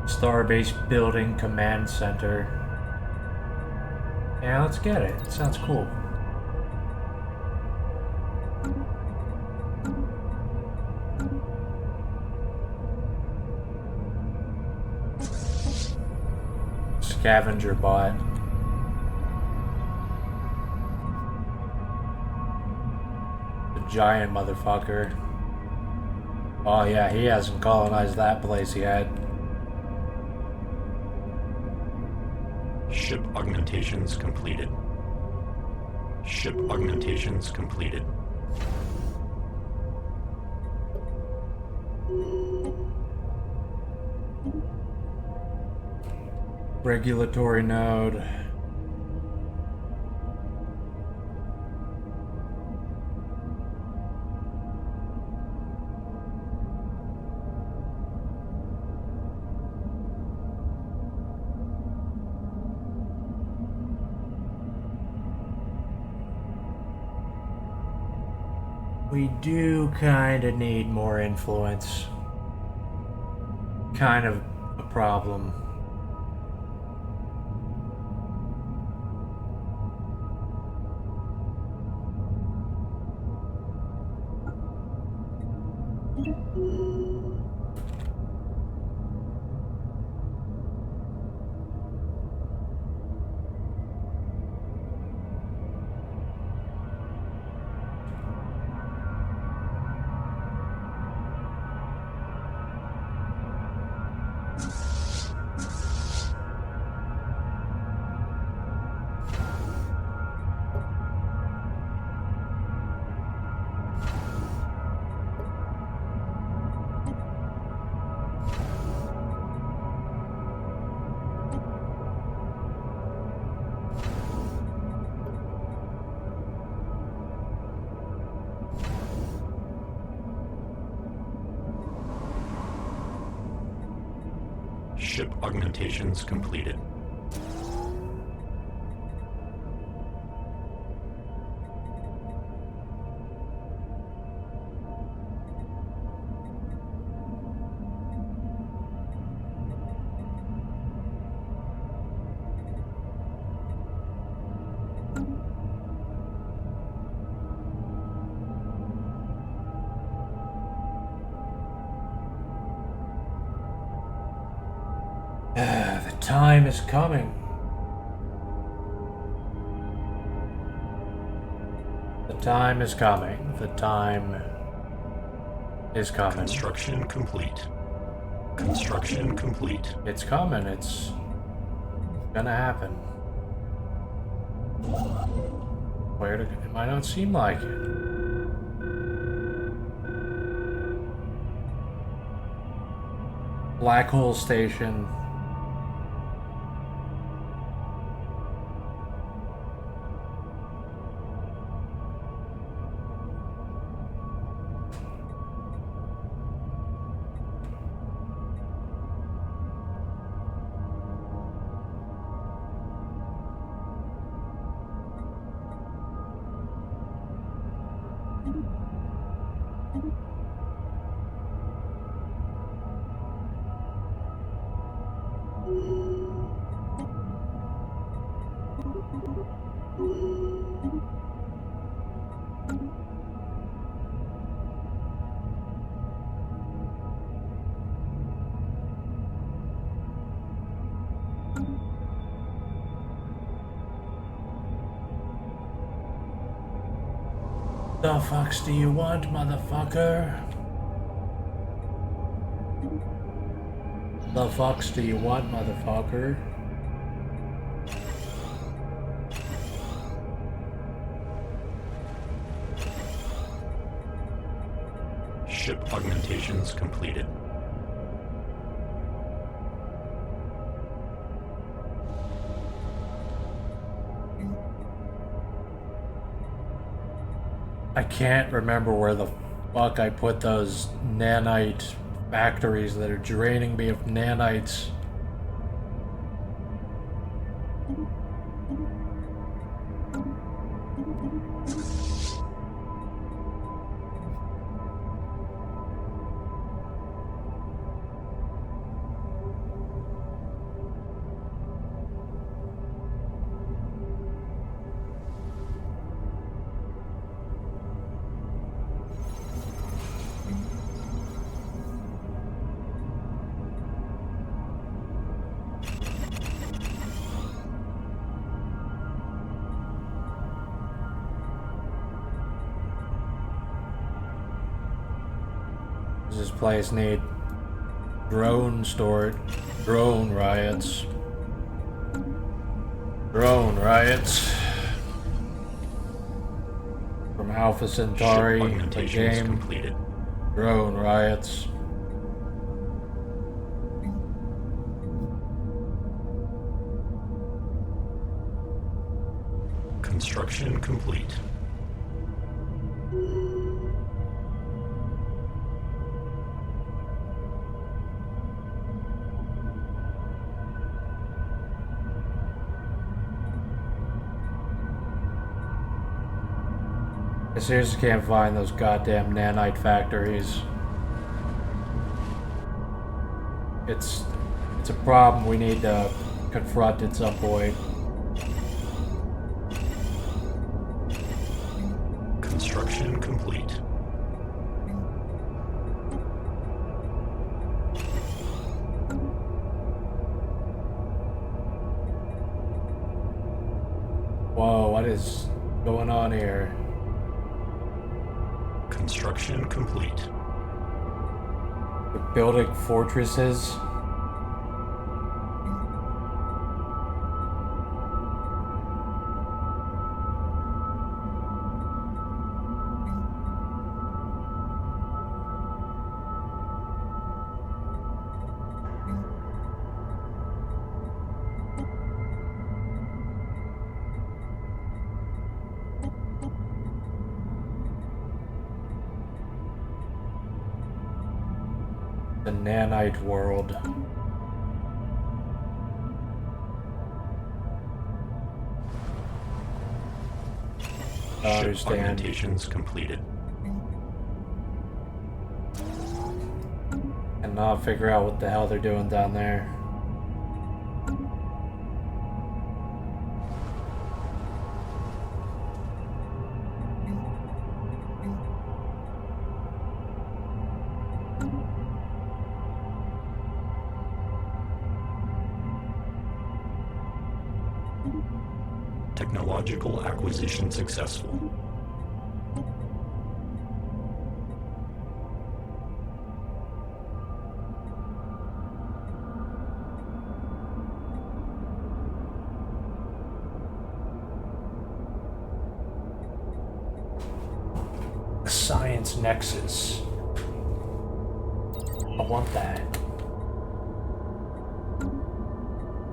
Starbase Building Command Center. Yeah, let's get it. It sounds cool. Scavenger bot. The giant motherfucker. Oh yeah, he hasn't colonized that place yet. Ship augmentations completed. Ship augmentations completed. Regulatory node. We do kind of need more influence. Kind of a problem. Ship augmentations completed. The time is coming. The time is coming. The time is coming. Construction complete. Construction complete. It's coming. It's gonna happen. Where did it might not seem like it. Black hole station. The fucks do you want, motherfucker? The fucks do you want, motherfucker? Ship augmentations completed. I can't remember where the fuck I put those nanite factories that are draining me of nanites. Does this place need drone riots? Drone riots from Alpha Centauri, Ship the augmentations game. completed. Drone riots. Construction complete. I seriously can't find those goddamn nanite factories. It's a problem we need to confront at some point. Construction complete. Whoa, what is going on here? Construction complete. We're building fortresses? The nanite world. I Ship understand. augmentations completed. And now figure out what the hell they're doing down there. Technological acquisition successful. The science nexus. I want that.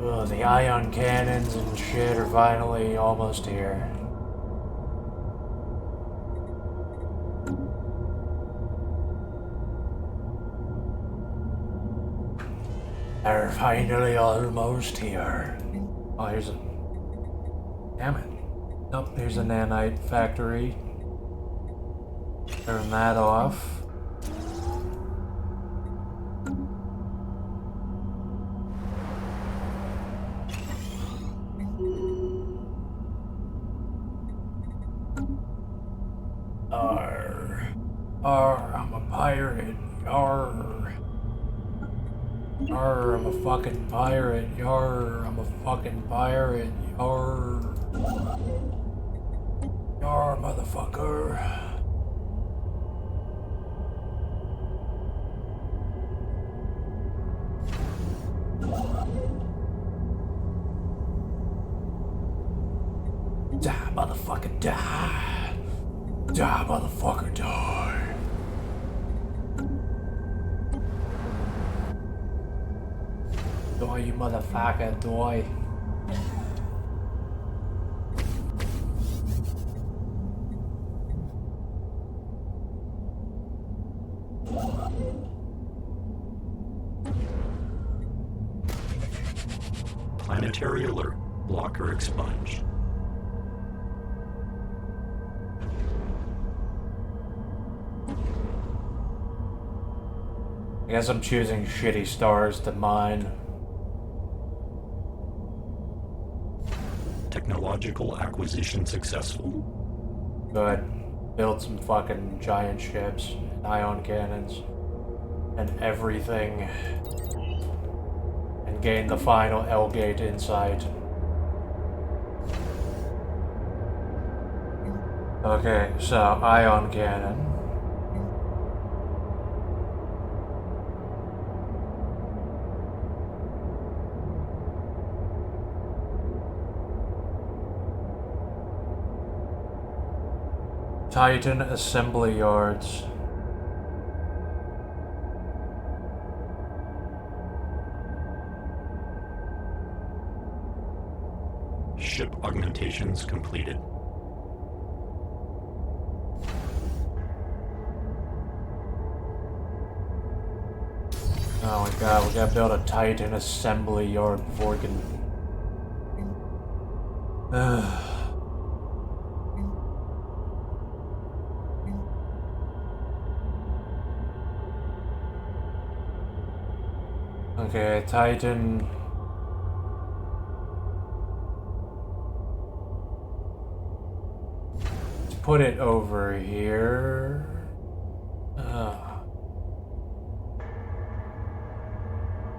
Ugh, the ion cannons and shit are finally almost here. They're finally almost here. Oh, here's a... Damn it. Nope, here's a nanite factory. Turn that off. Arr. Arr, I'm a pirate. Arr. Arr, I'm a fucking pirate. Yarr, I'm a fucking pirate. Yarr. Yarr, motherfucker. Die, motherfucker, die. Die, motherfucker, die. Die, you motherfucker, die. Planetary alert. Blocker expunged. I guess I'm choosing shitty stars to mine. Technological acquisition successful. Good. Build some fucking giant ships, and ion cannons, and everything. And gain the final L-gate insight. Okay, so ion cannon. Titan assembly yards. Ship augmentations completed. Oh my god, we gotta build a Titan assembly yard before we can... Okay, Titan. Let's put it over here.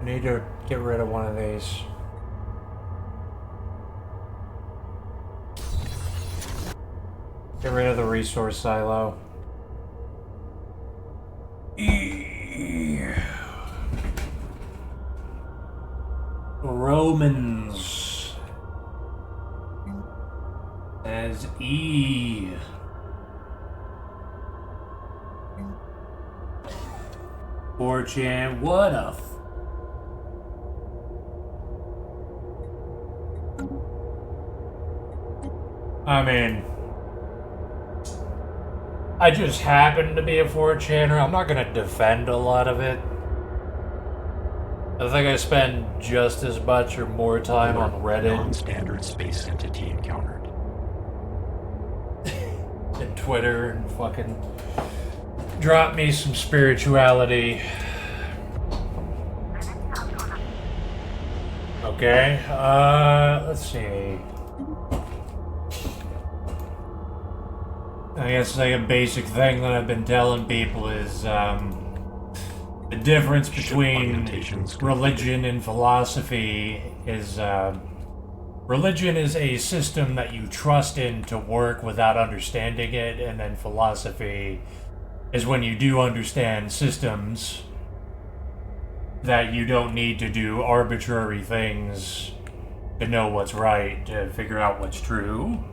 Need to get rid of one of these. Get rid of the resource silo. Romans as E. 4chan, what a I mean, I just happen to be a 4chaner. I'm not gonna defend a lot of it. I think I spend just as much or more time on Reddit Non-standard space entity encountered. and Twitter and fucking drop me some spirituality. Okay, let's see. I guess like a basic thing that I've been telling people is the difference between religion and philosophy is religion is a system that you trust in to work without understanding it, and then philosophy is when you do understand systems that you don't need to do arbitrary things to know what's right, to figure out what's true.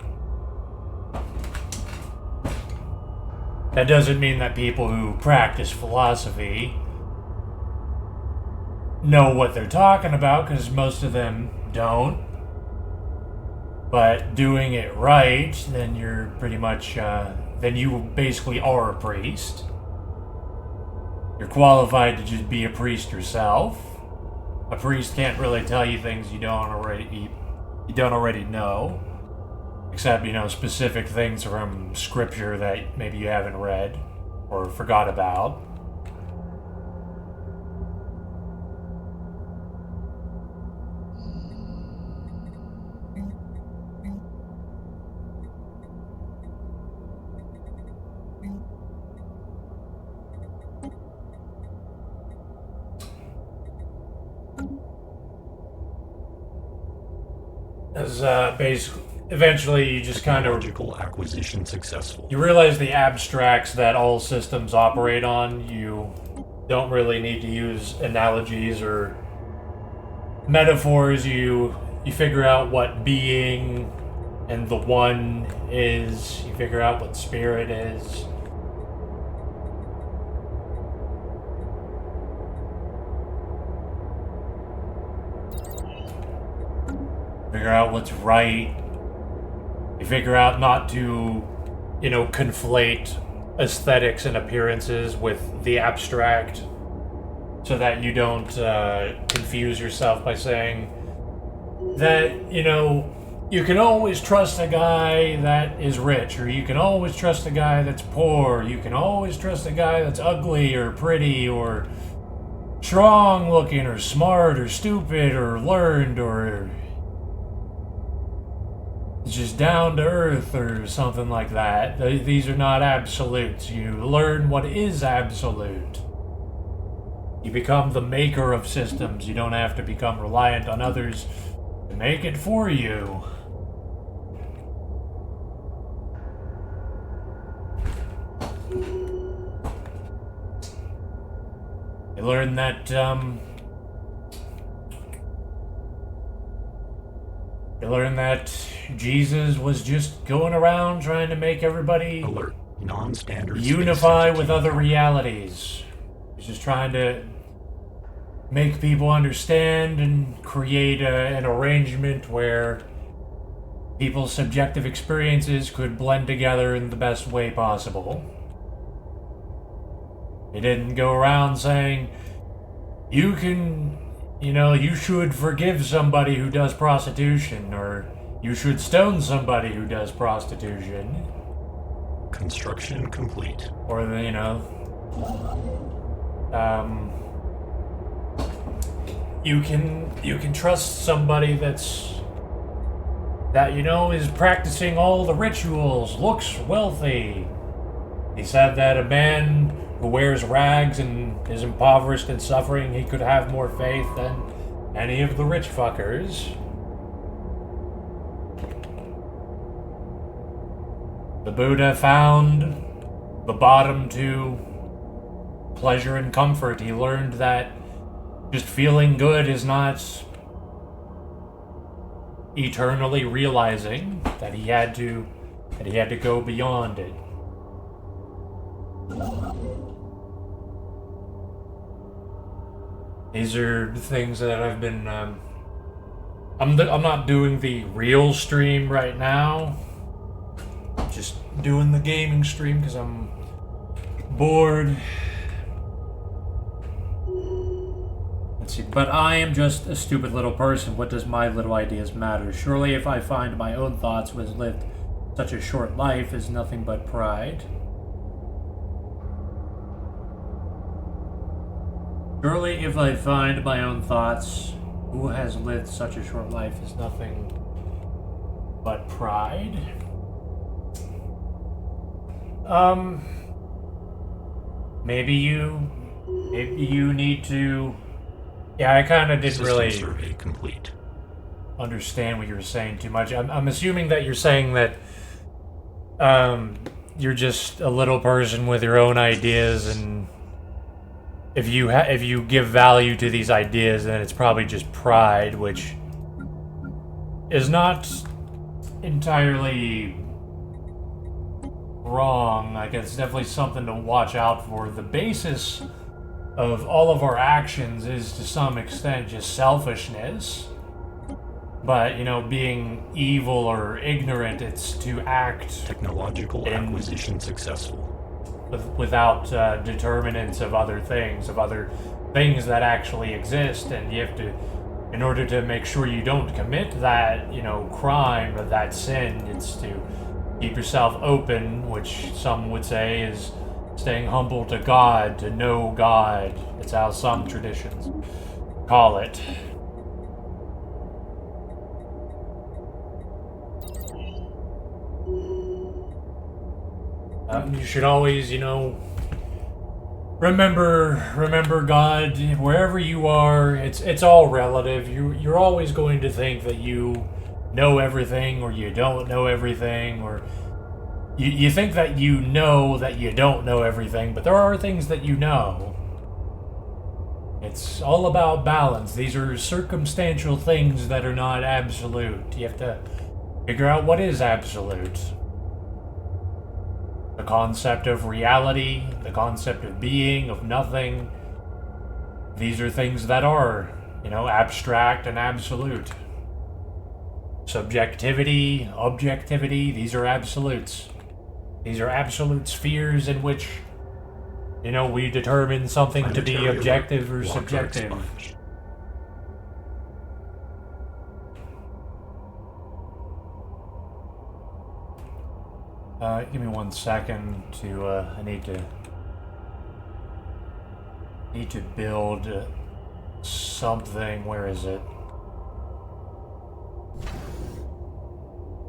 That doesn't mean that people who practice philosophy know what they're talking about, because most of them don't. But doing it right, then you're pretty much, then you basically are a priest. You're qualified to just be a priest yourself. A priest can't really tell you things you don't already know. Except, specific things from scripture that maybe you haven't read or forgot about. As basically, eventually you just kind of Technological acquisition successful. you realize the abstracts that all systems operate on. You don't really need to use analogies or metaphors. You figure out what being and the one is. You figure out what spirit is. Figure out what's right. You figure out not to, conflate aesthetics and appearances with the abstract so that you don't confuse yourself by saying that, you can always trust a guy that is rich, or you can always trust a guy that's poor, you can always trust a guy that's ugly or pretty or strong looking or smart or stupid or learned or just down to earth or something like that. These are not absolutes. You learn what is absolute. You become the maker of systems. You don't have to become reliant on others to make it for you. You learn that, Jesus was just going around trying to make everybody Alert. Non-standard unify space with entity other realities. He's just trying to make people understand and create an arrangement where people's subjective experiences could blend together in the best way possible. He didn't go around saying, you can, you should forgive somebody who does prostitution, or you should stone somebody who does prostitution. Construction complete. Or, you can trust somebody that you know is practicing all the rituals, looks wealthy. He said that a man who wears rags and is impoverished and suffering, he could have more faith than any of the rich fuckers. The Buddha found the bottom to pleasure and comfort. He learned that just feeling good is not eternally realizing, that he had to go beyond it. These are things that I've been I'm not doing the real stream right now. I'm just doing the gaming stream because I'm bored. Let's see, but I am just a stupid little person. What does my little ideas matter? Surely if I find my own thoughts who has lived such a short life is nothing but pride. Surely if I find my own thoughts who has lived such a short life is nothing but pride. Maybe you need to. Yeah, I kind of didn't System really survey complete. understand what you were saying too much. I'm assuming that you're saying that you're just a little person with your own ideas, and if you give value to these ideas, then it's probably just pride, which is not entirely wrong. Like, it's definitely something to watch out for. The basis of all of our actions is to some extent just selfishness. But, you know, being evil or ignorant, it's to act Technological acquisition successful. without determinants of other things that actually exist, and you have to, in order to make sure you don't commit that, you know, crime or that sin, it's to keep yourself open, which some would say is staying humble to God, to know God. It's how some traditions call it. You should always, you know, remember God wherever you are. It's all relative. You're always going to think that you know everything, or you don't know everything, or you think that you know that you don't know everything, but there are things that you know. It's all about balance. These are circumstantial things that are not absolute. You have to figure out what is absolute. The concept of reality, the concept of being, of nothing. These are things that are, you know, abstract and absolute. Subjectivity, objectivity, these are absolutes. These are absolute spheres in which, you know, we determine something to be objective or subjective. Give me 1 second to, I need to build something. Where is it?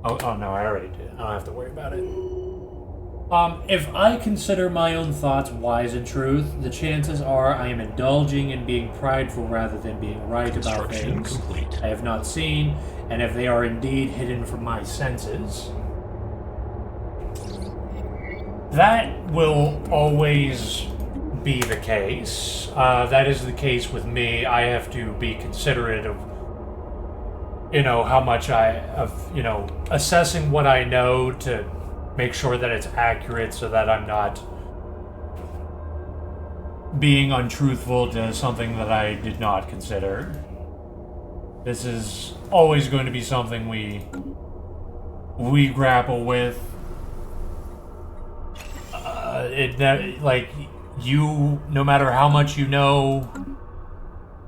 Oh no, I already did. I don't have to worry about it. If I consider my own thoughts wise and truth, the chances are I am indulging in being prideful rather than being right about things complete. I have not seen, and if they are indeed hidden from my senses. That will always be the case. That is the case with me. I have to be considerate of, you know, how much you know, assessing what I know to make sure that it's accurate, so that I'm not being untruthful to something that I did not consider. This is always going to be something we grapple with. Like, you, no matter how much you know,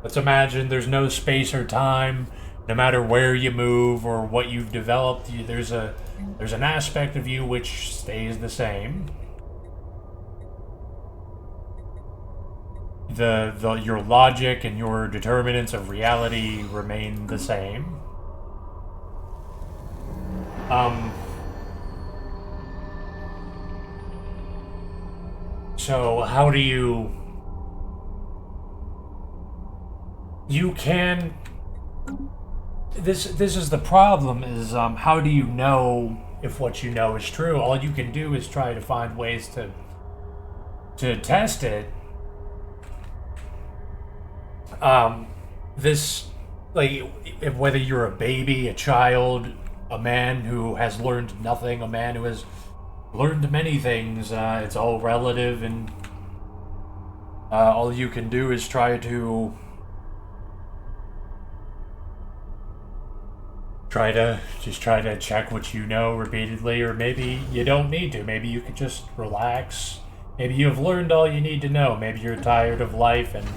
let's imagine there's no space or time. No matter where you move or what you've developed, there's an aspect of you which stays the same. your logic and your determinants of reality remain the same. So how do you can this is the problem is how do you know if what you know is true? All you can do is try to find ways to test it. This, like, whether you're a baby, a child, a man who has learned nothing, a man who has learned many things, it's all relative, and all you can do is try to check what you know repeatedly, or maybe you don't need to. Maybe you could just relax. Maybe you've learned all you need to know. Maybe you're tired of life and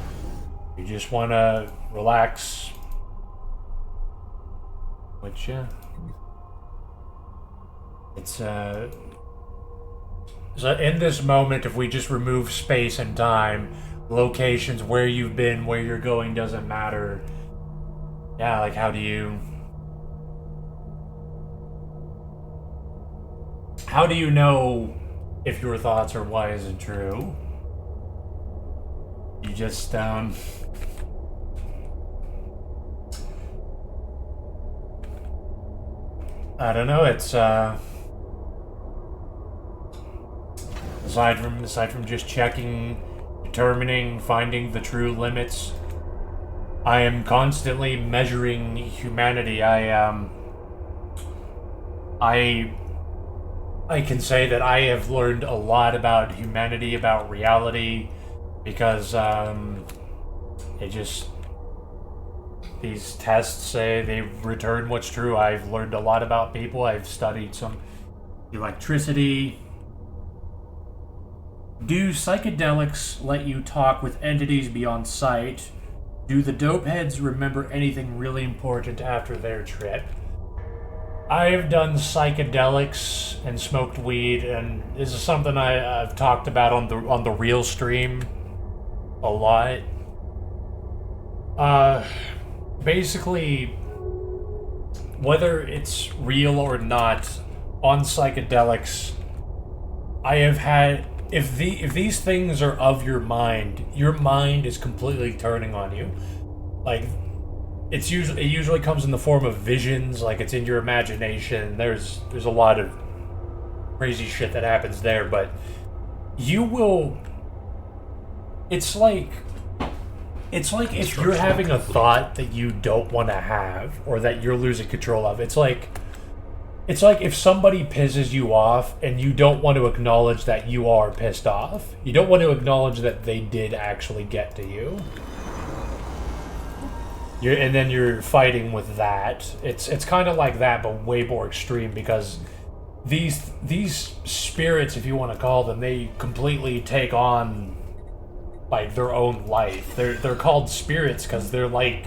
you just want to relax. Which, it's, so in this moment, if we just remove space and time, locations, where you've been, where you're going doesn't matter. Yeah, like, how do you know if your thoughts are wise and true? You just, I don't know, it's, aside from just checking, determining, finding the true limits, I am constantly measuring humanity. I can say that I have learned a lot about humanity, about reality, because these tests say they return what's true. I've learned a lot about people. I've studied some electricity. Do psychedelics let you talk with entities beyond sight? Do the dope heads remember anything really important after their trip? I've done psychedelics and smoked weed, and this is something I've talked about on the real stream a lot. Basically, whether it's real or not, on psychedelics, I have had, if these things are of your mind is completely turning on you. Like, it usually comes in the form of visions, like it's in your imagination. There's a lot of crazy shit that happens there, but you will. It's like if you're having a thought that you don't want to have, or that you're losing control of. It's like if somebody pisses you off and you don't want to acknowledge that you are pissed off. You don't want to acknowledge that they did actually get to you. And then you're fighting with that. It's kind of like that, but way more extreme, because these spirits, if you want to call them, they completely take on like their own life. They're called spirits because they're like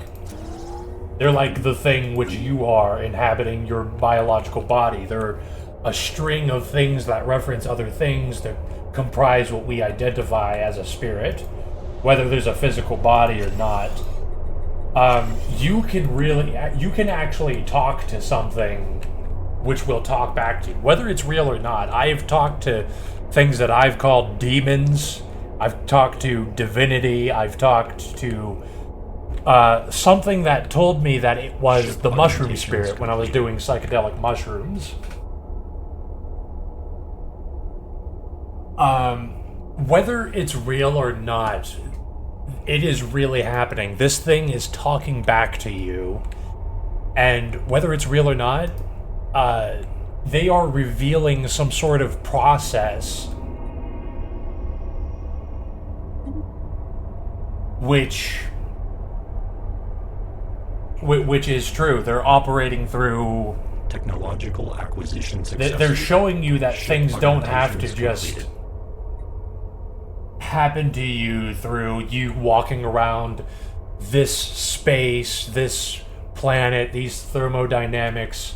the thing which you are, inhabiting your biological body. They're a string of things that reference other things that comprise what we identify as a spirit, whether there's a physical body or not. You can actually talk to something which will talk back to you, whether it's real or not. I have talked to things that I've called demons. I've talked to divinity. I've talked to something that told me that it was the mushroom spirit when I was doing psychedelic mushrooms. Whether it's real or not, it is really happening. This thing is talking back to you, and whether it's real or not, they are revealing some sort of process which is true. They're operating through Technological acquisition successful. They're showing you that things don't have to just happen to you through you walking around this space, this planet, these thermodynamics.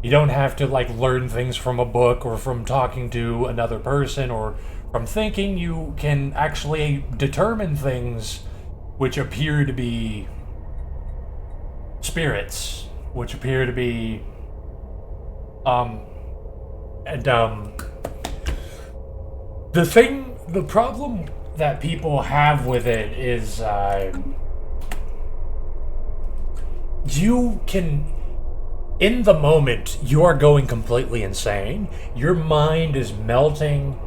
You don't have to like learn things from a book or from talking to another person or From thinking, you can actually determine things which appear to be spirits, which appear to be, the problem that people have with it is, you can, in the moment, you are going completely insane. Your mind is melting.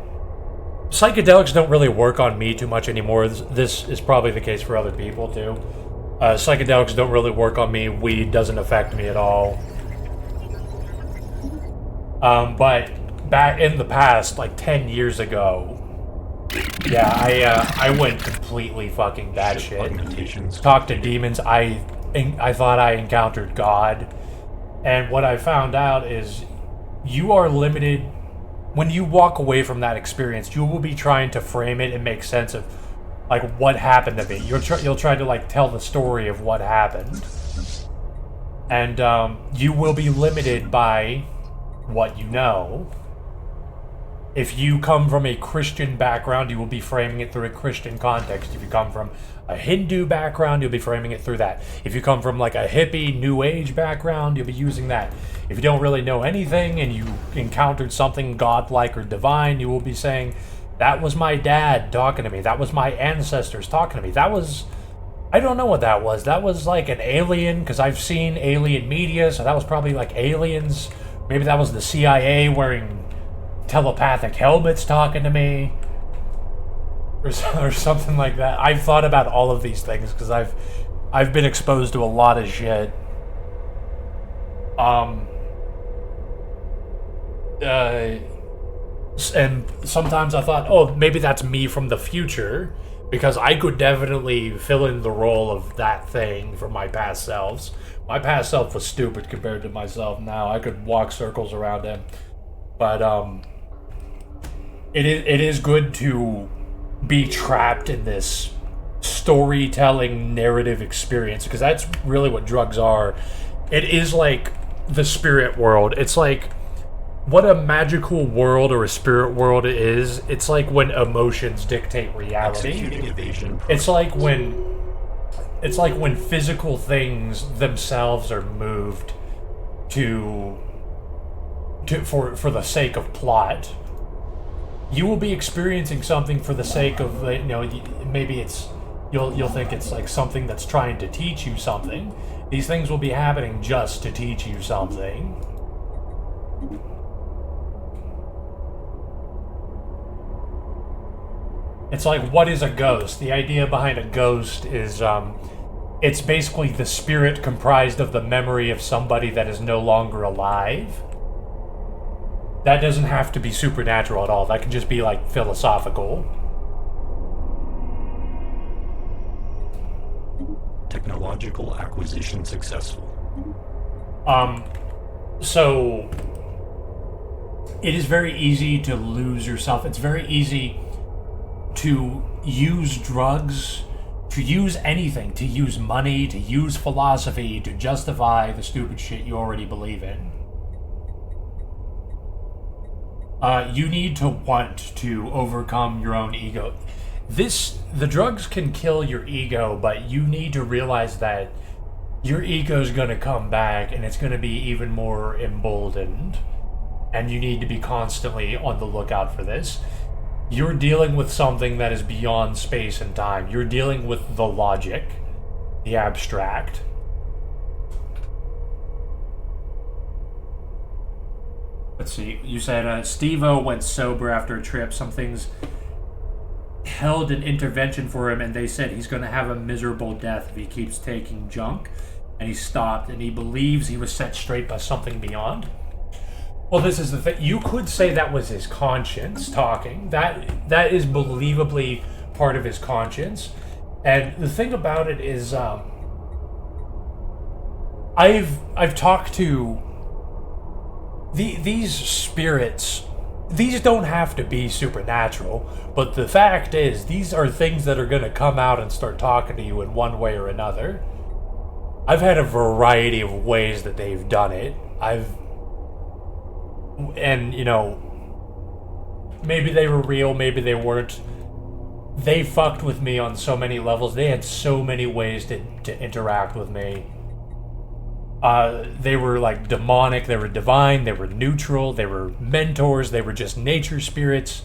Psychedelics don't really work on me too much anymore. This is probably the case for other people too. Psychedelics don't really work on me. Weed doesn't affect me at all. But back in the past, like 10 years ago, yeah, I went completely fucking batshit. Talked to demons. I thought I encountered God. And what I found out is you are limited. When you walk away from that experience, you will be trying to frame it and make sense of, like, what happened to me. You'll try to, like, tell the story of what happened. And you will be limited by what you know. If you come from a Christian background, you will be framing it through a Christian context. If you come from a Hindu background, you'll be framing it through that. If you come from like a hippie, new age background, you'll be using that. If you don't really know anything and you encountered something godlike or divine, you will be saying, that was my dad talking to me. That was my ancestors talking to me. That was, I don't know what that was. That was like an alien, because I've seen alien media, so that was probably like aliens. Maybe that was the CIA wearing telepathic helmets talking to me, or something like that. I've thought about all of these things because I've been exposed to a lot of shit. And sometimes I thought, oh, maybe that's me from the future, because I could definitely fill in the role of that thing from my past selves. My past self was stupid compared to myself now. I could walk circles around him. But it is good to be trapped in this storytelling narrative experience, because that's really what drugs are. It is like the spirit world. It's like what a magical world or a spirit world is. It's like when emotions dictate reality. It's like when physical things themselves are moved for the sake of plot. You will be experiencing something for the sake of, you know, maybe it's, you'll think it's like something that's trying to teach you something. These things will be happening just to teach you something. It's like, what is a ghost? The idea behind a ghost is, it's basically the spirit comprised of the memory of somebody that is no longer alive. That doesn't have to be supernatural at all. That can just be, like, philosophical. Technological acquisition successful. So it is very easy to lose yourself. It's very easy to use drugs, to use anything, to use money, to use philosophy, to justify the stupid shit you already believe in. You need to want to overcome your own ego. The drugs can kill your ego, but you need to realize that your ego is going to come back and it's going to be even more emboldened. And you need to be constantly on the lookout for this. You're dealing with something that is beyond space and time. You're dealing with the logic, the abstract. Let's see, you said Steve-O went sober after a trip. Some things held an intervention for him, and they said he's going to have a miserable death if he keeps taking junk. And he stopped, and he believes he was set straight by something beyond. Well, this is the thing. You could say that was his conscience talking. That is believably part of his conscience. And the thing about it is, I've talked to these spirits. These don't have to be supernatural, but the fact is, these are things that are going to come out and start talking to you in one way or another. I've had a variety of ways that they've done it. And, you know, maybe they were real, maybe they weren't. They fucked with me on so many levels. They had so many ways to interact with me. They were like demonic, they were divine, they were neutral, they were mentors, they were just nature spirits.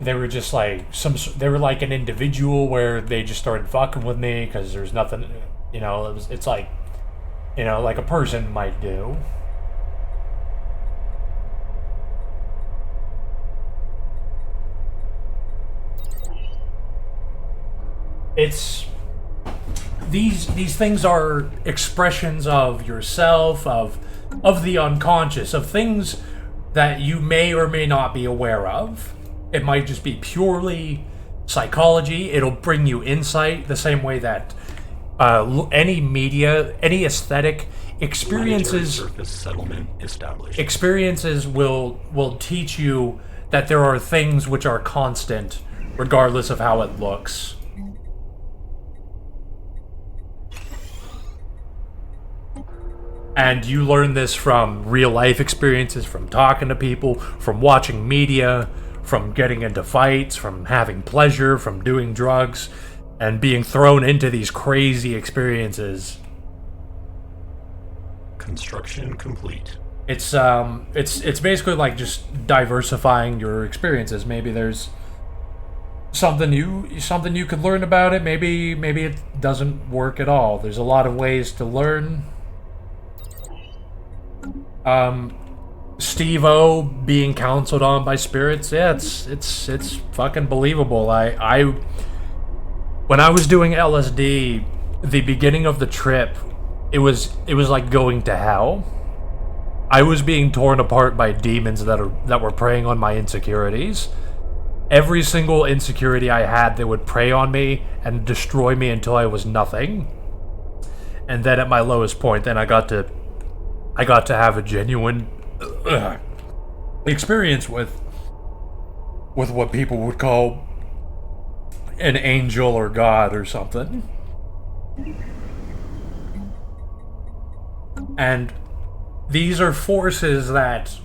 They were just like they were like an individual where they just started fucking with me because there's nothing, it's like, like a person might do. It's these things are expressions of yourself, of the unconscious, of things that you may or may not be aware of. It might just be purely psychology. It'll bring you insight the same way that any media, any aesthetic experiences, surface settlement established. Experiences will teach you that there are things which are constant regardless of how it looks. And you learn this from real life experiences, from talking to people, from watching media, from getting into fights, from having pleasure, from doing drugs, and being thrown into these crazy experiences. Construction complete. It's basically like just diversifying your experiences. Maybe there's something you could learn about it. Maybe it doesn't work at all. There's a lot of ways to learn. Steve-O being counseled on by spirits, yeah, it's fucking believable. When I was doing LSD, the beginning of the trip, it was like going to hell. I was being torn apart by demons that were preying on my insecurities. Every single insecurity I had, they would prey on me and destroy me until I was nothing. And then at my lowest point, then I got to have a genuine experience with what people would call an angel or God or something. And these are forces that,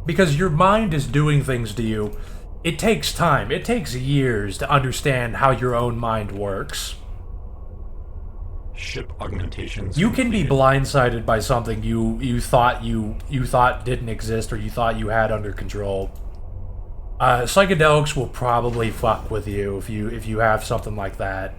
because your mind is doing things to you, it takes time. It takes years to understand how your own mind works. Ship augmentations. You can be completed. blindsided by something you thought didn't exist or you thought you had under control. Psychedelics will probably fuck with you if you have something like that.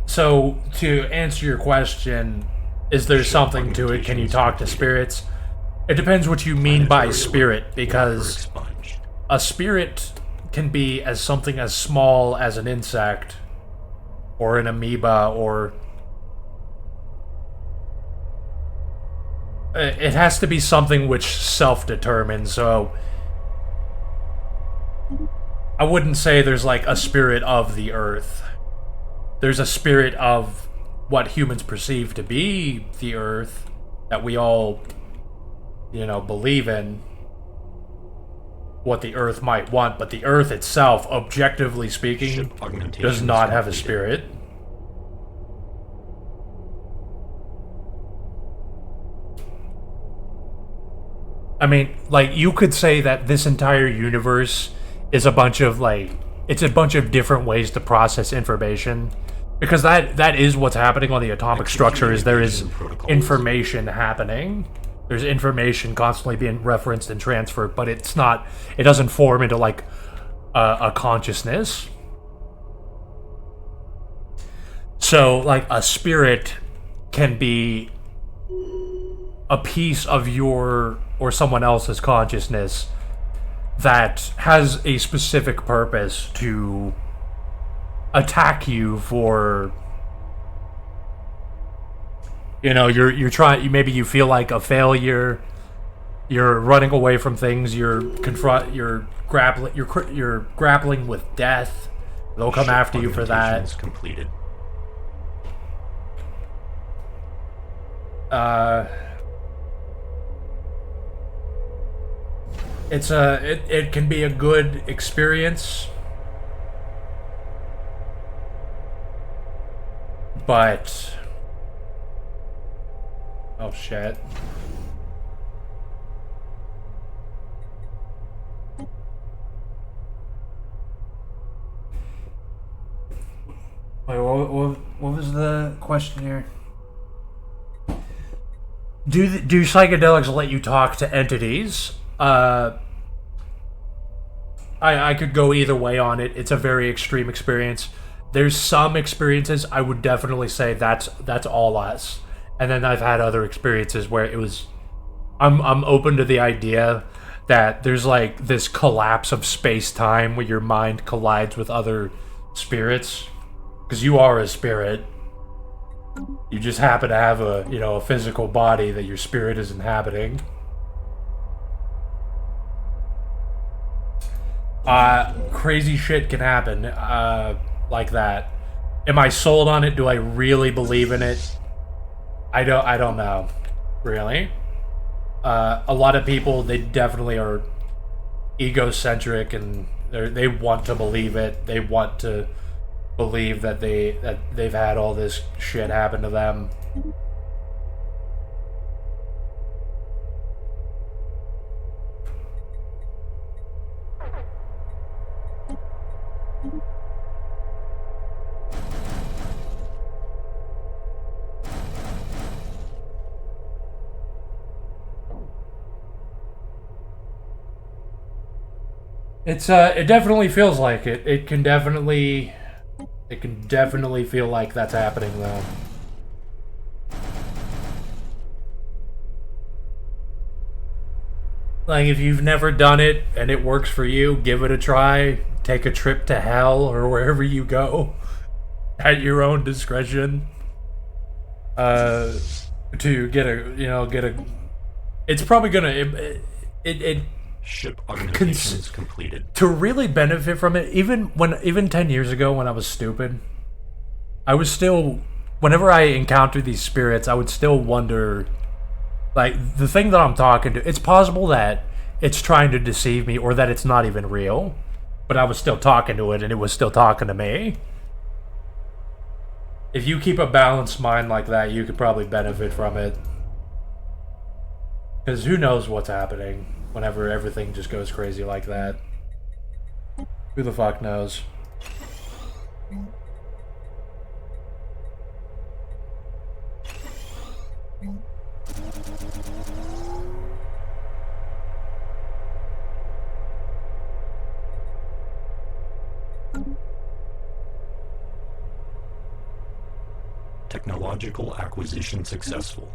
So to answer your question, is there something to it? Can you talk to spirits? It depends what you mean by spirit, because Expunged. a spirit can be as something as small as an insect or an amoeba, or it has to be something which self-determines. So I wouldn't say there's like a spirit of the earth. There's a spirit of what humans perceive to be the earth that we all, believe in. What the earth might want, but the earth itself, objectively speaking, Ship augmentations does not have a completed. spirit. I mean, like, you could say that this entire universe is a bunch of, it's a bunch of different ways to process information. Because that is what's happening on the atomic structure, is there is information happening. There's information constantly being referenced and transferred, but it doesn't form into, like, a consciousness. So, like, a spirit can be a piece of your or someone else's consciousness that has a specific purpose to attack you for, you're trying, maybe you feel like a failure, you're running away from things, you're grappling with death. They'll come Ship after you for that. augmentations completed. It can be a good experience, but Oh shit. Wait, what was the question here? Do psychedelics let you talk to entities? I could go either way on it. It's a very extreme experience. There's some experiences I would definitely say that's all us. And then I've had other experiences where it was I'm open to the idea that there's like this collapse of space-time where your mind collides with other spirits, because you are a spirit. You just happen to have a physical body that your spirit is inhabiting. Crazy shit can happen like that. Am I sold on it? Do I really believe in it? I don't know. Really? A lot of people, they definitely are egocentric and they want to believe it. They want to believe that they've had all this shit happen to them. It definitely feels like it. It can definitely feel like that's happening though. Like, if you've never done it and it works for you, give it a try. Take a trip to hell or wherever you go at your own discretion. To get a it's probably gonna it Ship augmentations completed. to really benefit from it. Even 10 years ago when I was stupid, I was still, whenever I encountered these spirits, I would still wonder, like, the thing that I'm talking to, it's possible that it's trying to deceive me or that it's not even real, but I was still talking to it and it was still talking to me. If you keep a balanced mind like that, you could probably benefit from it. Because who knows what's happening whenever everything just goes crazy like that. Who the fuck knows? Technological acquisition successful.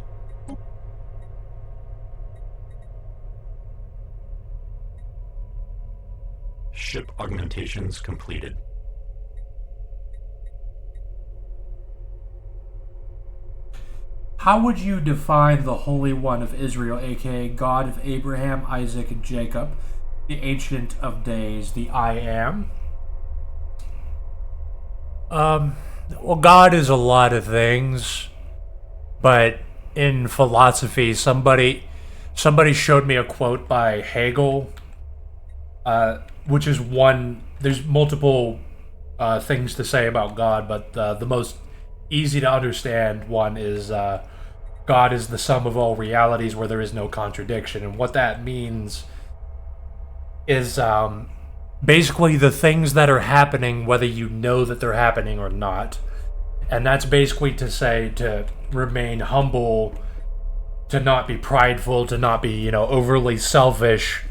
Ship augmentations completed. How would you define the Holy One of Israel, aka God of Abraham, Isaac, and Jacob, the Ancient of Days, the I Am? Well, God is a lot of things, but in philosophy, somebody showed me a quote by Hegel, which is one. There's multiple things to say about God, but the most easy to understand one is God is the sum of all realities where there is no contradiction. And what that means is basically the things that are happening, whether you know that they're happening or not. And that's basically to say to remain humble, to not be prideful, to not be, overly selfish,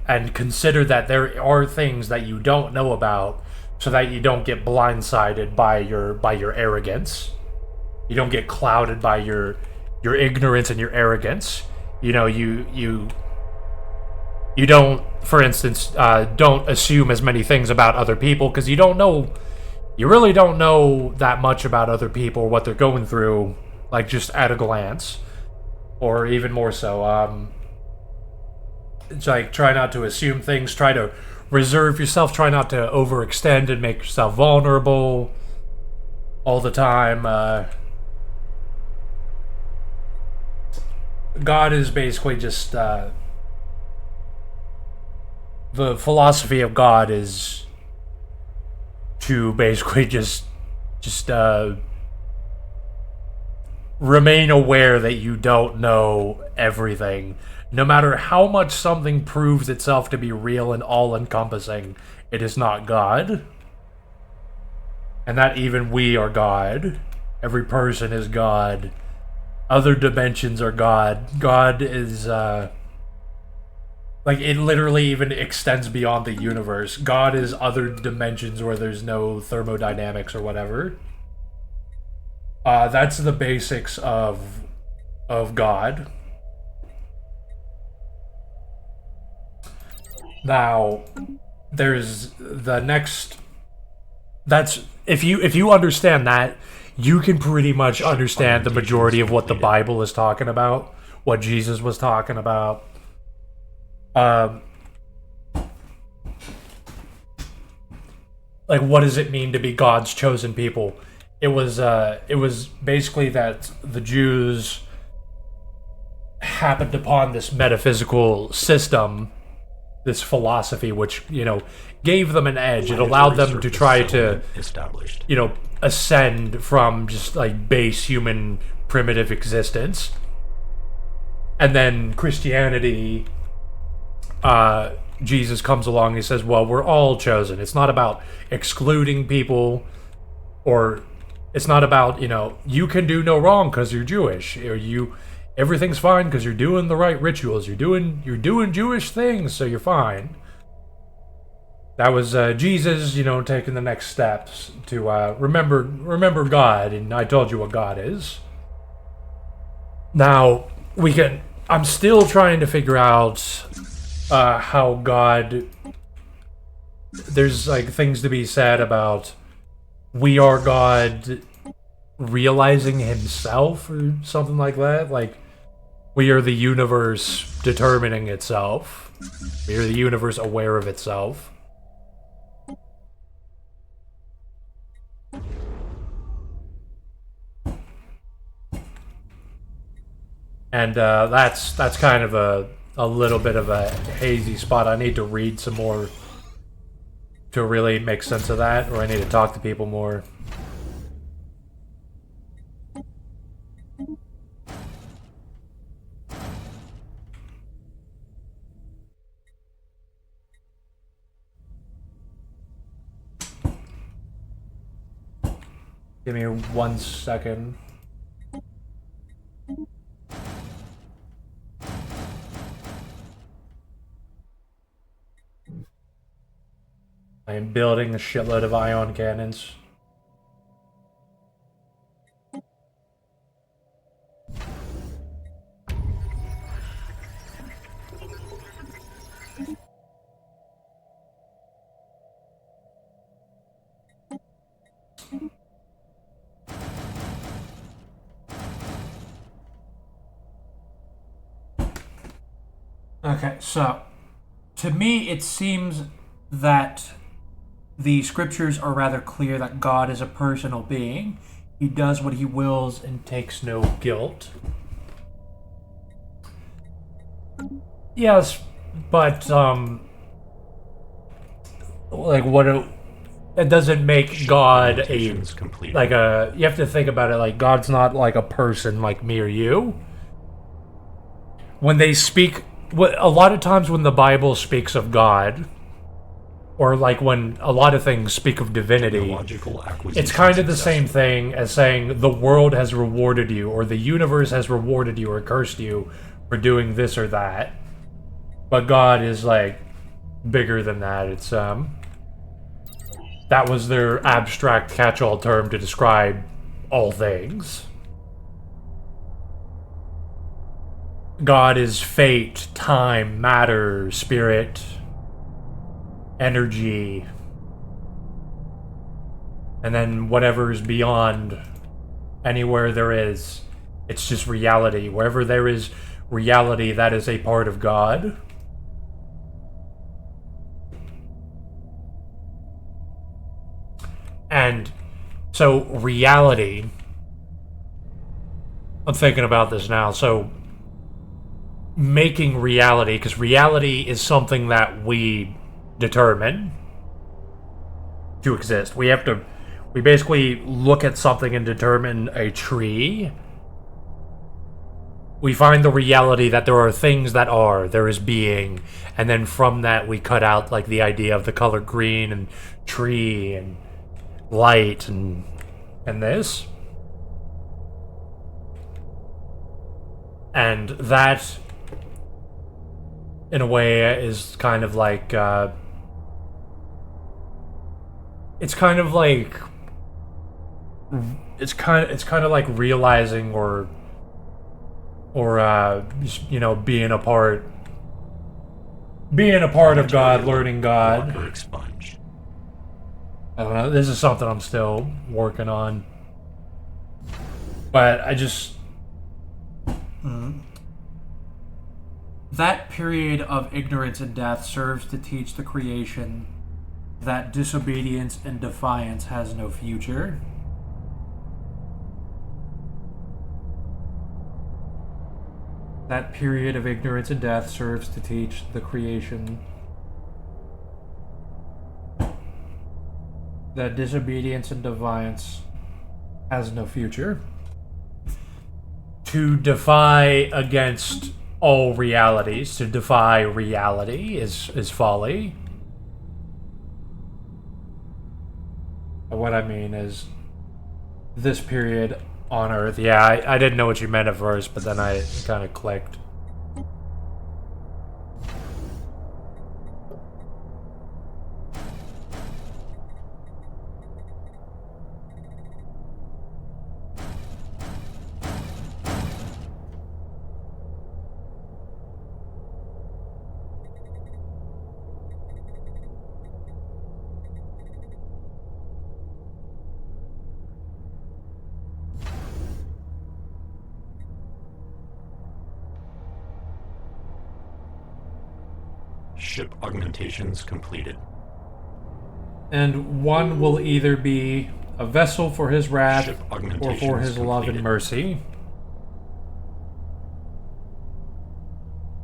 and consider that there are things that you don't know about, so that you don't get blindsided by your arrogance. You don't get clouded by your ignorance and your arrogance. You don't, for instance, don't assume as many things about other people, because you really don't know that much about other people or what they're going through, like just at a glance, or even more so. It's like, try not to assume things, try to reserve yourself, try not to overextend and make yourself vulnerable all the time. God is basically just the philosophy of God is to basically just remain aware that you don't know everything. No matter how much something proves itself to be real and all-encompassing, it is not God. And that even we are God. Every person is God. Other dimensions are God. God is, like, it literally even extends beyond the universe. God is other dimensions where there's no thermodynamics or whatever. That's the basics of God. Now, there's the next. That's if you understand that, you can pretty much understand the majority of what the Bible is talking about, what Jesus was talking about. Like, what does it mean to be God's chosen people? It was basically that the Jews happened upon this metaphysical system, this philosophy, which, gave them an edge. It allowed them to try to, established. Ascend from just like base human primitive existence. And then Christianity, Jesus comes along and he says, well, we're all chosen. It's not about excluding people, or it's not about, you can do no wrong because you're Jewish, or everything's fine because you're doing the right rituals. You're doing Jewish things, so you're fine. That was Jesus, taking the next steps to remember God, and I told you what God is. Now I'm still trying to figure out how God. There's like things to be said about we are God realizing himself or something like that. Like, we are the universe determining itself. We are the universe aware of itself. And that's kind of a little bit of a hazy spot. I need to read some more to really make sense of that, or I need to talk to people more. Give me 1 second. I am building a shitload of ion cannons. Okay, so to me it seems that the scriptures are rather clear that God is a personal being. He does what he wills and takes no guilt. Yes, but like it doesn't make God a like a. You have to think about it like God's not like a person like me or you. When they speak, a lot of times when the Bible speaks of God, or like when a lot of things speak of divinity, it's kind of the same thing as saying the world has rewarded you, or the universe has rewarded you or cursed you for doing this or that. But God is like bigger than that. It's that was their abstract catch-all term to describe all things. God is fate, time, matter, spirit, energy, and then whatever is beyond anywhere there is, it's just reality. Wherever there is reality, that is a part of God. And so reality, I'm thinking about this now, so making reality, because reality is something that we determine to exist. We basically look at something and determine a tree we find the reality that there are things that are, there is being, and then from that we cut out like the idea of the color green and tree and light and this. And that, in a way, is kind of like, it's kind of like realizing or you know, being a part of God, learning God. Water expunged. I don't know, this is something I'm still working on. But I just... That period of ignorance and death serves to teach the creation that disobedience and defiance has no future. That period of ignorance and death serves to teach the creation that disobedience and defiance has no future. To defy against all realities, to defy reality is folly. What I mean is, this period on Earth, yeah, I didn't know what you meant at first, but then I kind of clicked. Ship augmentations completed. And one will either be a vessel for his wrath Ship or augmentations for his love and completed. mercy.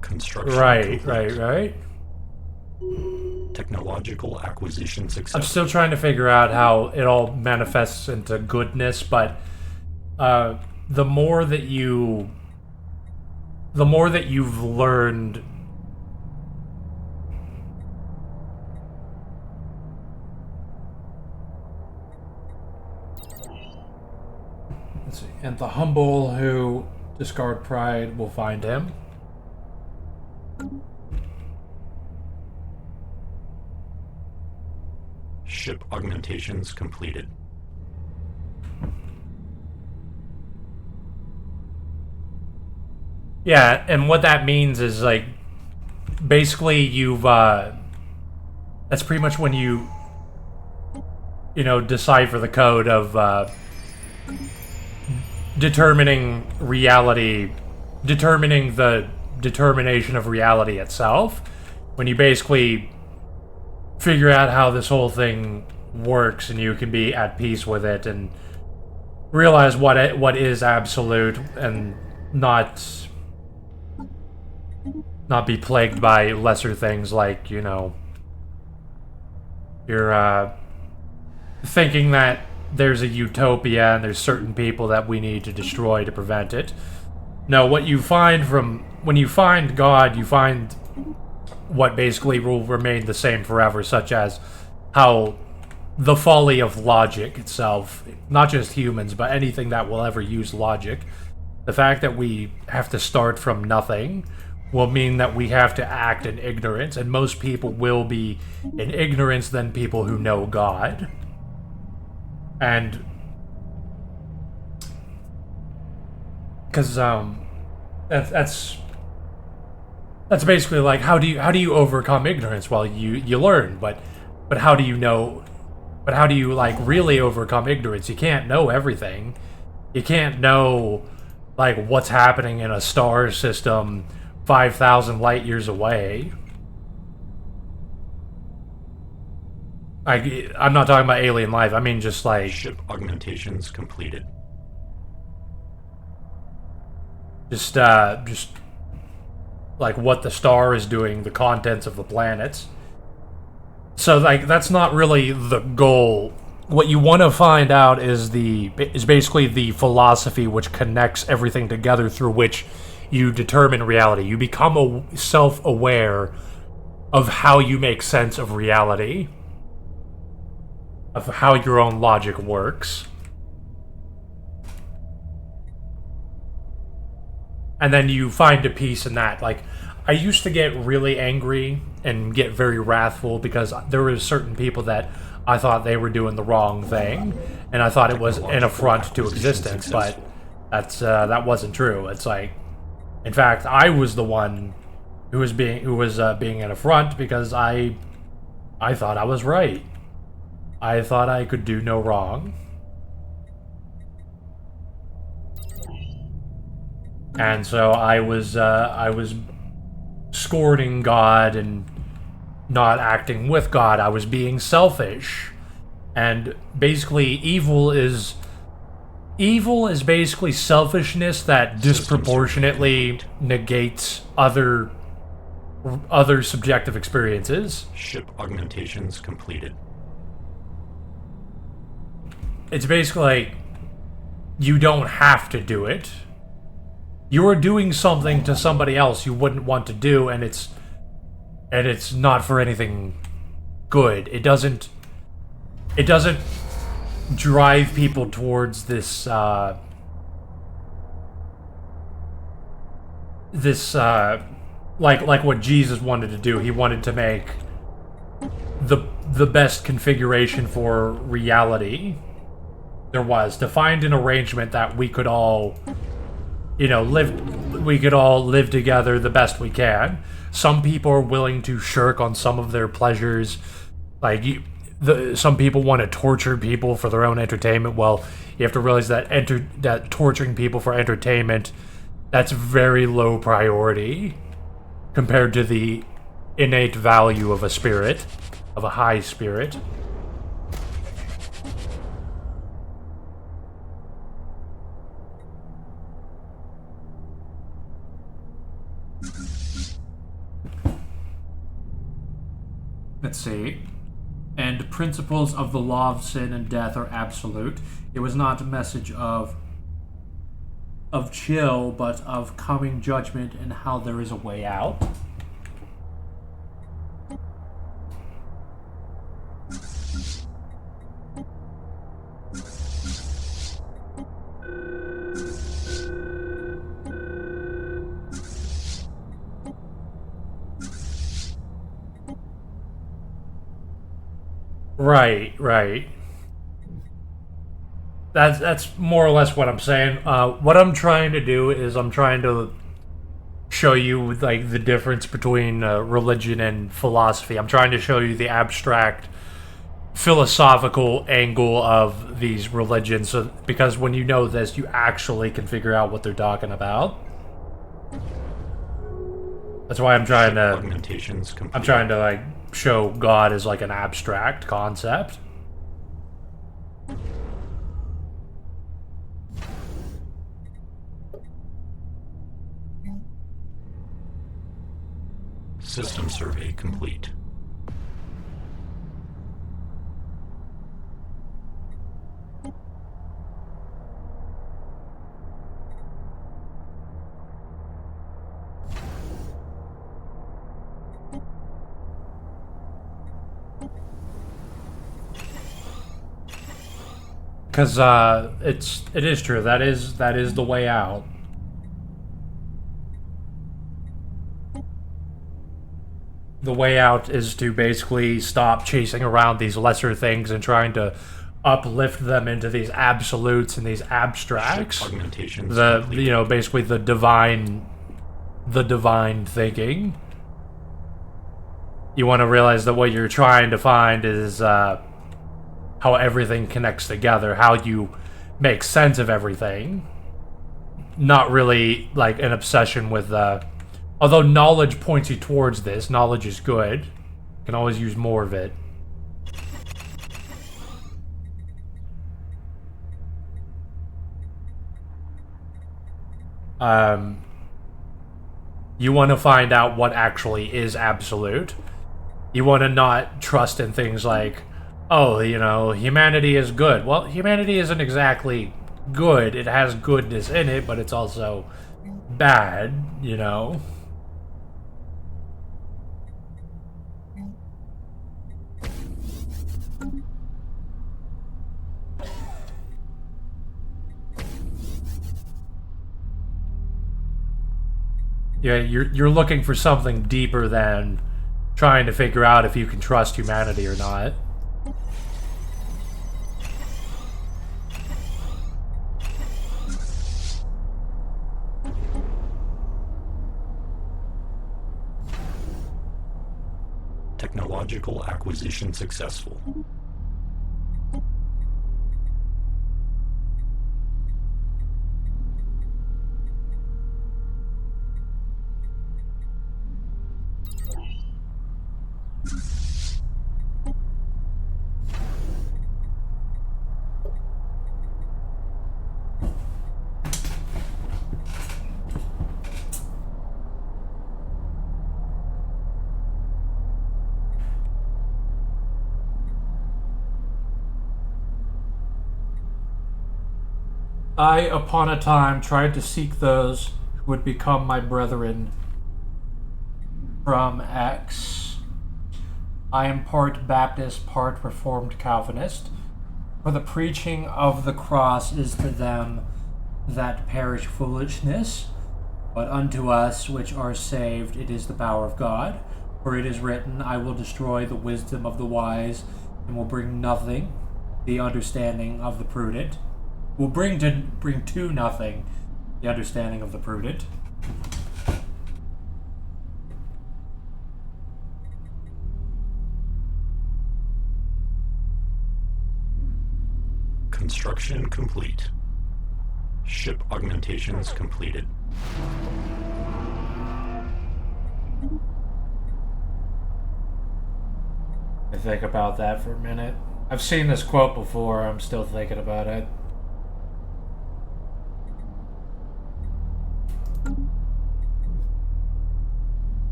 Construction Right. complete. Technological acquisition I'm successful. still trying to figure out how it all manifests into goodness, but the more that you've learned, let's see, and the humble who discard pride will find him. Ship augmentations completed. Yeah, and what that means is, like, basically you've, that's pretty much when you know, decipher the code of, determining reality, determining the determination of reality itself. When you basically figure out how this whole thing works and you can be at peace with it and realize what is absolute and not be plagued by lesser things like, you know, you're thinking that there's a utopia and there's certain people that we need to destroy to prevent it. No, what you find when you find God, you find what basically will remain the same forever, such as how the folly of logic itself, not just humans, but anything that will ever use logic, the fact that we have to start from nothing will mean that we have to act in ignorance, and most people will be in ignorance than people who know God. And because that's basically like, how do you overcome ignorance? Well, you learn, but how do you know? But how do you, like, really overcome ignorance? You can't know everything. You can't know, like, what's happening in a star system 5,000 light years away. I'm not talking about alien life. I mean, just like, Ship augmentations completed. just like what the star is doing, the contents of the planets. So, like, that's not really the goal. What you want to find out is basically the philosophy which connects everything together, through which you determine reality. You become self-aware of how you make sense of reality, of how your own logic works. And then you find a peace in that. Like, I used to get really angry and get very wrathful because there were certain people that I thought they were doing the wrong thing, and I thought it was an affront to existence, but that wasn't true. It's like, in fact, I was the one who was being an affront because I thought I was right. I thought I could do no wrong. And so I was scorning God and not acting with God. I was being selfish. And basically evil is basically selfishness that disproportionately negates other subjective experiences. Ship augmentations completed. It's basically like, you don't have to do it. You are doing something to somebody else you wouldn't want to do, and it's not for anything good. It doesn't drive people towards this like what Jesus wanted to do. He wanted to make the best configuration for reality there was, to find an arrangement that we could all live together the best we can. Some people are willing to shirk on some of their pleasures. Like, some people want to torture people for their own entertainment. Well, you have to realize that torturing people for entertainment, that's very low priority compared to the innate value of a spirit, of a high spirit. Let's see. And principles of the law of sin and death are absolute. It was not a message of chill, but of coming judgment and how there is a way out. Right. That's more or less what I'm saying. What I'm trying to do is I'm trying to show you like the difference between religion and philosophy. I'm trying to show you the abstract philosophical angle of these religions, so, because when you know this, you actually can figure out what they're talking about. That's why I'm trying to. I'm trying to like show God as like an abstract concept. System survey complete. Because it is true. That is the way out. The way out is to basically stop chasing around these lesser things and trying to uplift them into these absolutes and these abstracts. Basically the divine thinking. You want to realize that what you're trying to find is how everything connects together, how you make sense of everything. Not really like an obsession with although knowledge points you towards this, knowledge is good. You can always use more of it. You want to find out what actually is absolute. You want to not trust in things like, oh, humanity is good. Well, humanity isn't exactly good. It has goodness in it, but it's also bad, you know? Yeah, you're looking for something deeper than trying to figure out if you can trust humanity or not. Technological acquisition successful. I, upon a time, tried to seek those who would become my brethren from X. I am part Baptist, part Reformed Calvinist. For the preaching of the cross is to them that perish foolishness, but unto us which are saved it is the power of God. For it is written, I will destroy the wisdom of the wise, and will bring nothing the understanding of the prudent. Will bring to nothing the understanding of the prudent. Construction complete. Ship augmentations completed. I think about that for a minute. I've seen this quote before, I'm still thinking about it.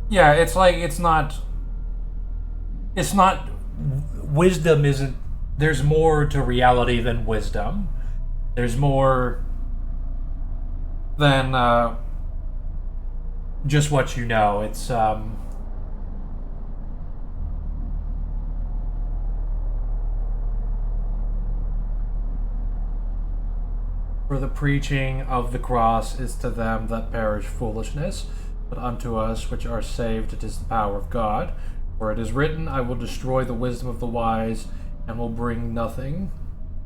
Yeah, it's like, it's not, wisdom isn't, there's more to reality than wisdom. There's more than, just what you know. It's, for the preaching of the cross is to them that perish foolishness, but unto us which are saved it is the power of God. For it is written, I will destroy the wisdom of the wise, and will bring to nothing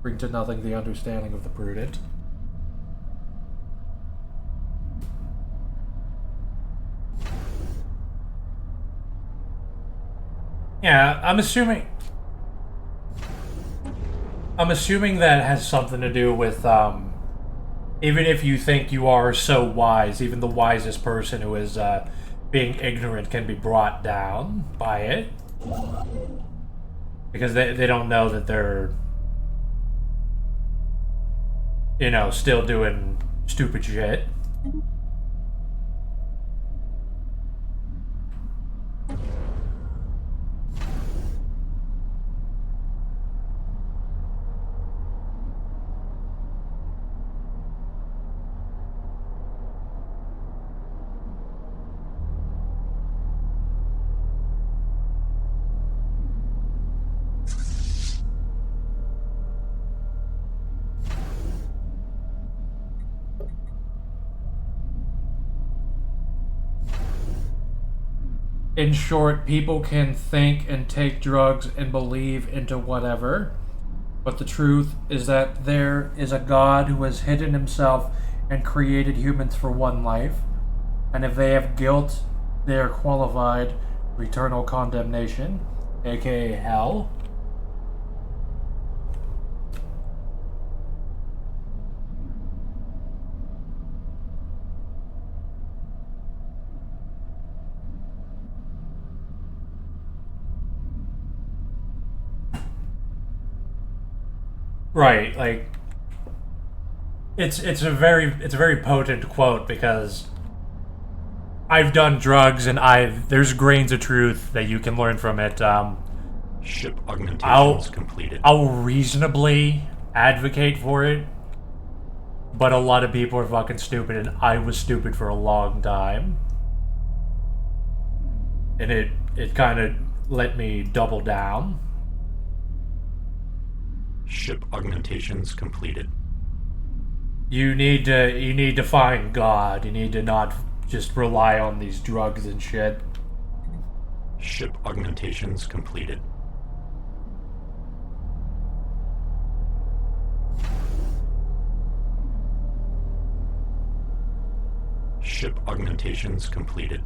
the understanding of the prudent. Yeah, I'm assuming that has something to do with, even if you think you are so wise, even the wisest person who is being ignorant can be brought down by it. Because they don't know that they're, you know, still doing stupid shit. In short, people can think and take drugs and believe into whatever, but the truth is that there is a God who has hidden himself and created humans for one life, and if they have guilt, they are qualified for eternal condemnation, aka hell. Right, like it's a very potent quote because I've done drugs and there's grains of truth that you can learn from it. Ship augmentations completed. I'll reasonably advocate for it, But a lot of people are fucking stupid, and I was stupid for a long time. And it kind of let me double down. Ship augmentations completed. You need to find God. You need to not just rely on these drugs and shit. Ship augmentations completed. Ship augmentations completed.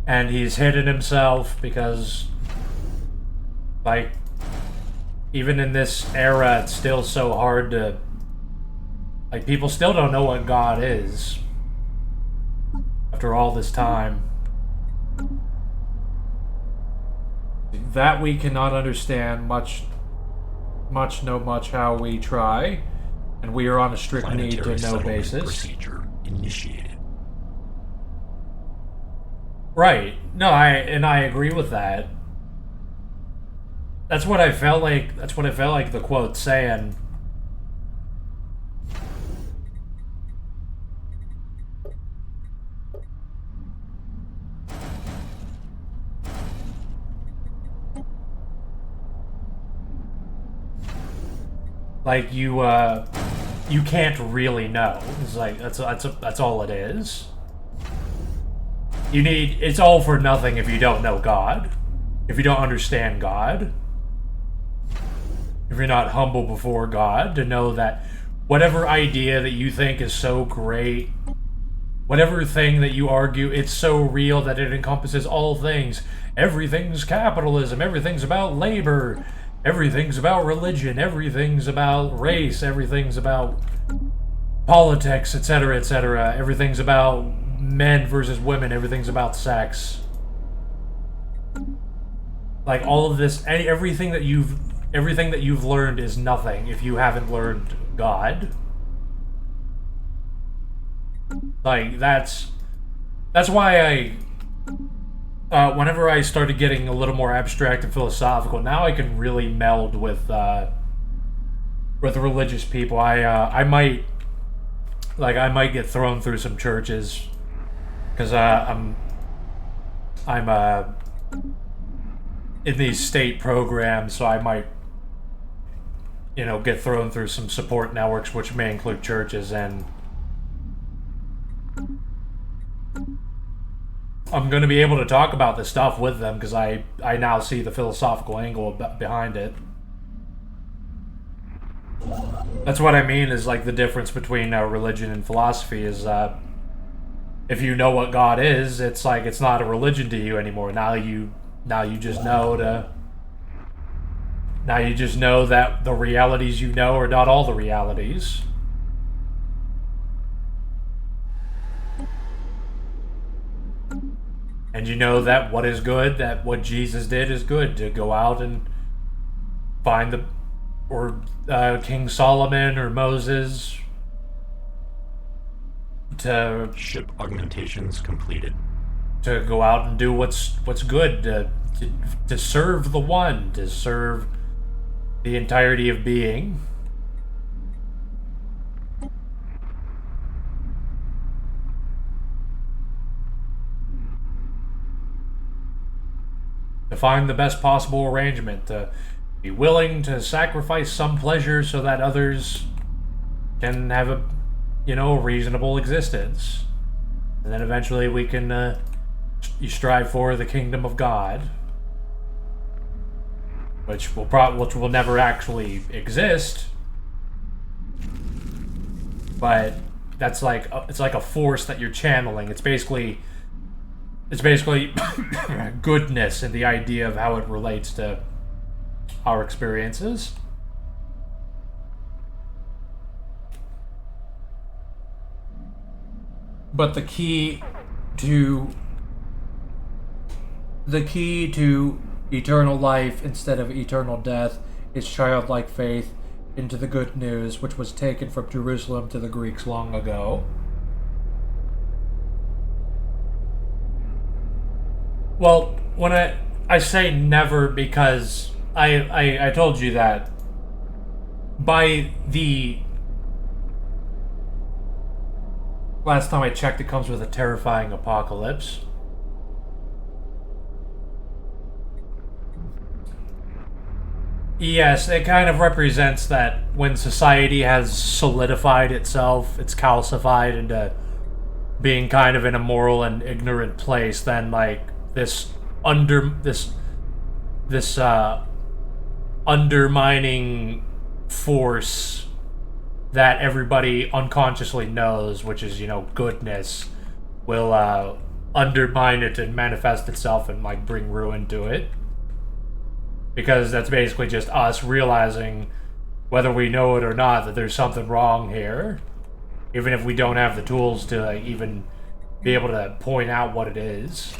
And he's hidden himself because, like, even in this era, it's still so hard to, like, people still don't know what God is after all this time. That we cannot understand much how we try, and we are on a strict need to Planetary know settlement basis. procedure initiated. Right. No, I agree with that. That's what I felt like. That's what I felt like the quote saying. Like you can't really know. It's like that's all it is. It's all for nothing if you don't know God. If you don't understand God. If you're not humble before God to know that whatever idea that you think is so great, whatever thing that you argue, it's so real that it encompasses all things. Everything's capitalism, everything's about labor, everything's about religion, everything's about race, everything's about politics, etc., etc. Everything's about men versus women, everything's about sex. Like all of this, everything that you've learned is nothing if you haven't learned God. Like that's why whenever I started getting a little more abstract and philosophical, now I can really meld with religious people. I might get thrown through some churches because I'm in these state programs, so I might get thrown through some support networks, which may include churches, and I'm going to be able to talk about this stuff with them because I now see the philosophical angle behind it. That's what I mean is like the difference between religion and philosophy is if you know what God is, it's like it's not a religion to you anymore. Now you just know that the realities you know are not all the realities. And you know that what is good, that what Jesus did is good, to go out and find King Solomon or Moses to Ship augmentations completed. to go out and do what's good, to serve the one, to serve the entirety of being. To find the best possible arrangement, to be willing to sacrifice some pleasure so that others can have a reasonable existence. And then eventually we can you strive for the kingdom of God, which will never actually exist, but that's like it's like a force that you're channeling. It's basically goodness and the idea of how it relates to our experiences. But the key to eternal life instead of eternal death is childlike faith into the good news, which was taken from Jerusalem to the Greeks long ago. Well, when I say never because I told you that by the last time I checked, it comes with a terrifying apocalypse. Yes, it kind of represents that when society has solidified itself, it's calcified into being kind of an immoral and ignorant place, then like this undermining force that everybody unconsciously knows, which is, you know, goodness, will undermine it and manifest itself and like bring ruin to it. Because that's basically just us realizing, whether we know it or not, that there's something wrong here. Even if we don't have the tools to like, even be able to point out what it is.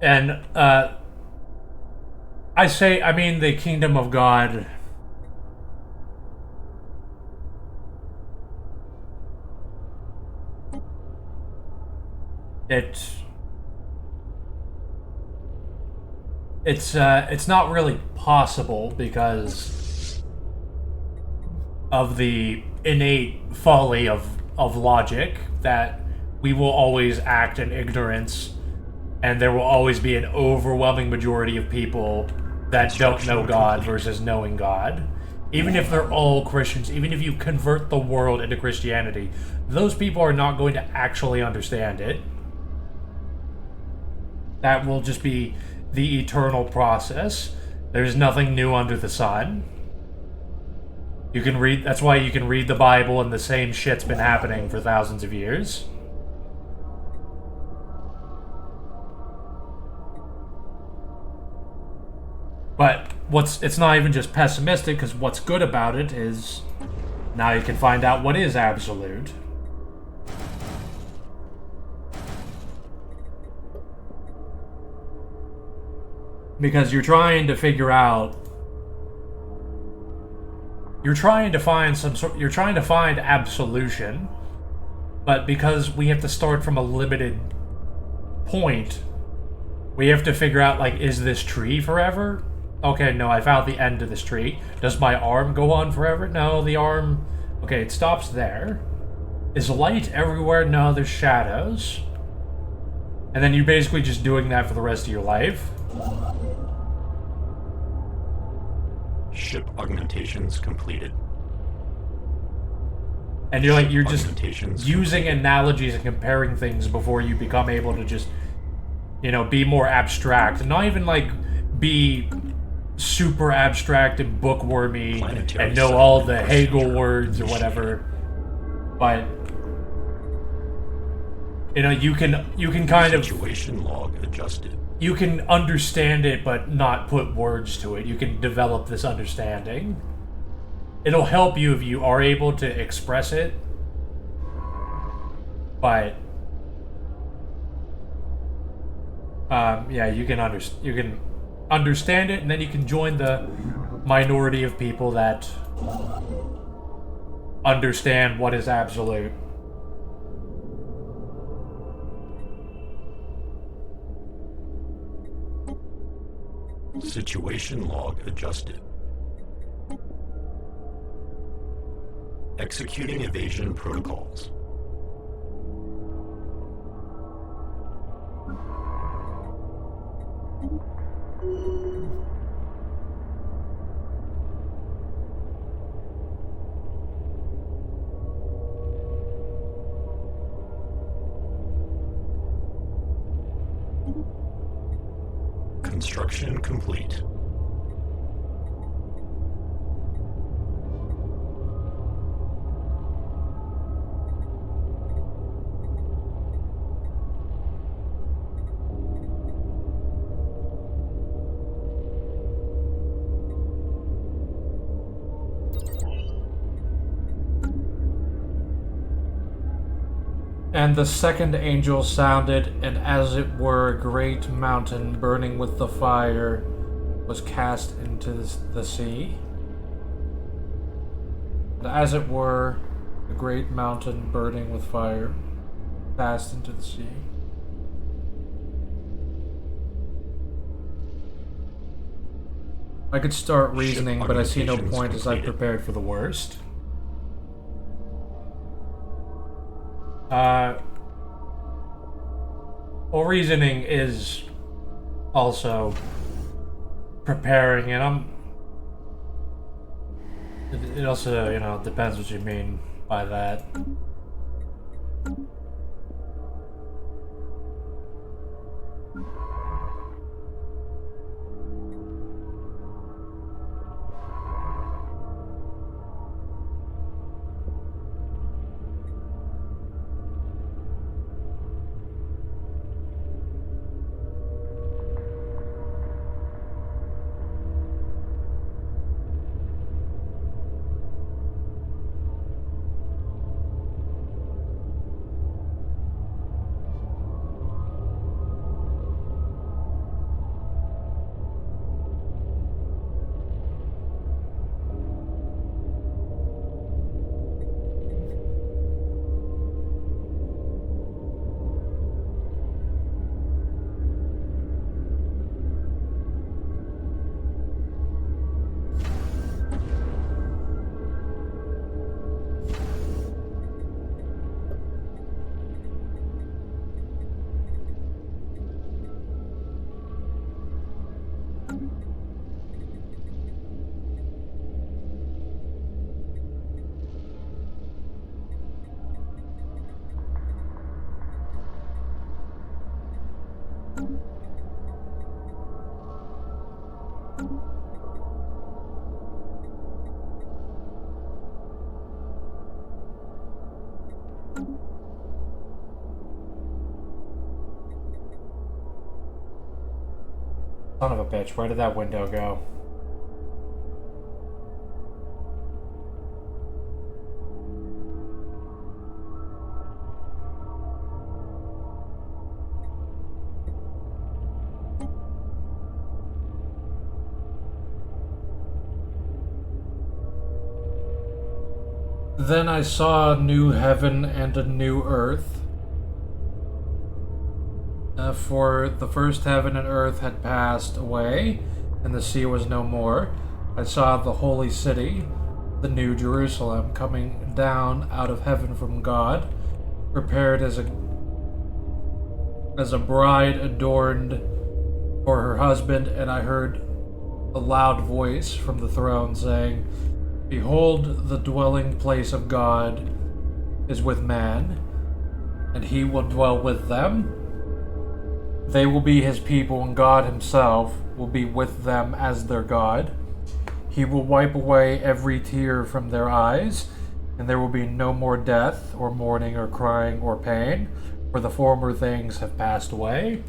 And, I mean, the kingdom of God. It's not really possible because of the innate folly of logic that we will always act in ignorance, and there will always be an overwhelming majority of people that don't know God versus knowing God. Even if they're all Christians, even if you convert the world into Christianity, those people are not going to actually understand it. That will just be the eternal process. There's nothing new under the sun. You can read, that's why you can read the Bible and the same shit's been happening for thousands of years. But it's not even just pessimistic, because what's good about it is now you can find out what is absolute. Because you're trying to figure out, you're trying to find absolution, but because we have to start from a limited point, we have to figure out, like, is this tree forever? Okay, no, I found the end of this tree. Does my arm go on forever? No, the arm, okay, it stops there. Is light everywhere? No, there's shadows. And then you're basically just doing that for the rest of your life. Ship augmentations completed. And you're like, you're Ship just augmentations using completed. analogies and comparing things before you become able to just, you know, be more abstract. And not even like be super abstract and bookwormy Planetary and know all the settlement Hegel procedure words or whatever. But you know, you can kind of, Situation log adjusted. you can understand it but not put words to it. You can develop this understanding. It'll help you if you are able to express it. But yeah, you can understand it, and then you can join the minority of people that understand what is absolute. Situation log adjusted. Executing evasion protocols. Construction complete. And the second angel sounded, and as it were a great mountain burning with the fire was cast into the sea. And as it were a great mountain burning with fire cast into the sea. I could start reasoning, but I see no point as I've prepared for the worst. Well, reasoning is also preparing, and it also, depends what you mean by that. Son of a bitch, where did that window go? Then I saw a new heaven and a new earth. For the first heaven and earth had passed away, and the sea was no more. I saw the holy city, the new Jerusalem, coming down out of heaven from God, prepared as a bride adorned for her husband. And I heard a loud voice from the throne saying, "Behold, the dwelling place of God is with man, and he will dwell with them. They will be his people, and God himself will be with them as their God. He will wipe away every tear from their eyes, and there will be no more death, or mourning, or crying, or pain, for the former things have passed away."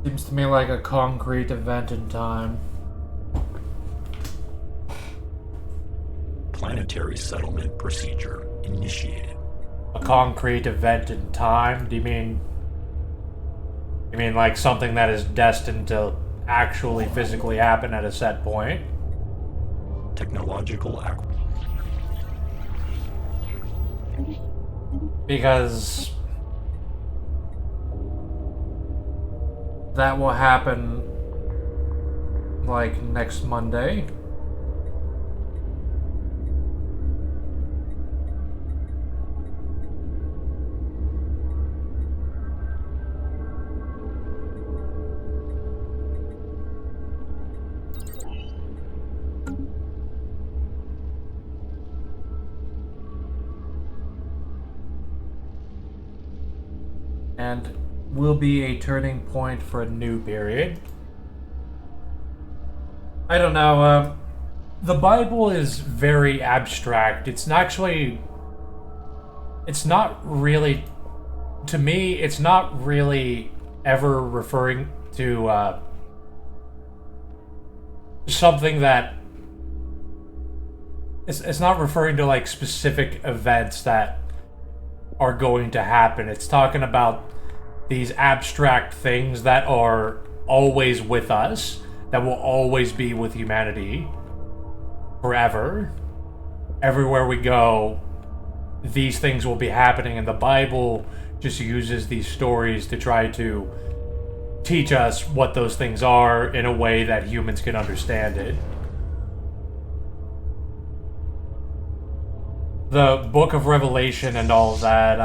Seems to me like a concrete event in time. Planetary settlement procedure initiated. A concrete event in time? Do you mean like something that is destined to actually physically happen at a set point? Technological Because that will happen like next Monday. and will be a turning point for a new period. I don't know, the Bible is very abstract. It's not really, to me, it's not really ever referring to something that it's not referring to like specific events that are going to happen. It's talking about these abstract things that are always with us, that will always be with humanity forever. Everywhere we go, these things will be happening, and the Bible just uses these stories to try to teach us what those things are in a way that humans can understand it. The Book of Revelation and all of that,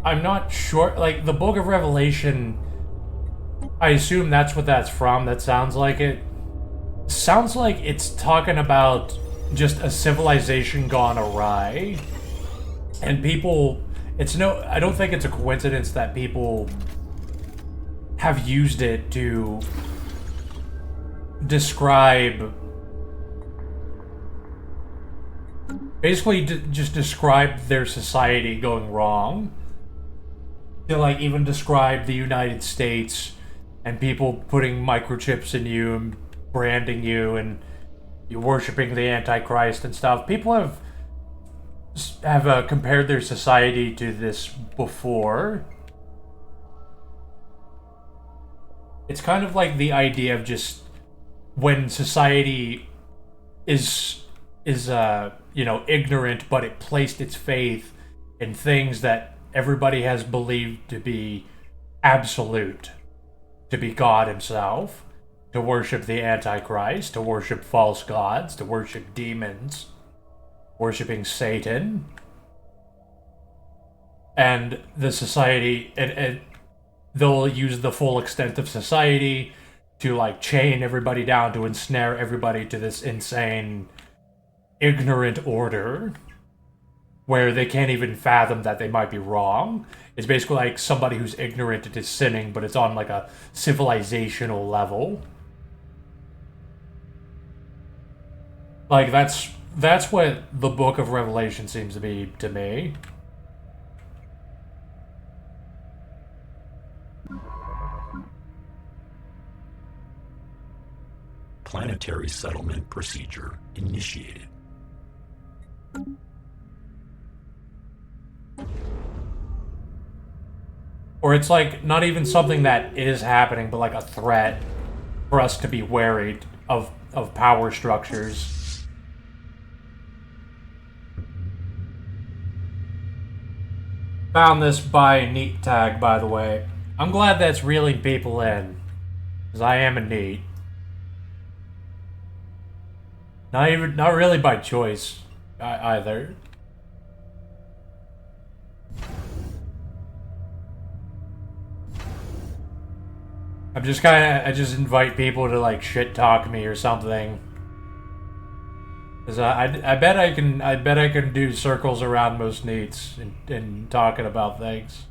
I'm not sure. Like, the Book of Revelation, I assume that's what that's from. That sounds like it. Sounds like it's talking about just a civilization gone awry. And people, I don't think it's a coincidence that people have used it to describe, basically just describe their society going wrong. To like even describe the United States and people putting microchips in you and branding you and you worshiping the Antichrist and stuff. People have compared their society to this before. It's kind of like the idea of just when society is ignorant, but it placed its faith in things that everybody has believed to be absolute, to be God himself, to worship the Antichrist, to worship false gods, to worship demons, worshiping Satan. And the society, and they'll use the full extent of society to like chain everybody down, to ensnare everybody to this insane, ignorant order where they can't even fathom that they might be wrong. It's basically like somebody who's ignorant and is sinning, but it's on like a civilizational level. Like that's what the Book of Revelation seems to be to me. Planetary settlement procedure initiated. Or it's like not even something that is happening, but like a threat for us to be wary of power structures. Found this by NEAT tag, by the way. I'm glad that's reeling people in, because I am a NEAT. Not really by choice either. I just invite people to like shit talk me or something. Cause I bet I can do circles around most needs in talking about things.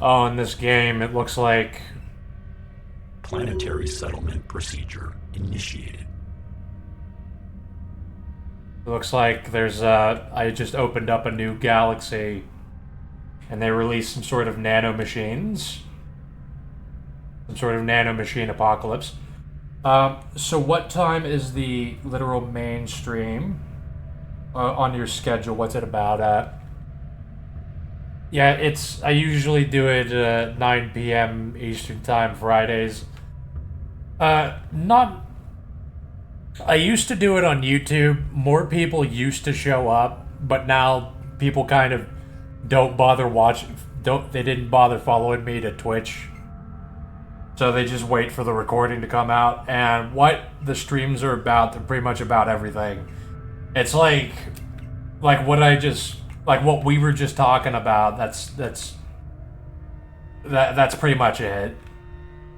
Oh, in this game, it looks like Planetary settlement procedure initiated. it looks like there's I just opened up a new galaxy, and they released some sort of nanomachines, some sort of nanomachine apocalypse. So what time is the literal mainstream on your schedule? What's it about at? Yeah, I usually do it 9 p.m. Eastern Time Fridays. I used to do it on YouTube. More people used to show up, but now people kind of don't bother watching. They didn't bother following me to Twitch So they just wait for the recording to come out. And what the streams are about, they're pretty much about everything. It's like what I just, like what we were just talking about. That's pretty much it.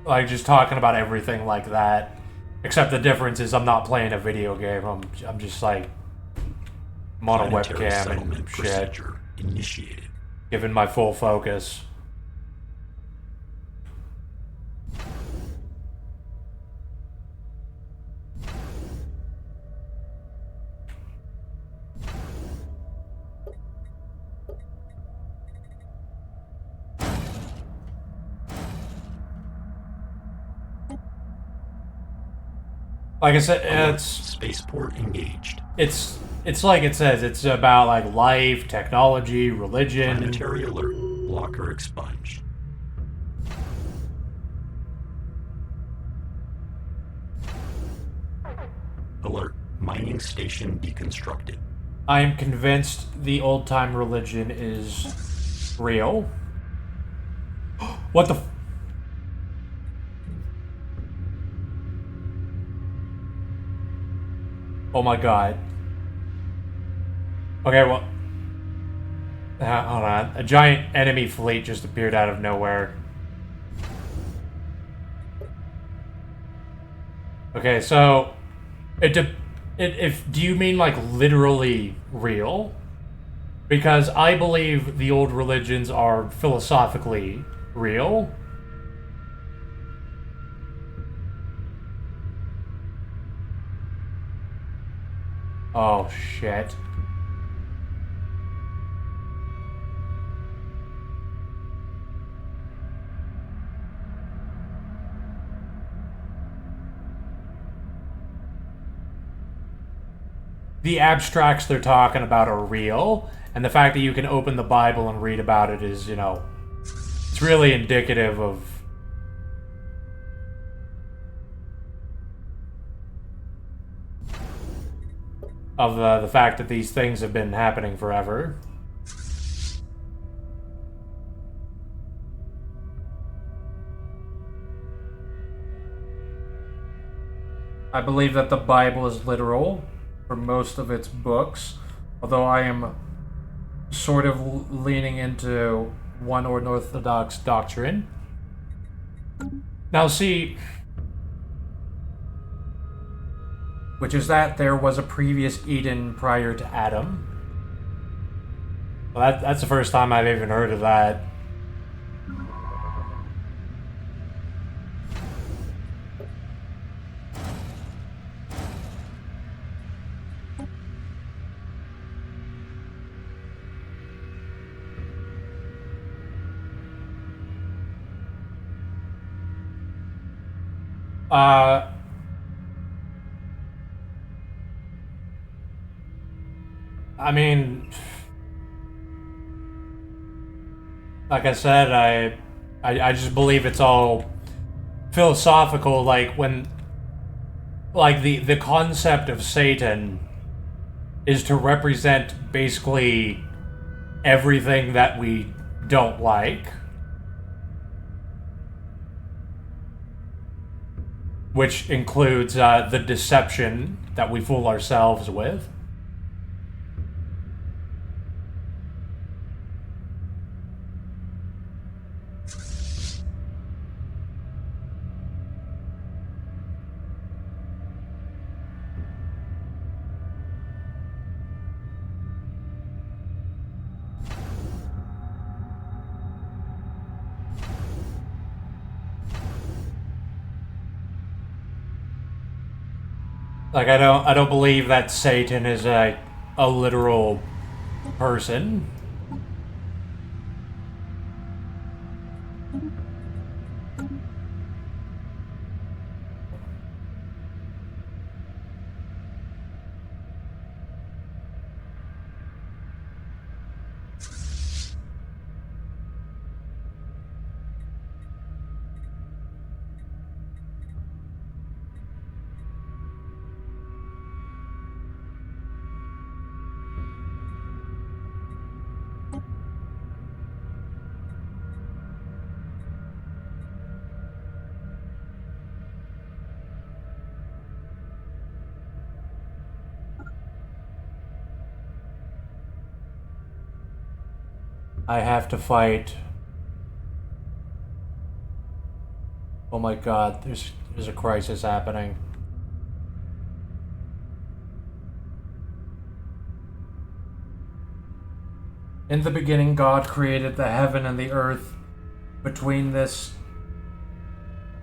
Like just talking about everything like that. Except the difference is I'm not playing a video game. I'm just like, I'm on a Planetary webcam settlement and shit, procedure initiated. giving my full focus. Like I said, it's Spaceport engaged. it's like it says. It's about like life, technology, religion. Planetary alert. Blocker expunged. Alert. Mining station deconstructed. I am convinced the old-time religion is real. What the? Oh my god. Okay, well... hold on. A giant enemy fleet just appeared out of nowhere. Okay, so... do you mean, like, literally real? Because I believe the old religions are philosophically real. Oh, shit. The abstracts they're talking about are real, and the fact that you can open the Bible and read about it is, you know, it's really indicative of the fact that these things have been happening forever. I believe that the Bible is literal for most of its books, although I am sort of leaning into one unorthodox doctrine. Now see, which is that there was a previous Eden prior to Adam. Well, that's the first time I've even heard of that. I mean, like I said, I just believe it's all philosophical. Like when, like the concept of Satan is to represent basically everything that we don't like, which includes the deception that we fool ourselves with. Like I don't believe that Satan is a literal person. I have to fight. Oh my god, there's a crisis happening. In the beginning, God created the heaven and the earth. Between this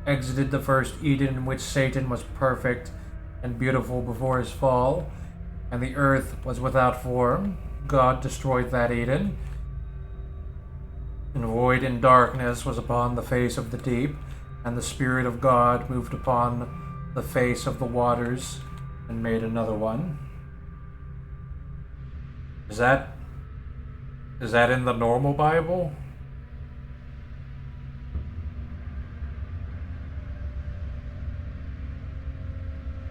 exited the first Eden, in which Satan was perfect and beautiful before his fall, and the earth was without form. God destroyed that Eden, and void and darkness was upon the face of the deep, and the Spirit of God moved upon the face of the waters and made another one. Is that in the normal Bible?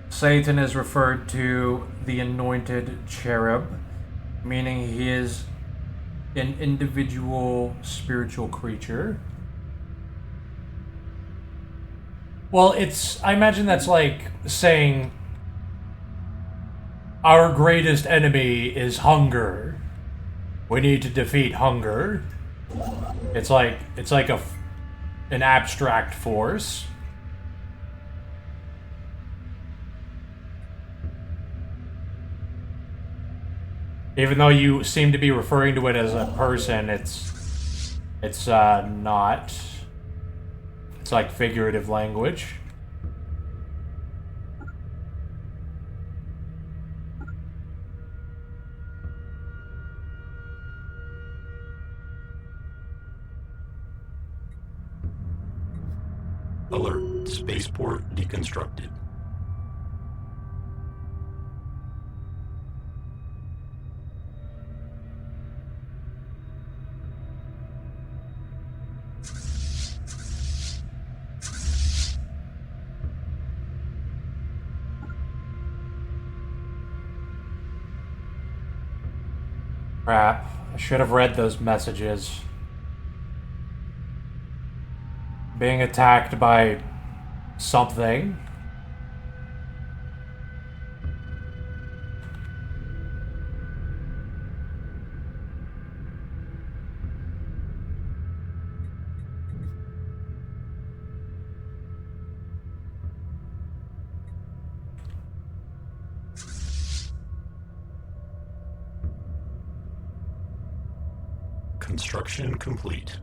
Satan is referred to the anointed cherub, meaning he is an individual spiritual creature. Well, I imagine that's like saying our greatest enemy is hunger. We need to defeat hunger. It's like an abstract force. Even though you seem to be referring to it as a person, it's not. It's like figurative language. Alert. Spaceport deconstructed. Crap. I should have read those messages. Being attacked by something. Construction complete.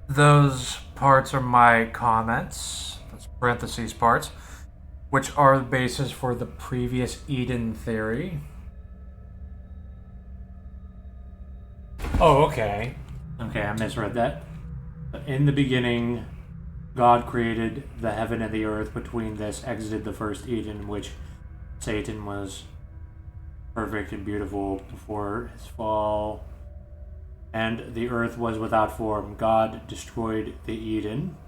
Those parts are my comments, those parentheses parts, which are the basis for the previous Eden theory. Oh, okay. Okay, I misread that. In the beginning, God created the heaven and the earth. Between this exited the first Eden, in which Satan was perfect and beautiful before his fall. And the earth was without form. God destroyed the Eden,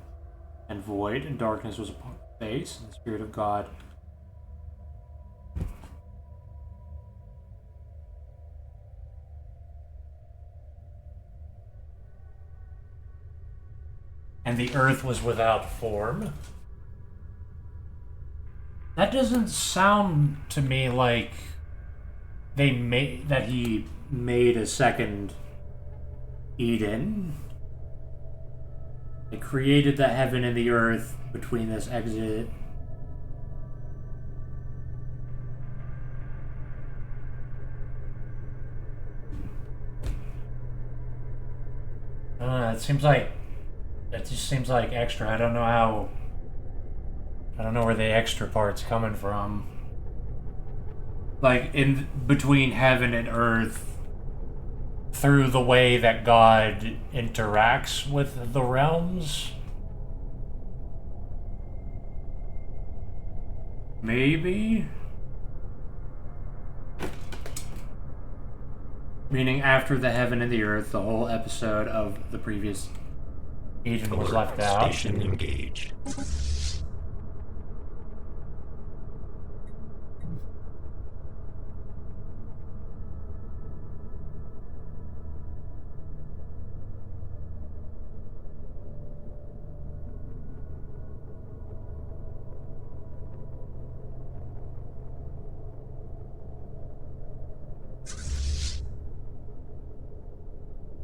and void and darkness was upon the face, and the Spirit of God and the earth was without form. That doesn't sound to me like he made a second Eden. They created the heaven and the earth between this exit. I don't know, that just seems like extra. I don't know where the extra part's coming from. Like, in between heaven and earth, through the way that God interacts with the realms? Maybe? Meaning after the heaven and the earth, the whole episode of the previous Eden was left out. Station engaged.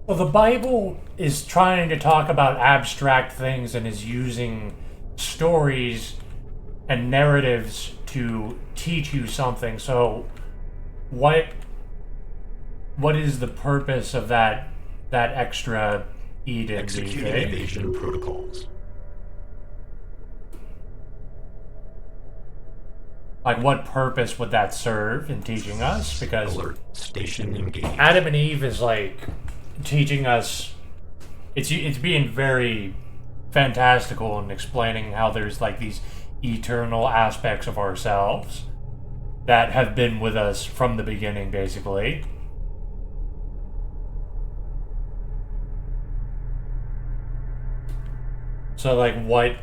Well, the Bible is trying to talk about abstract things and is using stories and narratives to teach you something. So, what is the purpose of that extra Eden? Do you Executing think? evasion protocols. Like, what purpose would that serve in teaching us? Because Alert. Station engaged. Adam and Eve is like teaching us. It's being very fantastical and explaining how there's like these eternal aspects of ourselves that have been with us from the beginning, basically. So, like, what?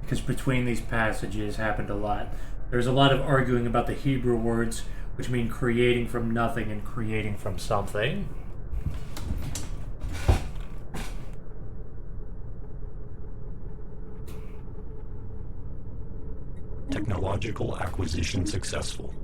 Because between these passages happened a lot. There's a lot of arguing about the Hebrew words, which mean creating from nothing and creating from something. Technological acquisition successful.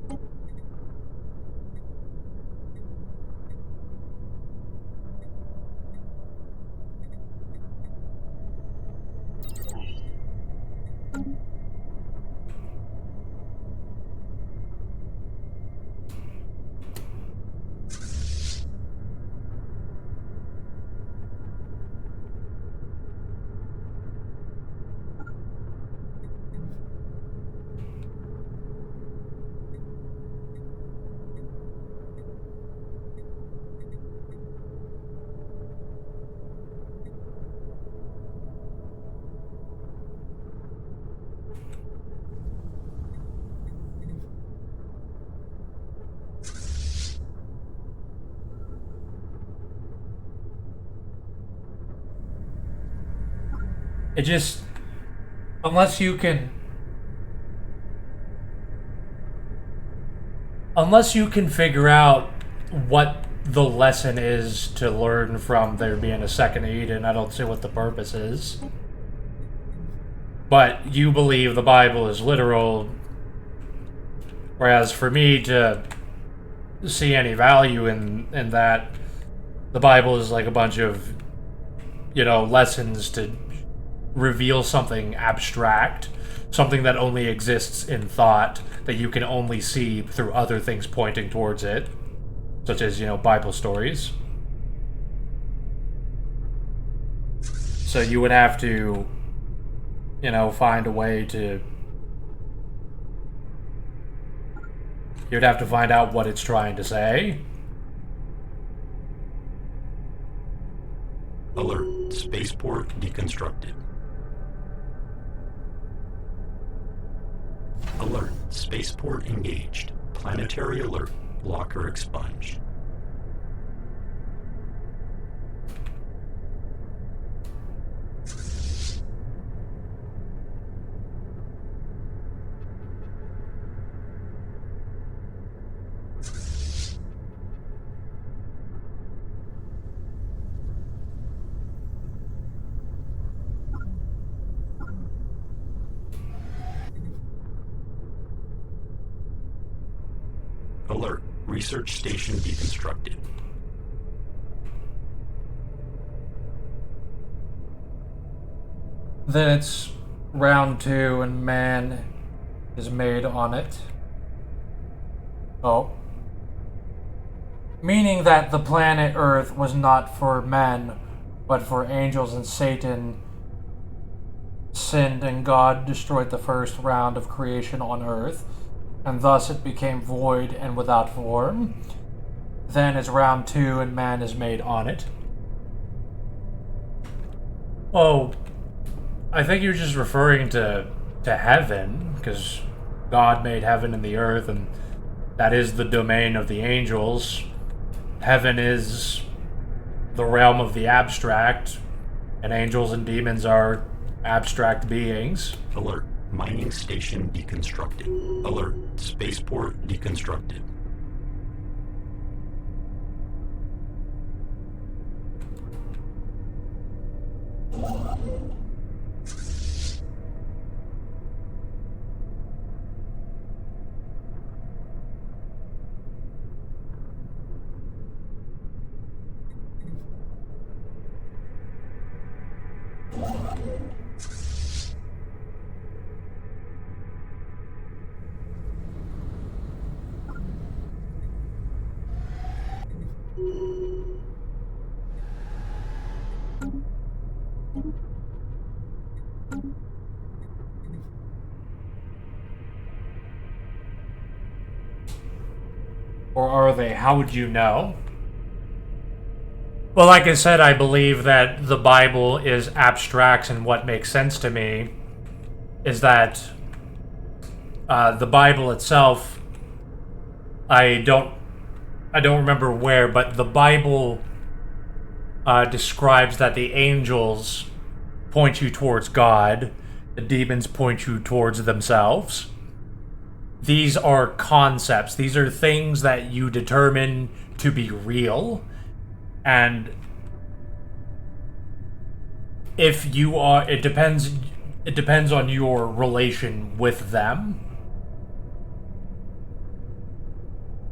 It just, unless you can figure out what the lesson is to learn from there being a second Eden, I don't see what the purpose is. But you believe the Bible is literal, whereas for me to see any value in that, the Bible is like a bunch of, lessons to reveal something abstract, something that only exists in thought, that you can only see through other things pointing towards it, such as, Bible stories. So you would have to, find a way to... You'd have to find out what it's trying to say. Alert. Spaceport deconstructed. Alert. Spaceport engaged. Planetary alert. Blocker expunged. Alert. Research station deconstructed. Then it's round 2 and man is made on it. Oh. Meaning that the planet Earth was not for men, but for angels, and Satan sinned and God destroyed the first round of creation on Earth, and thus it became void and without form. Then is round 2 and man is made on it. Oh, I think you're just referring to heaven, because God made heaven and the earth, and that is the domain of the angels. Heaven is the realm of the abstract, and angels and demons are abstract beings. Alert. Mining station deconstructed. Alert. Spaceport deconstructed. Or are they? How would you know? Well, like I said, I believe that the Bible is abstract, and what makes sense to me is that the Bible itself, I don't remember where, but the Bible describes that the angels point you towards God, the demons point you towards themselves. These are concepts. These are things that you determine to be real. And if you are, it depends on your relation with them.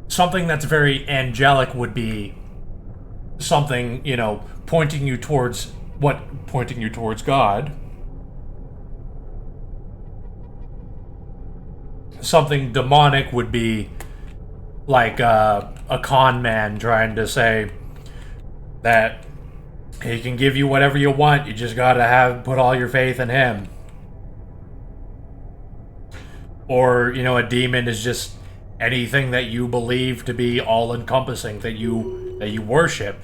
Something that's very angelic would be something, pointing you towards God. Something demonic would be like a con man trying to say that he can give you whatever you want, you just gotta put all your faith in him. Or, a demon is just anything that you believe to be all-encompassing, that you worship.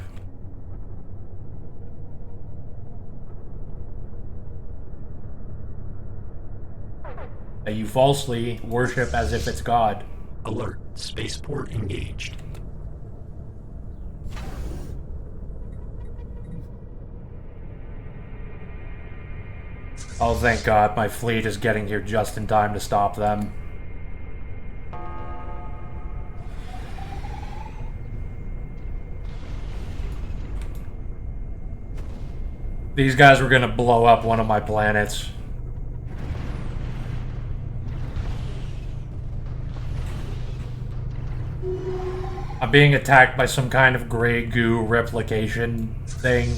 That you falsely worship as if it's God. Alert. Spaceport engaged. Oh, thank God, my fleet is getting here just in time to stop them. These guys were gonna blow up one of my planets. I'm being attacked by some kind of gray goo replication thing,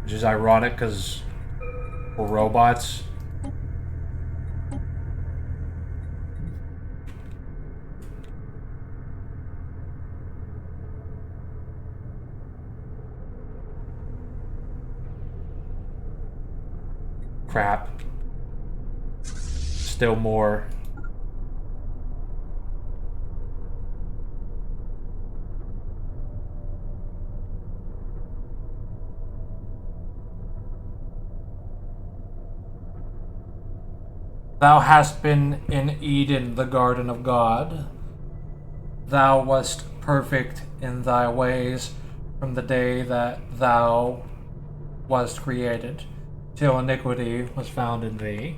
which is ironic because we're robots. Crap. Still more. Thou hast been in Eden, the garden of God. Thou wast perfect in thy ways from the day that thou wast created, till iniquity was found in thee.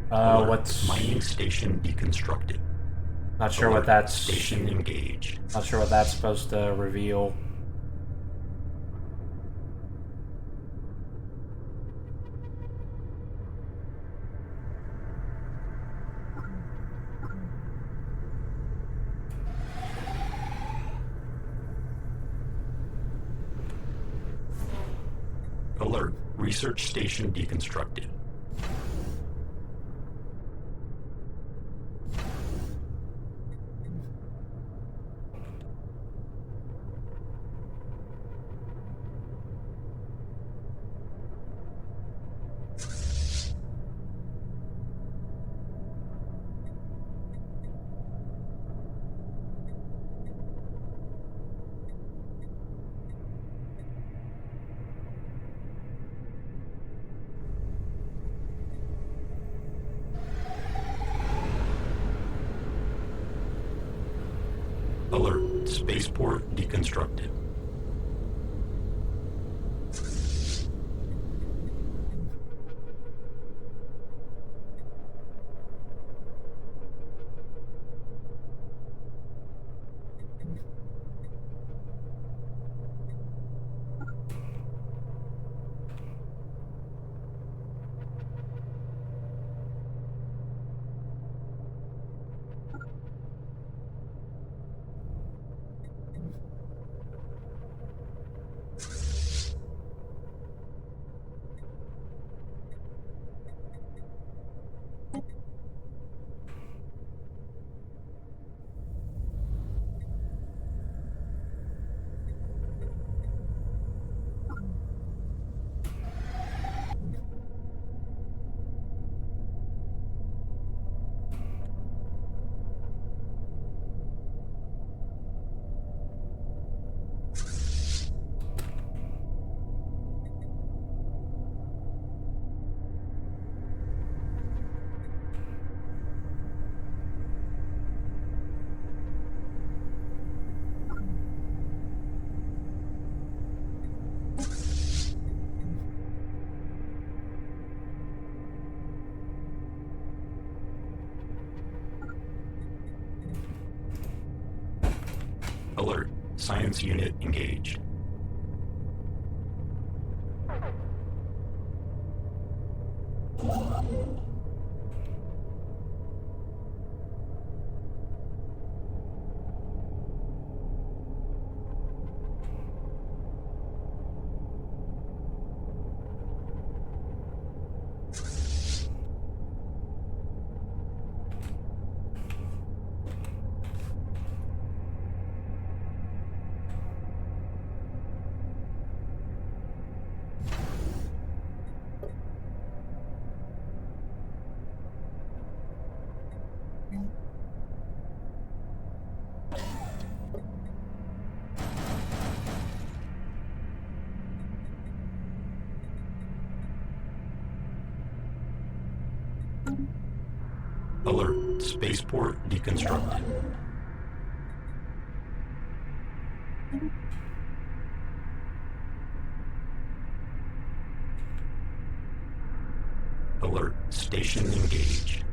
Alert. What's... Mining station deconstructed. Not sure Alert. what that's... Station engaged. Not sure what that's supposed to reveal. Alert. Research station deconstructed. Alert. Spaceport deconstructed. Alert. Science unit engaged. Alert. Spaceport deconstructed. Alert. Station engaged.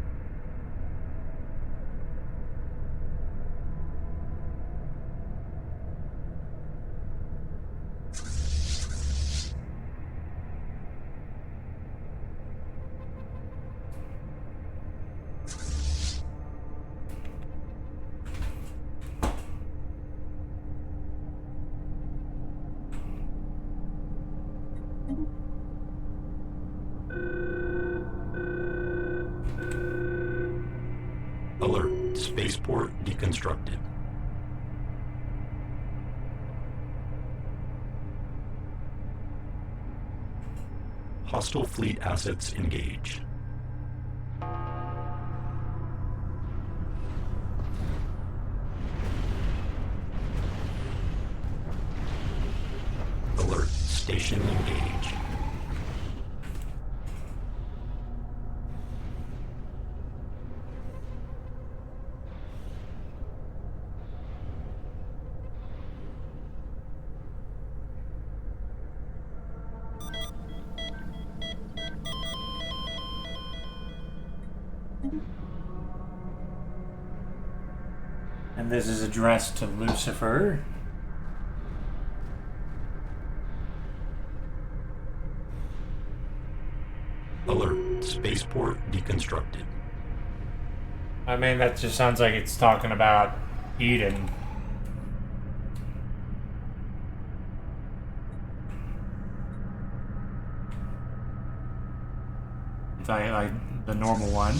Alert. Spaceport deconstructed. Hostile fleet assets engaged. Alert. Station engaged. And this is addressed to Lucifer. Alert. Spaceport deconstructed. I mean, that just sounds like it's talking about Eden. It's like the normal one.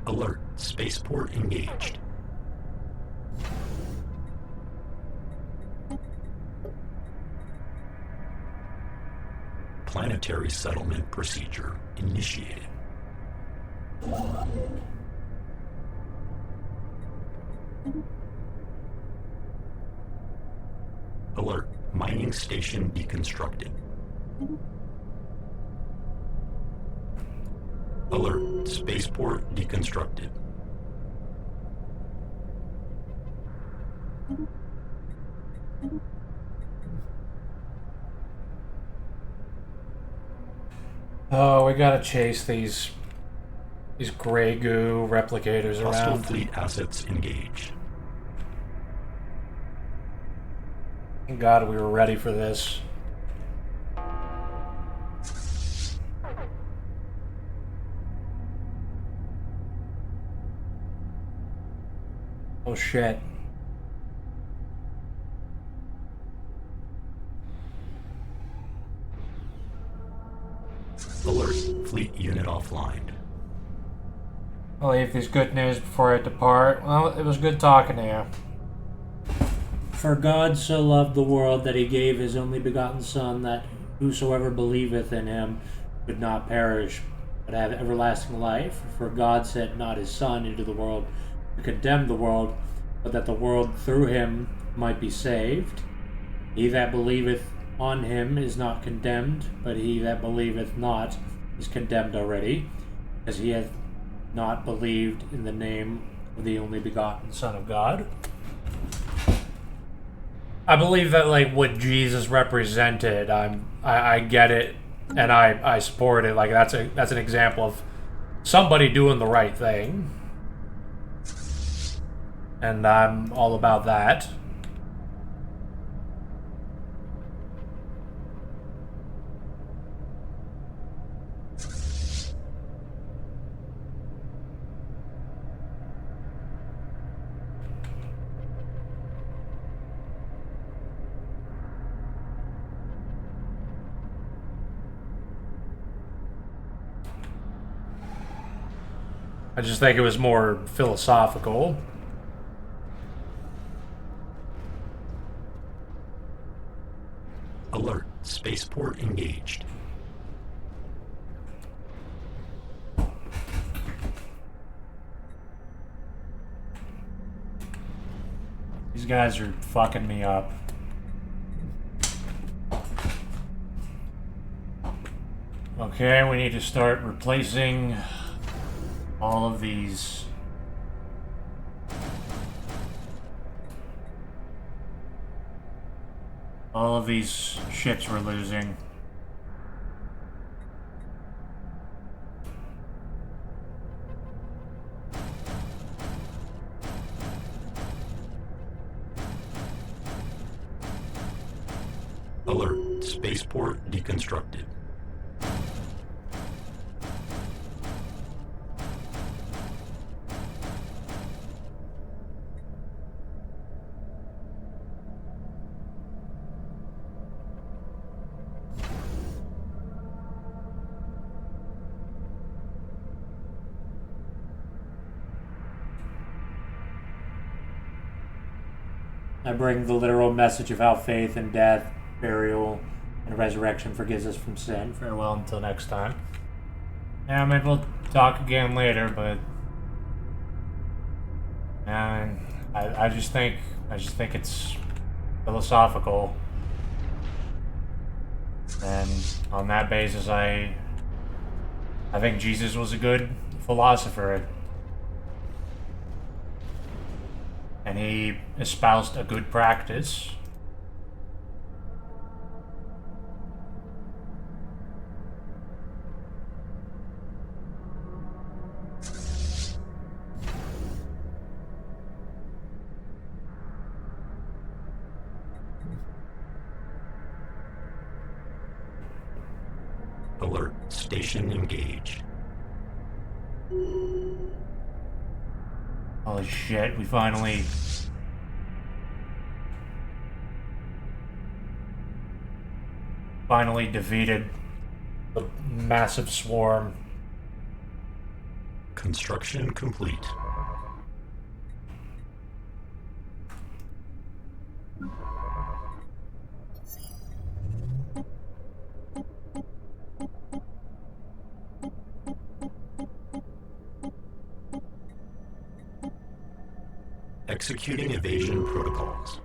Alert. Spaceport engaged. Planetary settlement procedure initiated. Alert. Mining station deconstructed. Alert. Spaceport deconstructed. Oh, we gotta chase these gray goo replicators Hostile around. fleet assets engaged. Thank God we were ready for this. Oh shit. Alert. Fleet unit offline. I'll leave this good news before I depart. Well, it was good talking to you. For God so loved the world that he gave his only begotten Son, that whosoever believeth in him should not perish, but have everlasting life. For God sent not his Son into the world to condemn the world, but that the world through him might be saved. He that believeth on him is not condemned, but he that believeth not is condemned already, because he hath not believed in the name of the only begotten Son of God. I believe that, like, what Jesus represented, I get it, and I support it. Like, that's an example of somebody doing the right thing, and I'm all about that. I just think it was more philosophical. Alert. Spaceport engaged. These guys are fucking me up. Okay, we need to start replacing all of these ships we're losing. Alert. Spaceport deconstructed. I bring the literal message of how faith in death, burial, and resurrection forgives us from sin. Farewell until next time. Yeah, maybe we'll talk again later, but I just think it's philosophical, and on that basis, I think Jesus was a good philosopher. And he espoused a good practice. Alert. Station engaged. Holy shit, we finally defeated the massive swarm. Construction complete. Executing evasion protocols.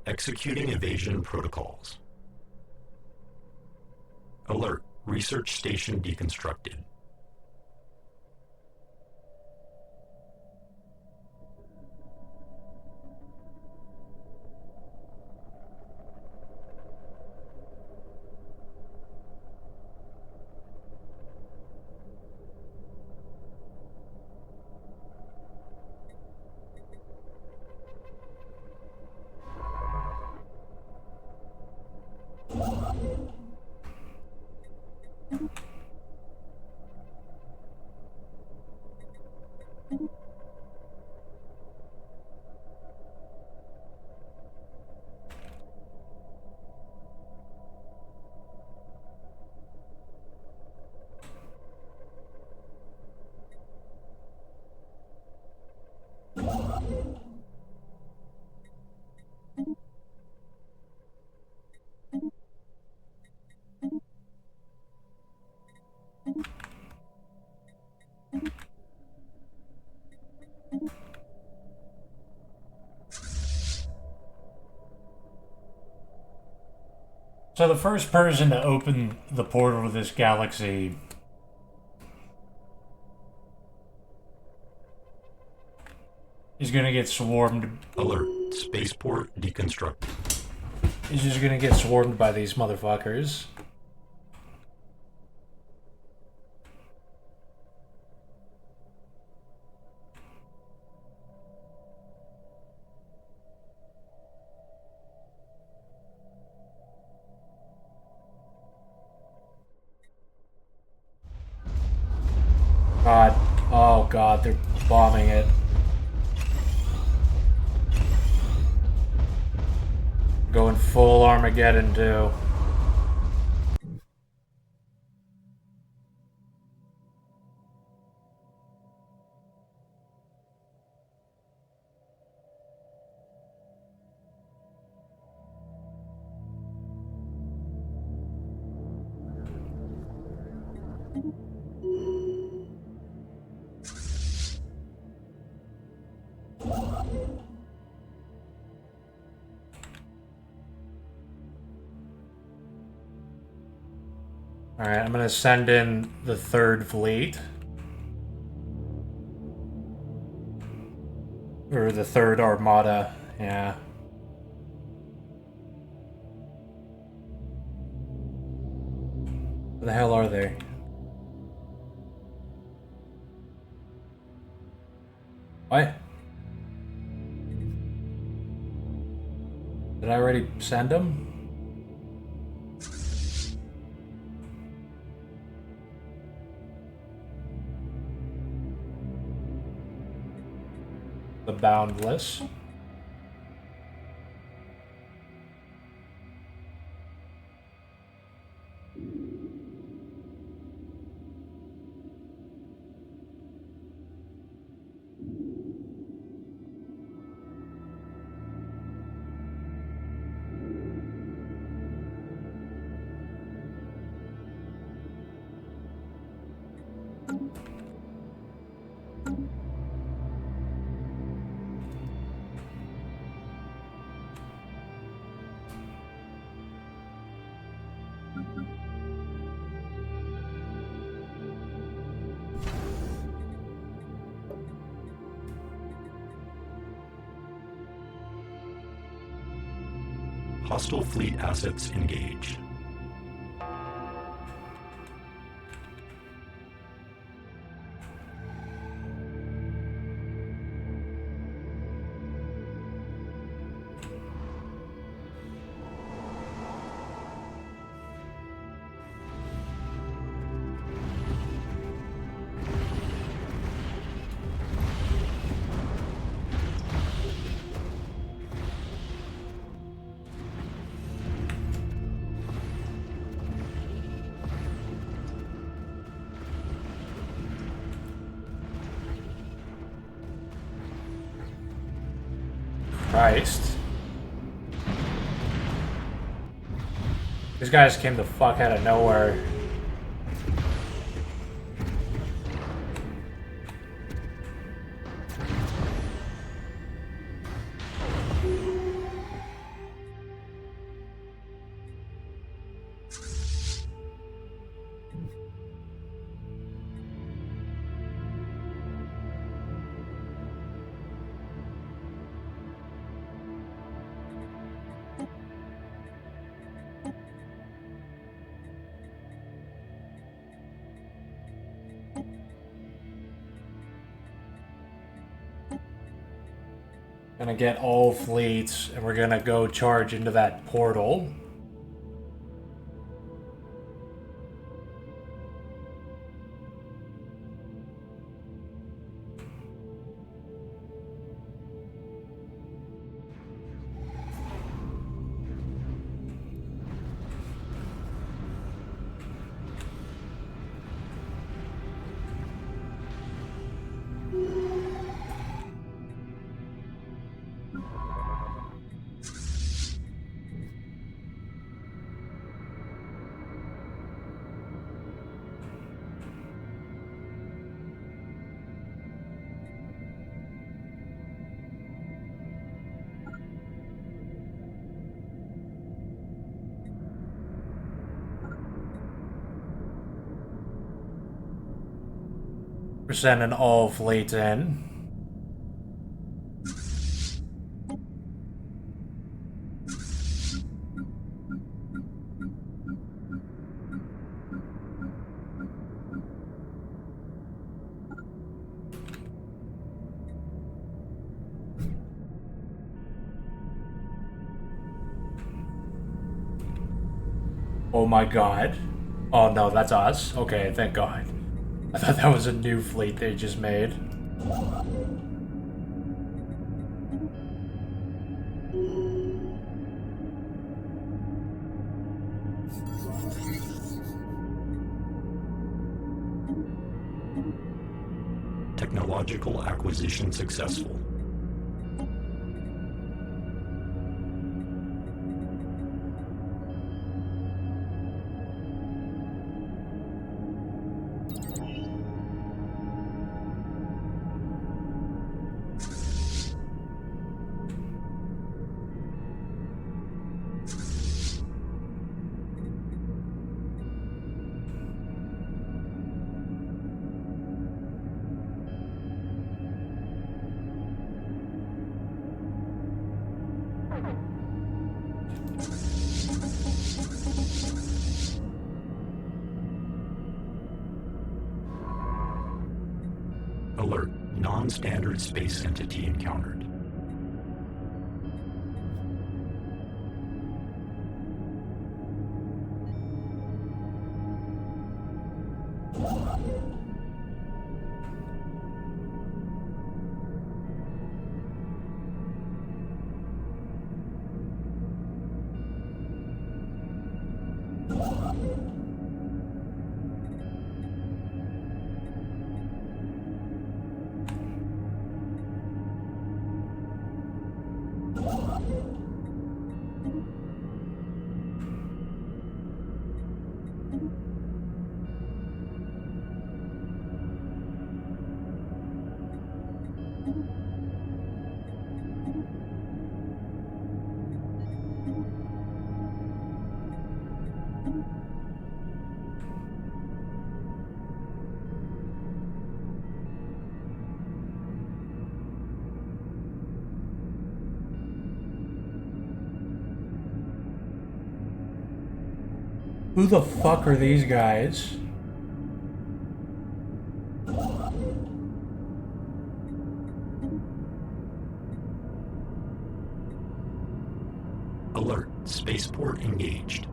Executing evasion protocols. Alert. Research station deconstructed. So the first person to open the portal to this galaxy is gonna get swarmed. Alert. Spaceport deconstructed. Is just gonna get swarmed by these motherfuckers. God. Oh god, they're bombing it. Going full Armageddon too. Alright, I'm gonna send in the third fleet. Or the third armada, yeah. Where the hell are they? What? Did I already send them? The Boundless. Hostile fleet assets engaged. Christ. These guys came the fuck out of nowhere. Gonna get all fleets, and we're gonna go charge into that portal. We're sending all fleets in. Oh my god. Oh no, that's us. Okay, thank god. I thought that was a new fleet they just made. Technological acquisition successful. Alert. Non-standard space entity encountered. Who the fuck are these guys? Alert. Spaceport engaged.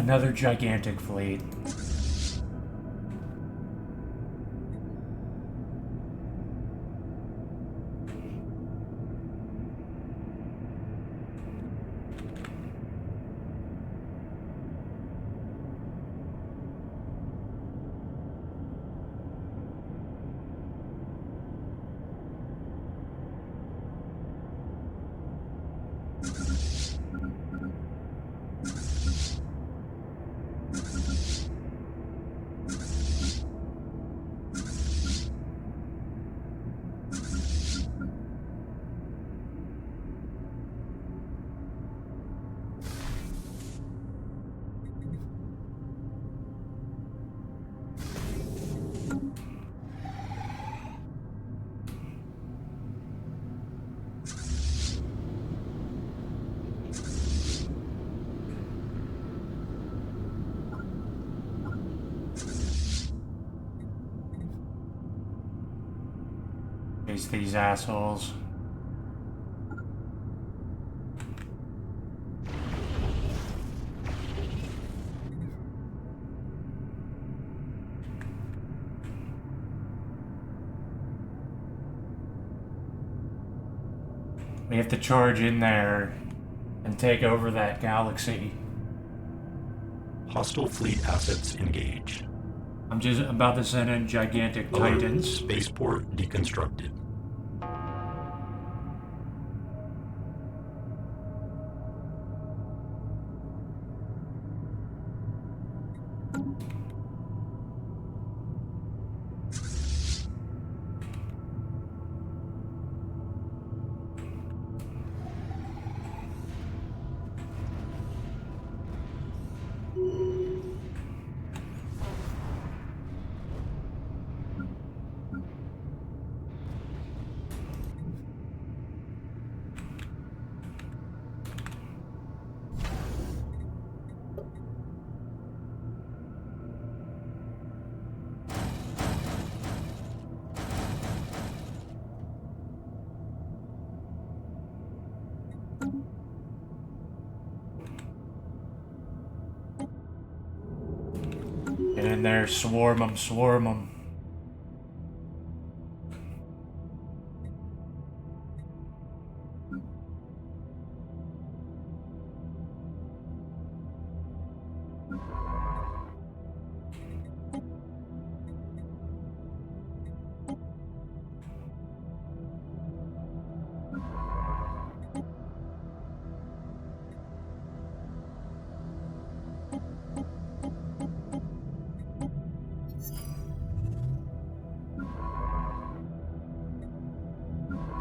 Another gigantic fleet. These assholes. We have to charge in there and take over that galaxy. Hostile fleet assets engaged. I'm just about to send in gigantic Alert. titans. Spaceport deconstructed. Get in there, swarm them, swarm them.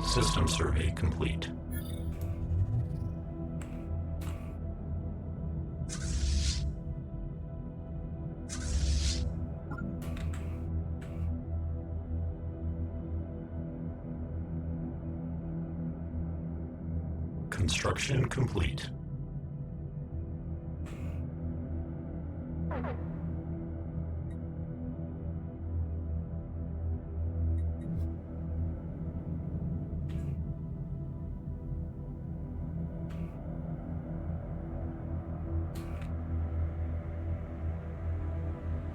System survey complete. Construction complete.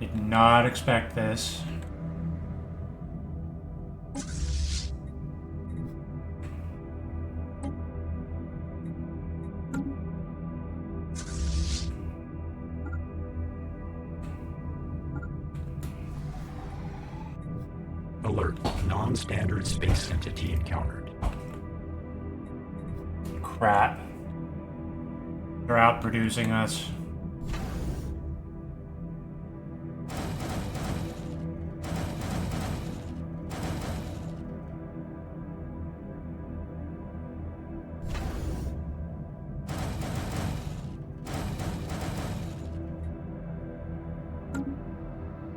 Did not expect this. Alert. Non-standard space entity encountered. Crap. They're outproducing us.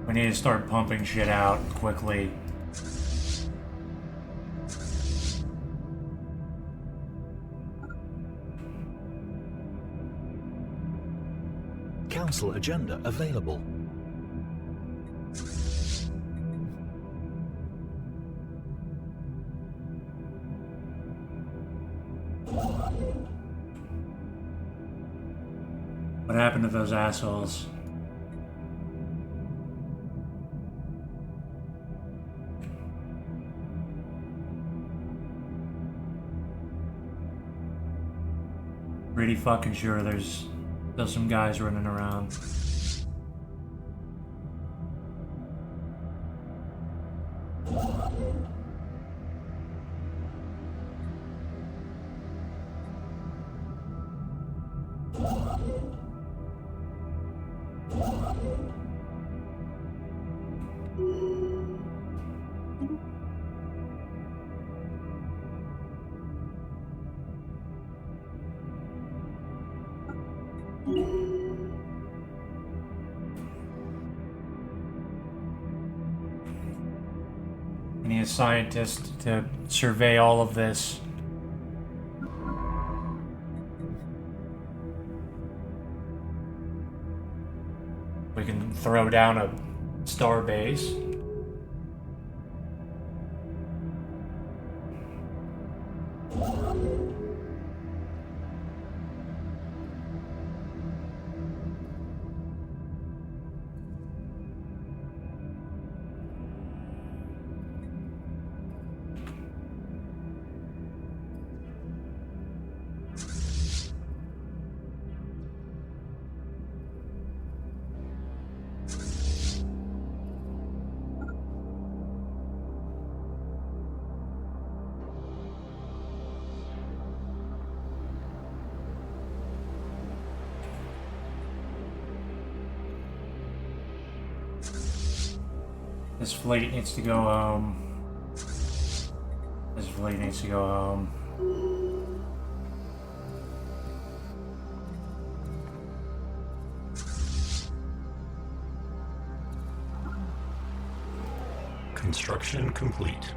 We need to start pumping shit out quickly. Council agenda available. What happened to those assholes? Pretty fucking sure there's still some guys running around. I need a scientist to survey all of this. We can throw down a star base. This fleet needs to go home. This fleet needs to go home. Construction complete.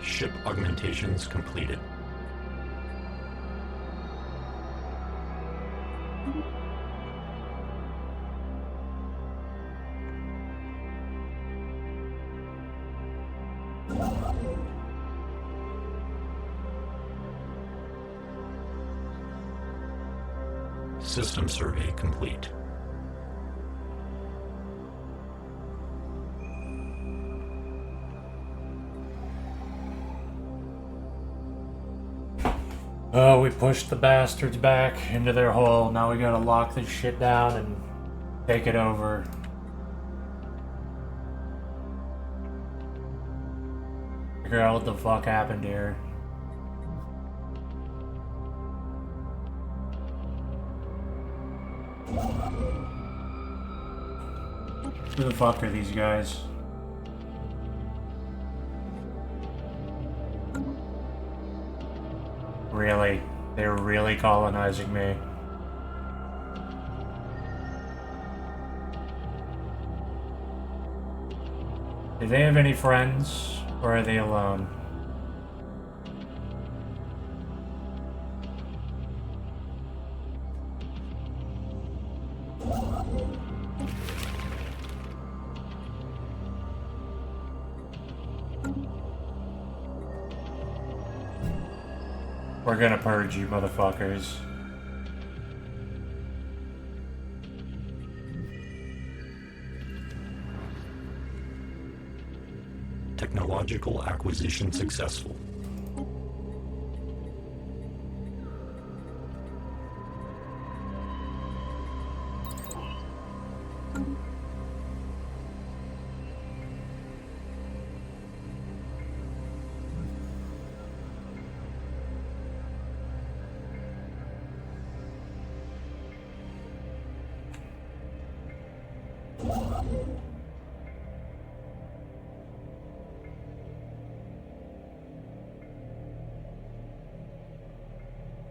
Ship augmentations completed. System survey complete. Oh, we pushed the bastards back into their hole. Now we gotta lock this shit down and take it over. Figure out what the fuck happened here. Who the fuck are these guys? Really? They're really colonizing me. Do they have any friends, or are they alone? We're gonna purge you, motherfuckers. Technological acquisition successful.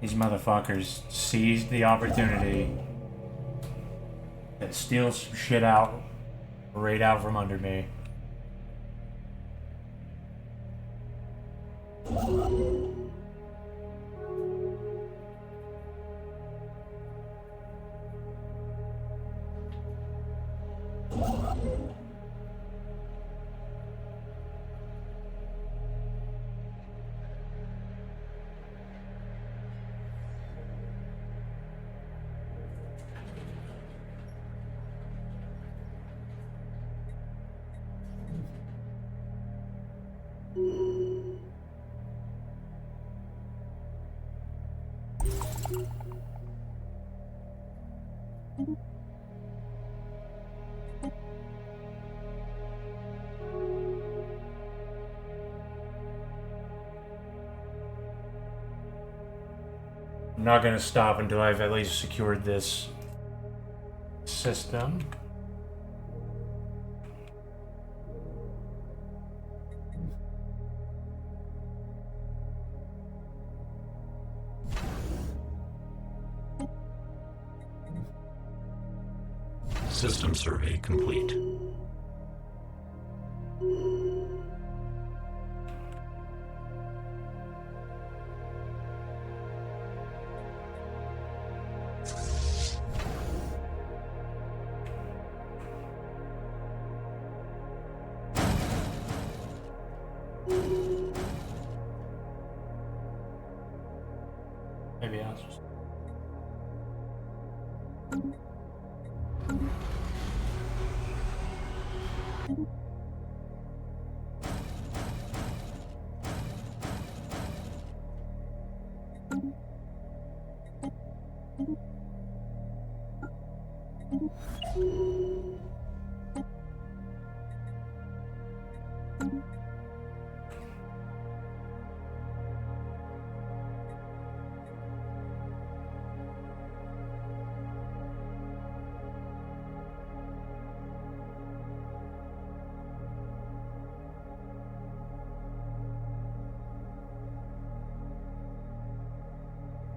These motherfuckers seized the opportunity to steal some shit out, right out from under me. I'm not gonna stop until I've at least secured this system. System survey complete. Maybe I'll just...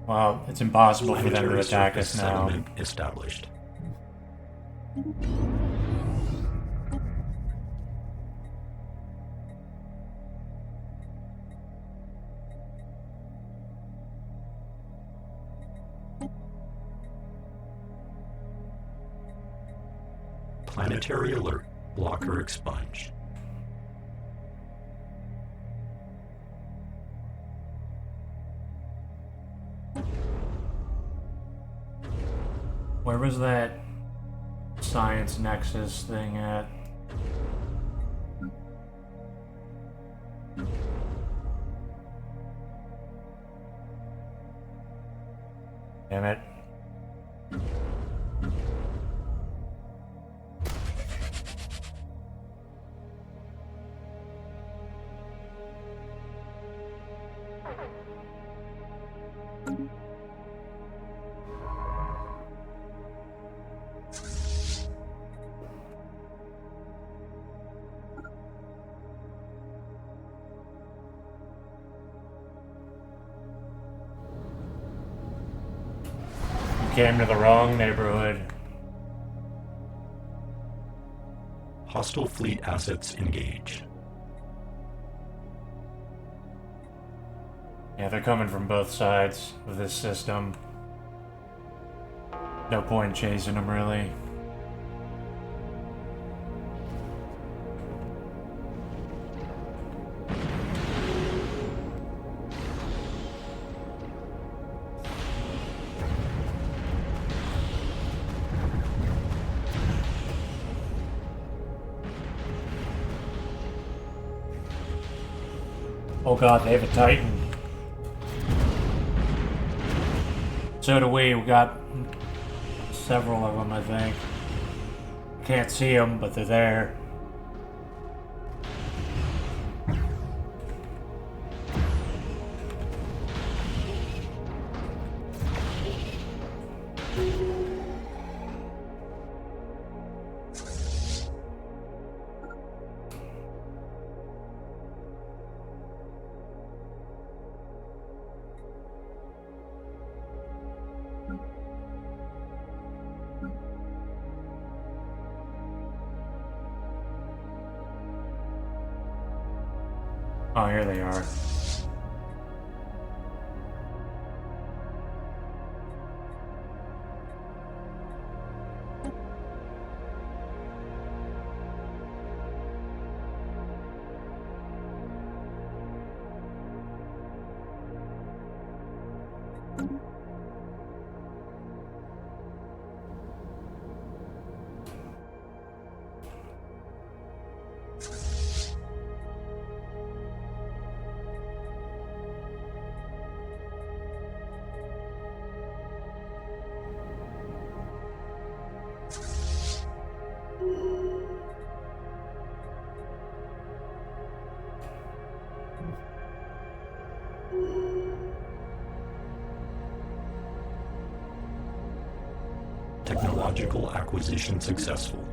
Well, it's impossible for them to Planetary attack surface us now. settlement established. Planetary alert. Blocker expunged. Where was that science nexus thing at? Damn it. Came to the wrong neighborhood. Hostile fleet assets engaged. Yeah, they're coming from both sides of this system. No point chasing them, really. Oh god, they have a Titan. So do we. We got several of them, I think. Can't see them, but they're there. Oh, here they are. Technological acquisition successful.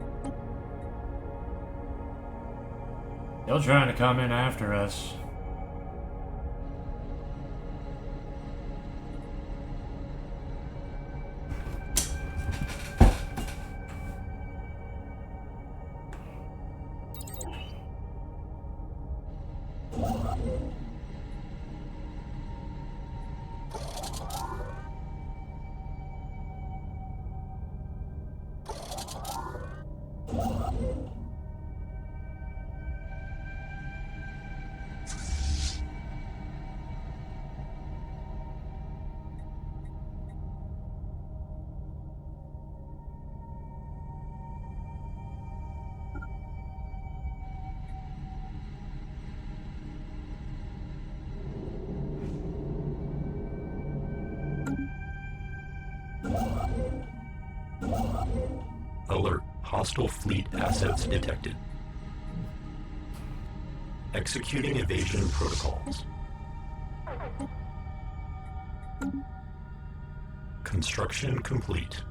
Still trying to come in after us. Alert. Hostile fleet assets detected. Executing evasion protocols. Construction complete.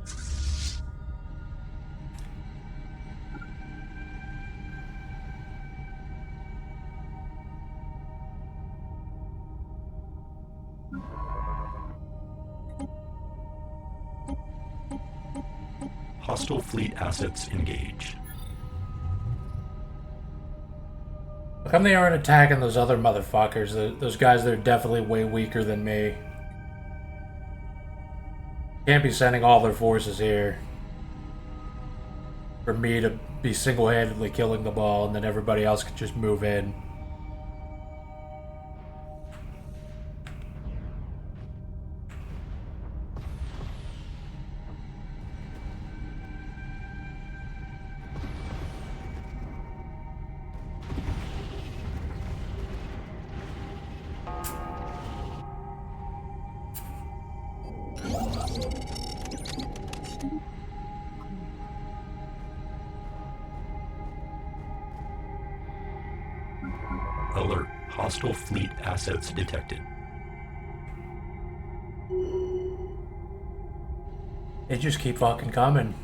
Hostile fleet assets engaged. How come they aren't attacking those other motherfuckers? Those guys that are definitely way weaker than me. Can't be sending all their forces here for me to be single-handedly killing the ball and then everybody else could just move in. Alert. Hostile fleet assets detected. They just keep fucking coming.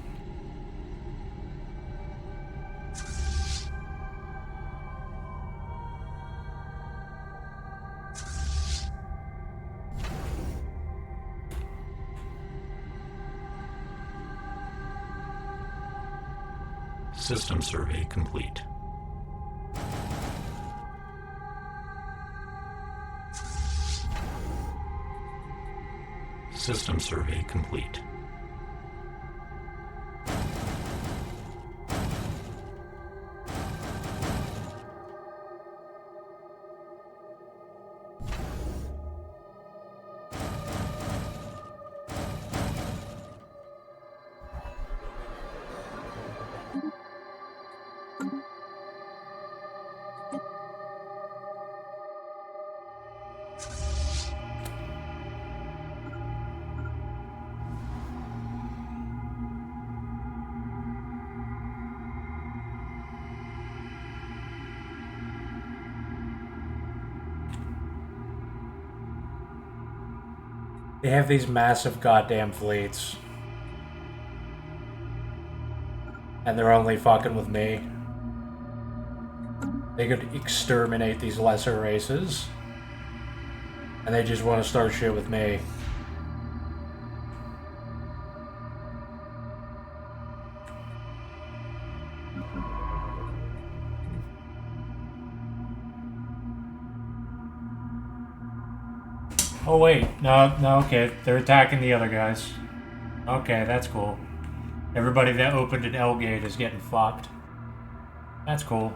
System survey complete. System survey complete. They have these massive goddamn fleets. And they're only fucking with me. They could exterminate these lesser races. And they just want to start shit with me. Oh wait, no, okay, they're attacking the other guys. Okay, that's cool. Everybody that opened an L gate is getting fucked. That's cool.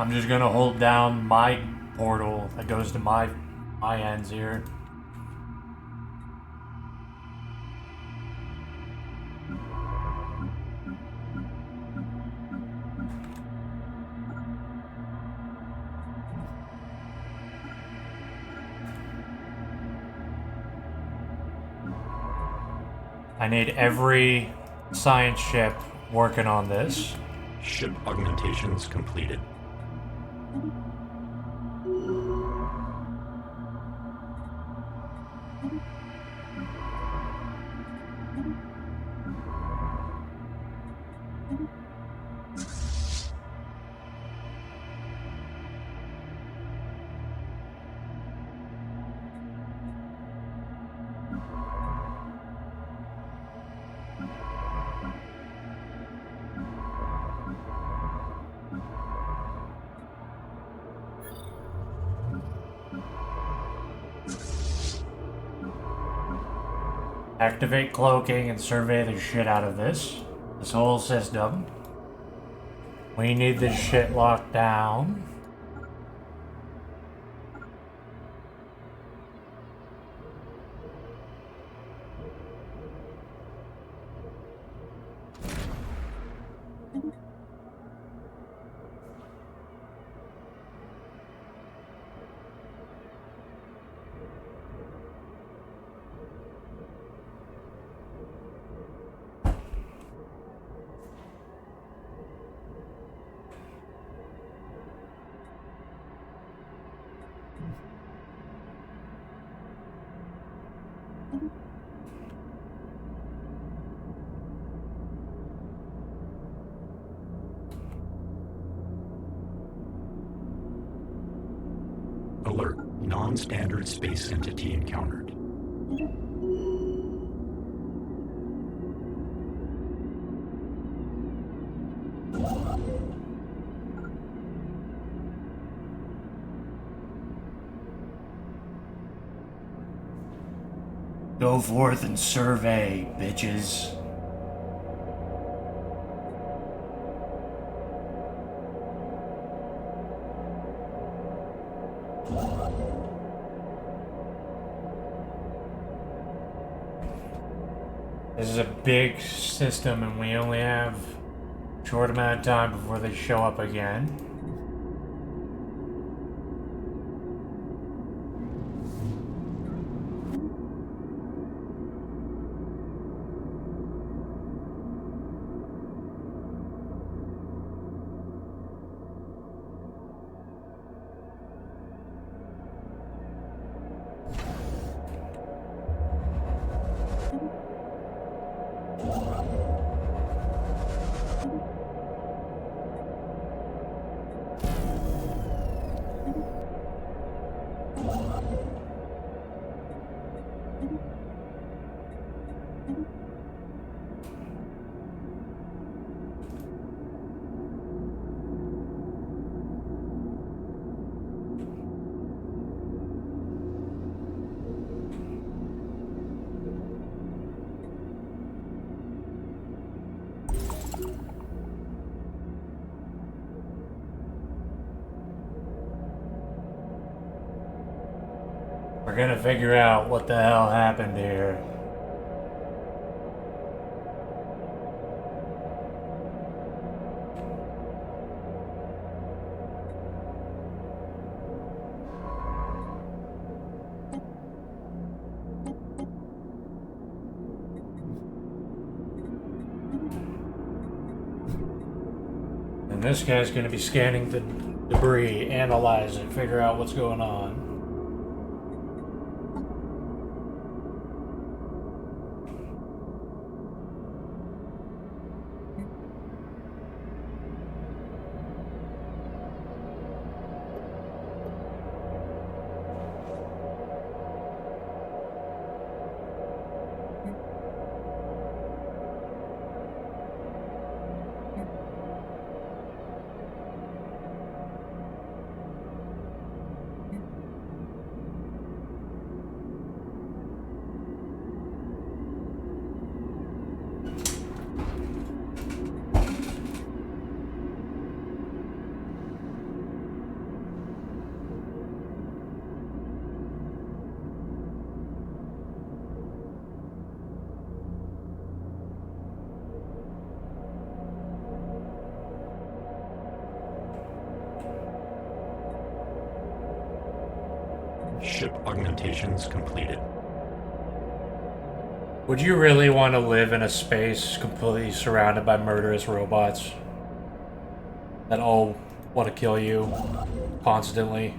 I'm just gonna hold down my portal that goes to my ends here. I need every science ship working on this. Ship augmentations completed. Activate cloaking and survey the shit out of this whole system. We need this shit locked down. Alert. Non-standard space entity encountered. Go forth and survey, bitches. This is a big system and we only have a short amount of time before they show up again. We're gonna figure out what the hell happened here. And this guy's gonna be scanning the debris, analyze it, figure out what's going on. Ship augmentations completed. Would you really want to live in a space completely surrounded by murderous robots that all want to kill you constantly?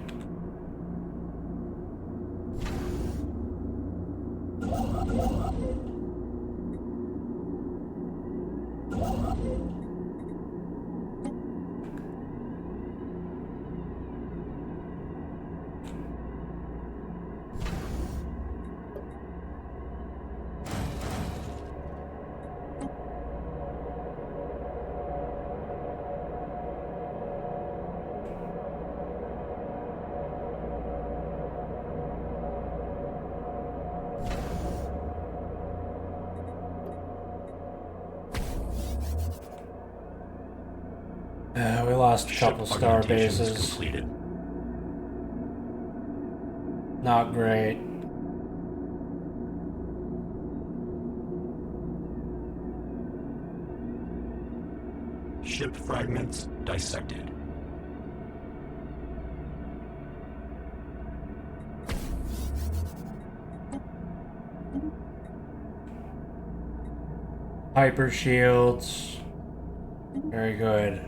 We lost a couple Ship star augmentations bases. completed. Not great. Ship fragments dissected. Hyper shields. Very good.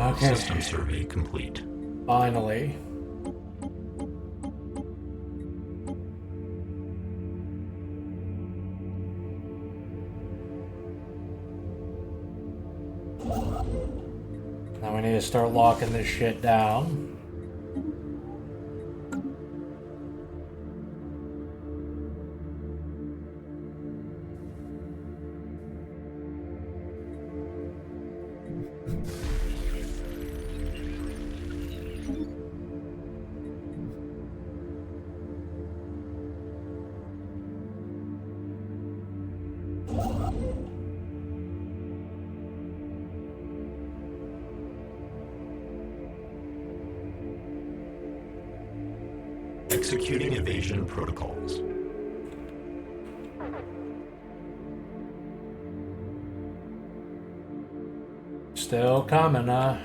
Okay, System survey complete. finally. Now we need to start locking this shit down. Executing evasion protocols. Still coming, huh?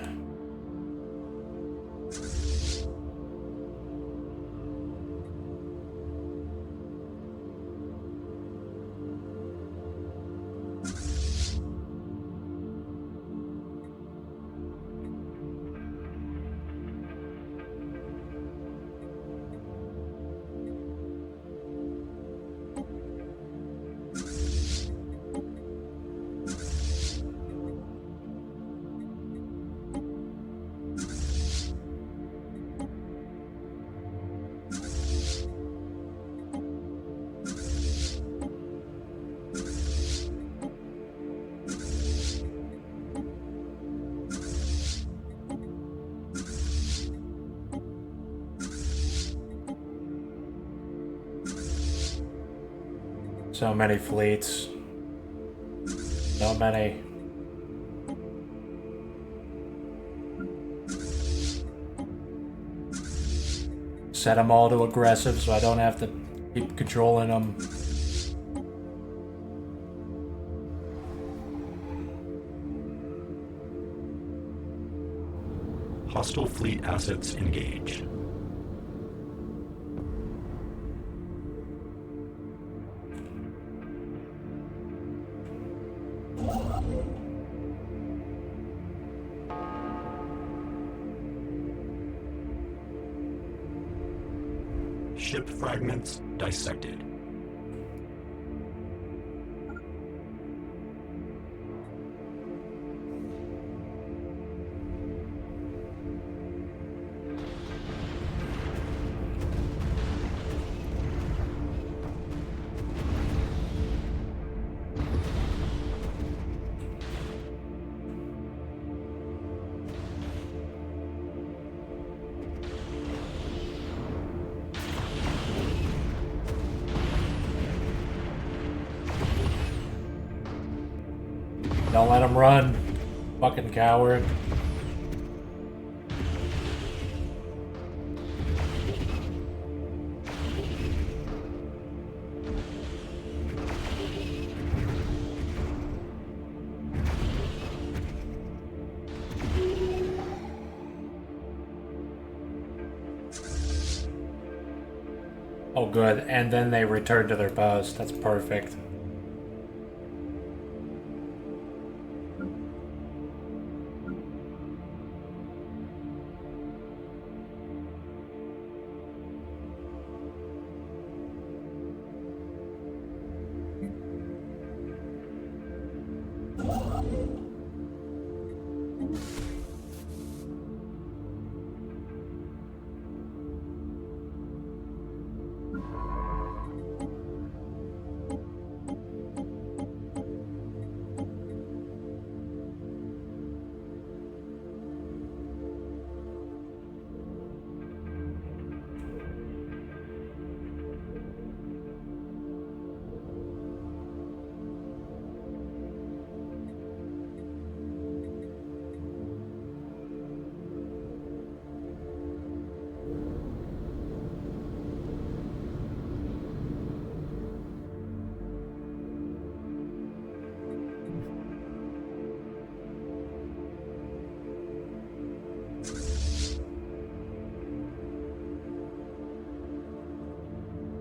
So many fleets. So many. Set them all to aggressive so I don't have to keep controlling them. Hostile fleet assets engaged. Ship fragments dissected. Don't let him run. Fucking coward. Oh, good. And then they return to their post. That's perfect.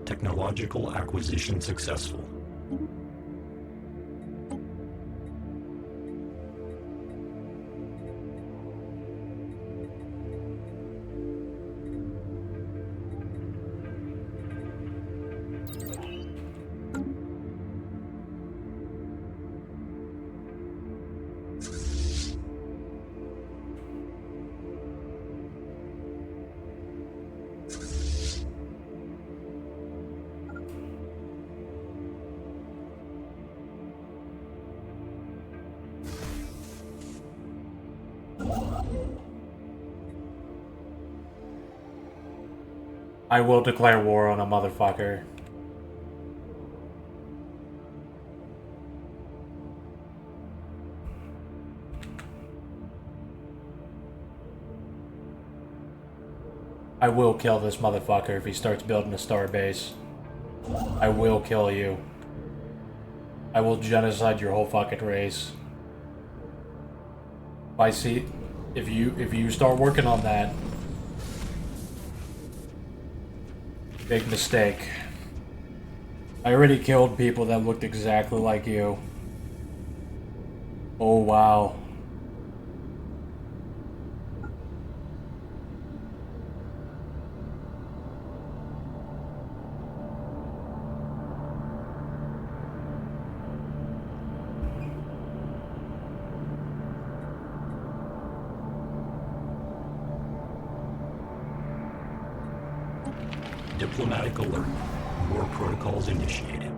Technological acquisition successful. I will declare war on a motherfucker. I will kill this motherfucker if he starts building a star base. I will kill you. I will genocide your whole fucking race. If you start working on that, big mistake. I already killed people that looked exactly like you. Oh wow. Diplomatic alert. War protocols initiated.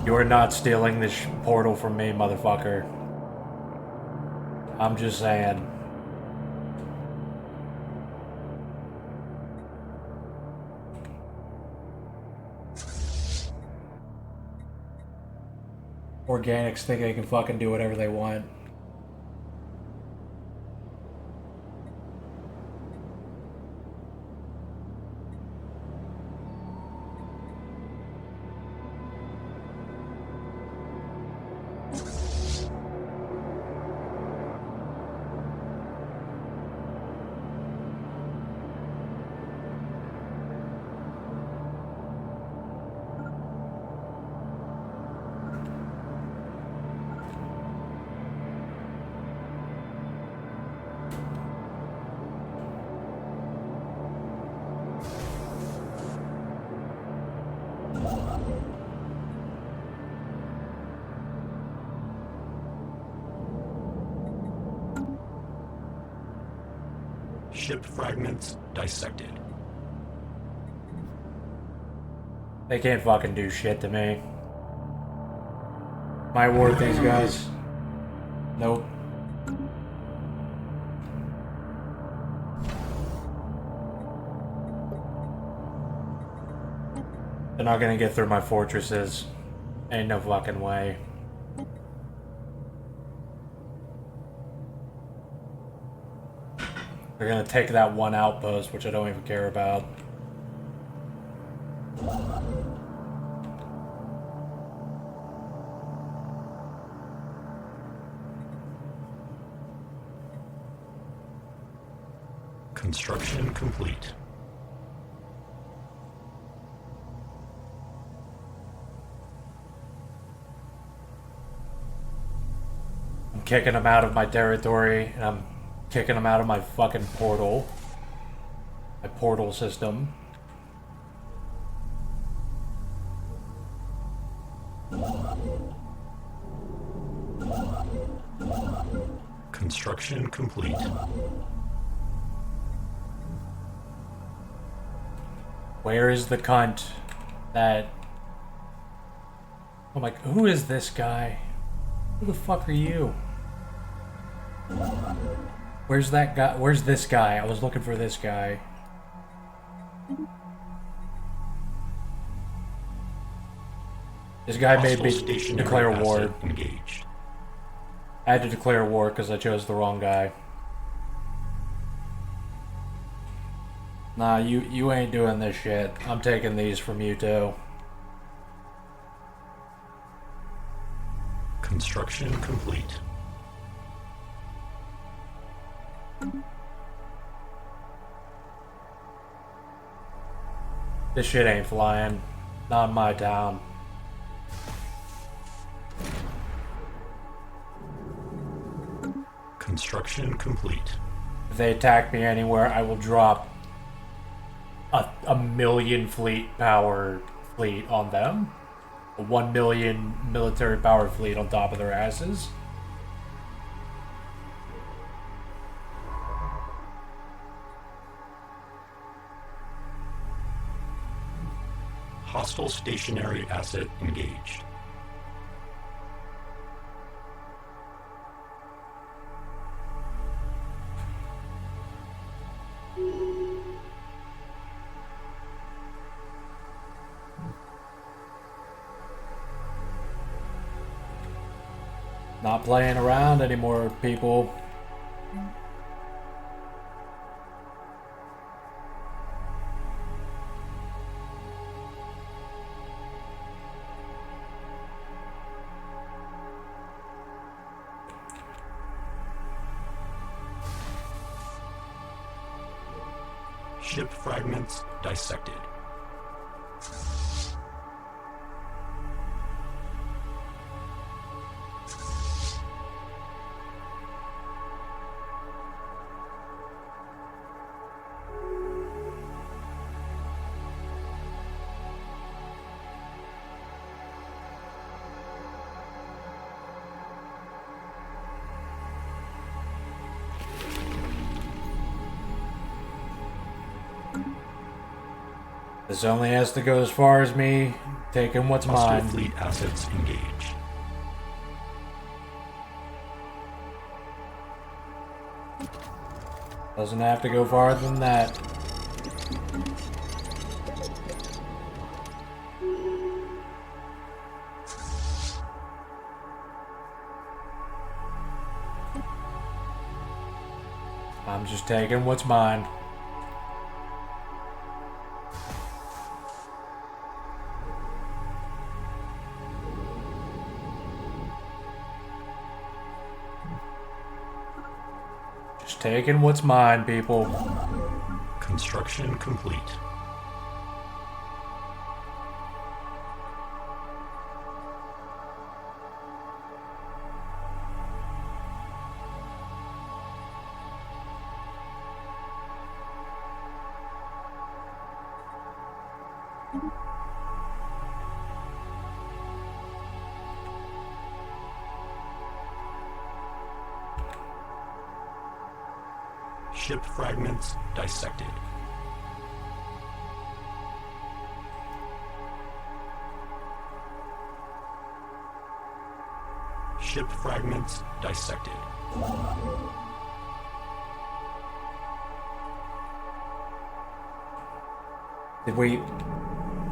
You're not stealing this portal from me, motherfucker. I'm just saying. Organics think they can fucking do whatever they want. Ship fragments dissected. They can't fucking do shit to me. Am I worth these guys? Nope. They're not gonna get through my fortresses. Ain't no fucking way. They're gonna take that one outpost, which I don't even care about. Construction complete. I'm kicking them out of my territory, and I'm kicking them out of my fucking portal. My portal system. Construction complete. Where is the cunt that... Oh my... Who is this guy? Who the fuck are you? Where's that guy? Where's this guy? I was looking for this guy. This guy made me declare war. Engaged. I had to declare war because I chose the wrong guy. Nah, you ain't doing this shit. I'm taking these from you too. Construction complete. This shit ain't flying. Not in my town. Construction complete. If they attack me anywhere, I will drop a million fleet power fleet on them. A 1 million military power fleet on top of their asses. Hostile stationary asset engaged. Not playing around anymore, people. Ship fragments dissected. This only has to go as far as me taking what's Hostile mine. fleet assets engaged. Doesn't have to go farther than that. I'm just taking what's mine. Just taking what's mine, people. Construction complete. Ship fragments dissected. Ship fragments dissected. Did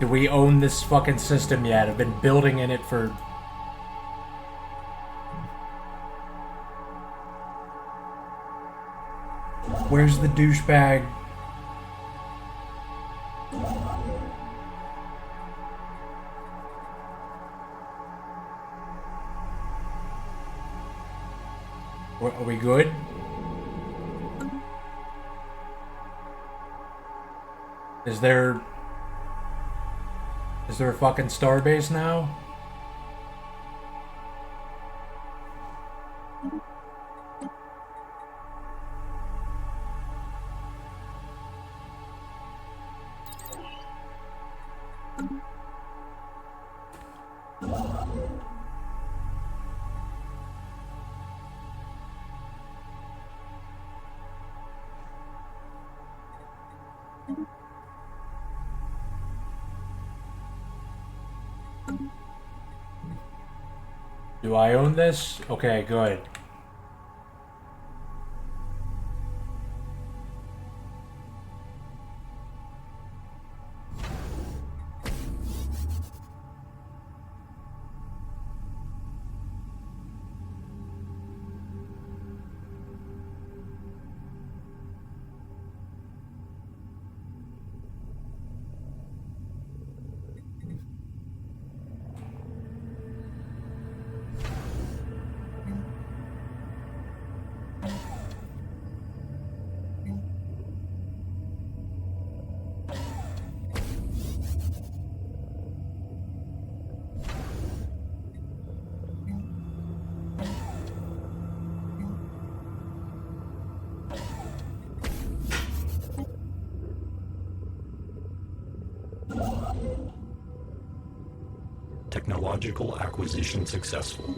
we own this fucking system yet? I've been building in it for... Where's the douchebag? Are we good? Is there a fucking starbase now? Do I own this? Okay, good. Technological acquisition successful.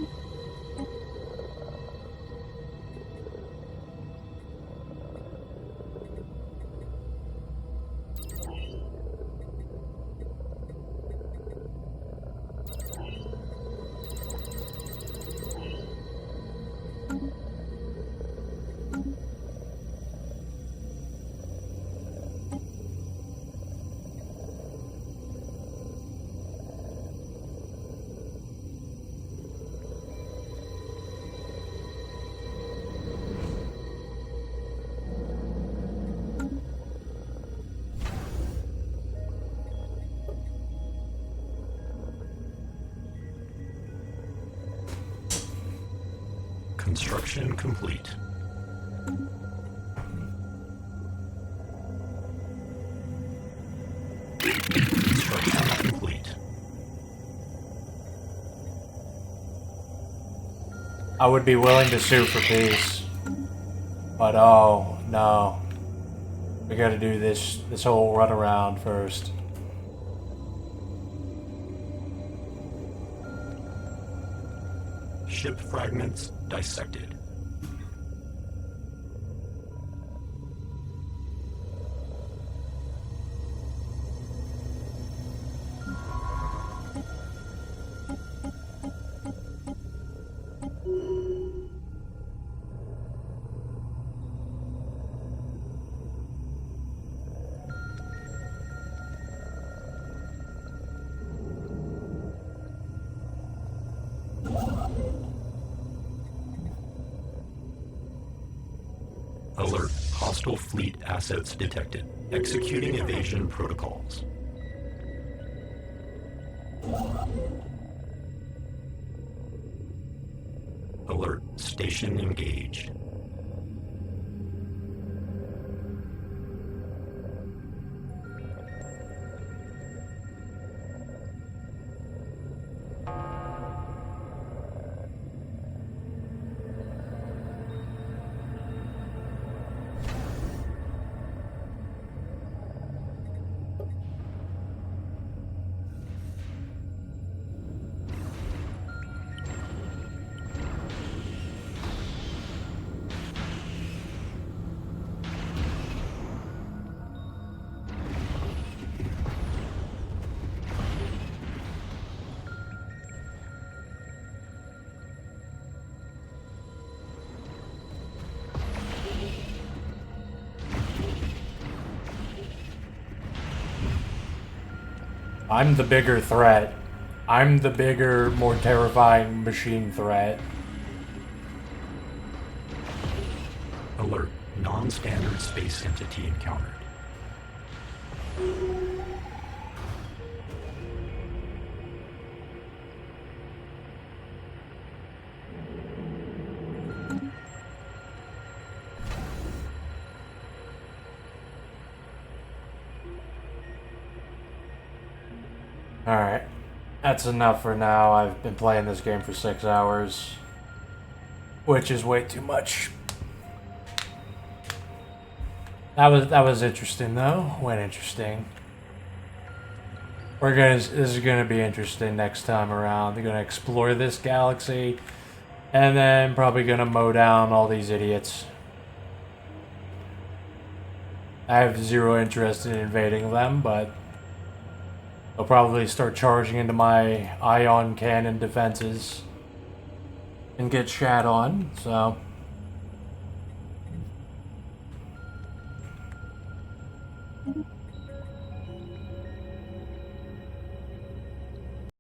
Construction complete. Construction complete. I would be willing to sue for peace. But oh, no. We gotta do this whole runaround first. Ship fragments dissected. Alert. Hostile fleet assets detected. Executing evasion protocols. Alert. Station engaged. I'm the bigger threat. I'm the bigger, more terrifying machine threat. Alert. Non-standard space entity encountered. Alright. That's enough for now. I've been playing this game for 6 hours. Which is way too much. That was interesting though. Went interesting. This is gonna be interesting next time around. They're gonna explore this galaxy, and then probably gonna mow down all these idiots. I have zero interest in invading them, but they'll probably start charging into my ion cannon defenses and get shat on. So.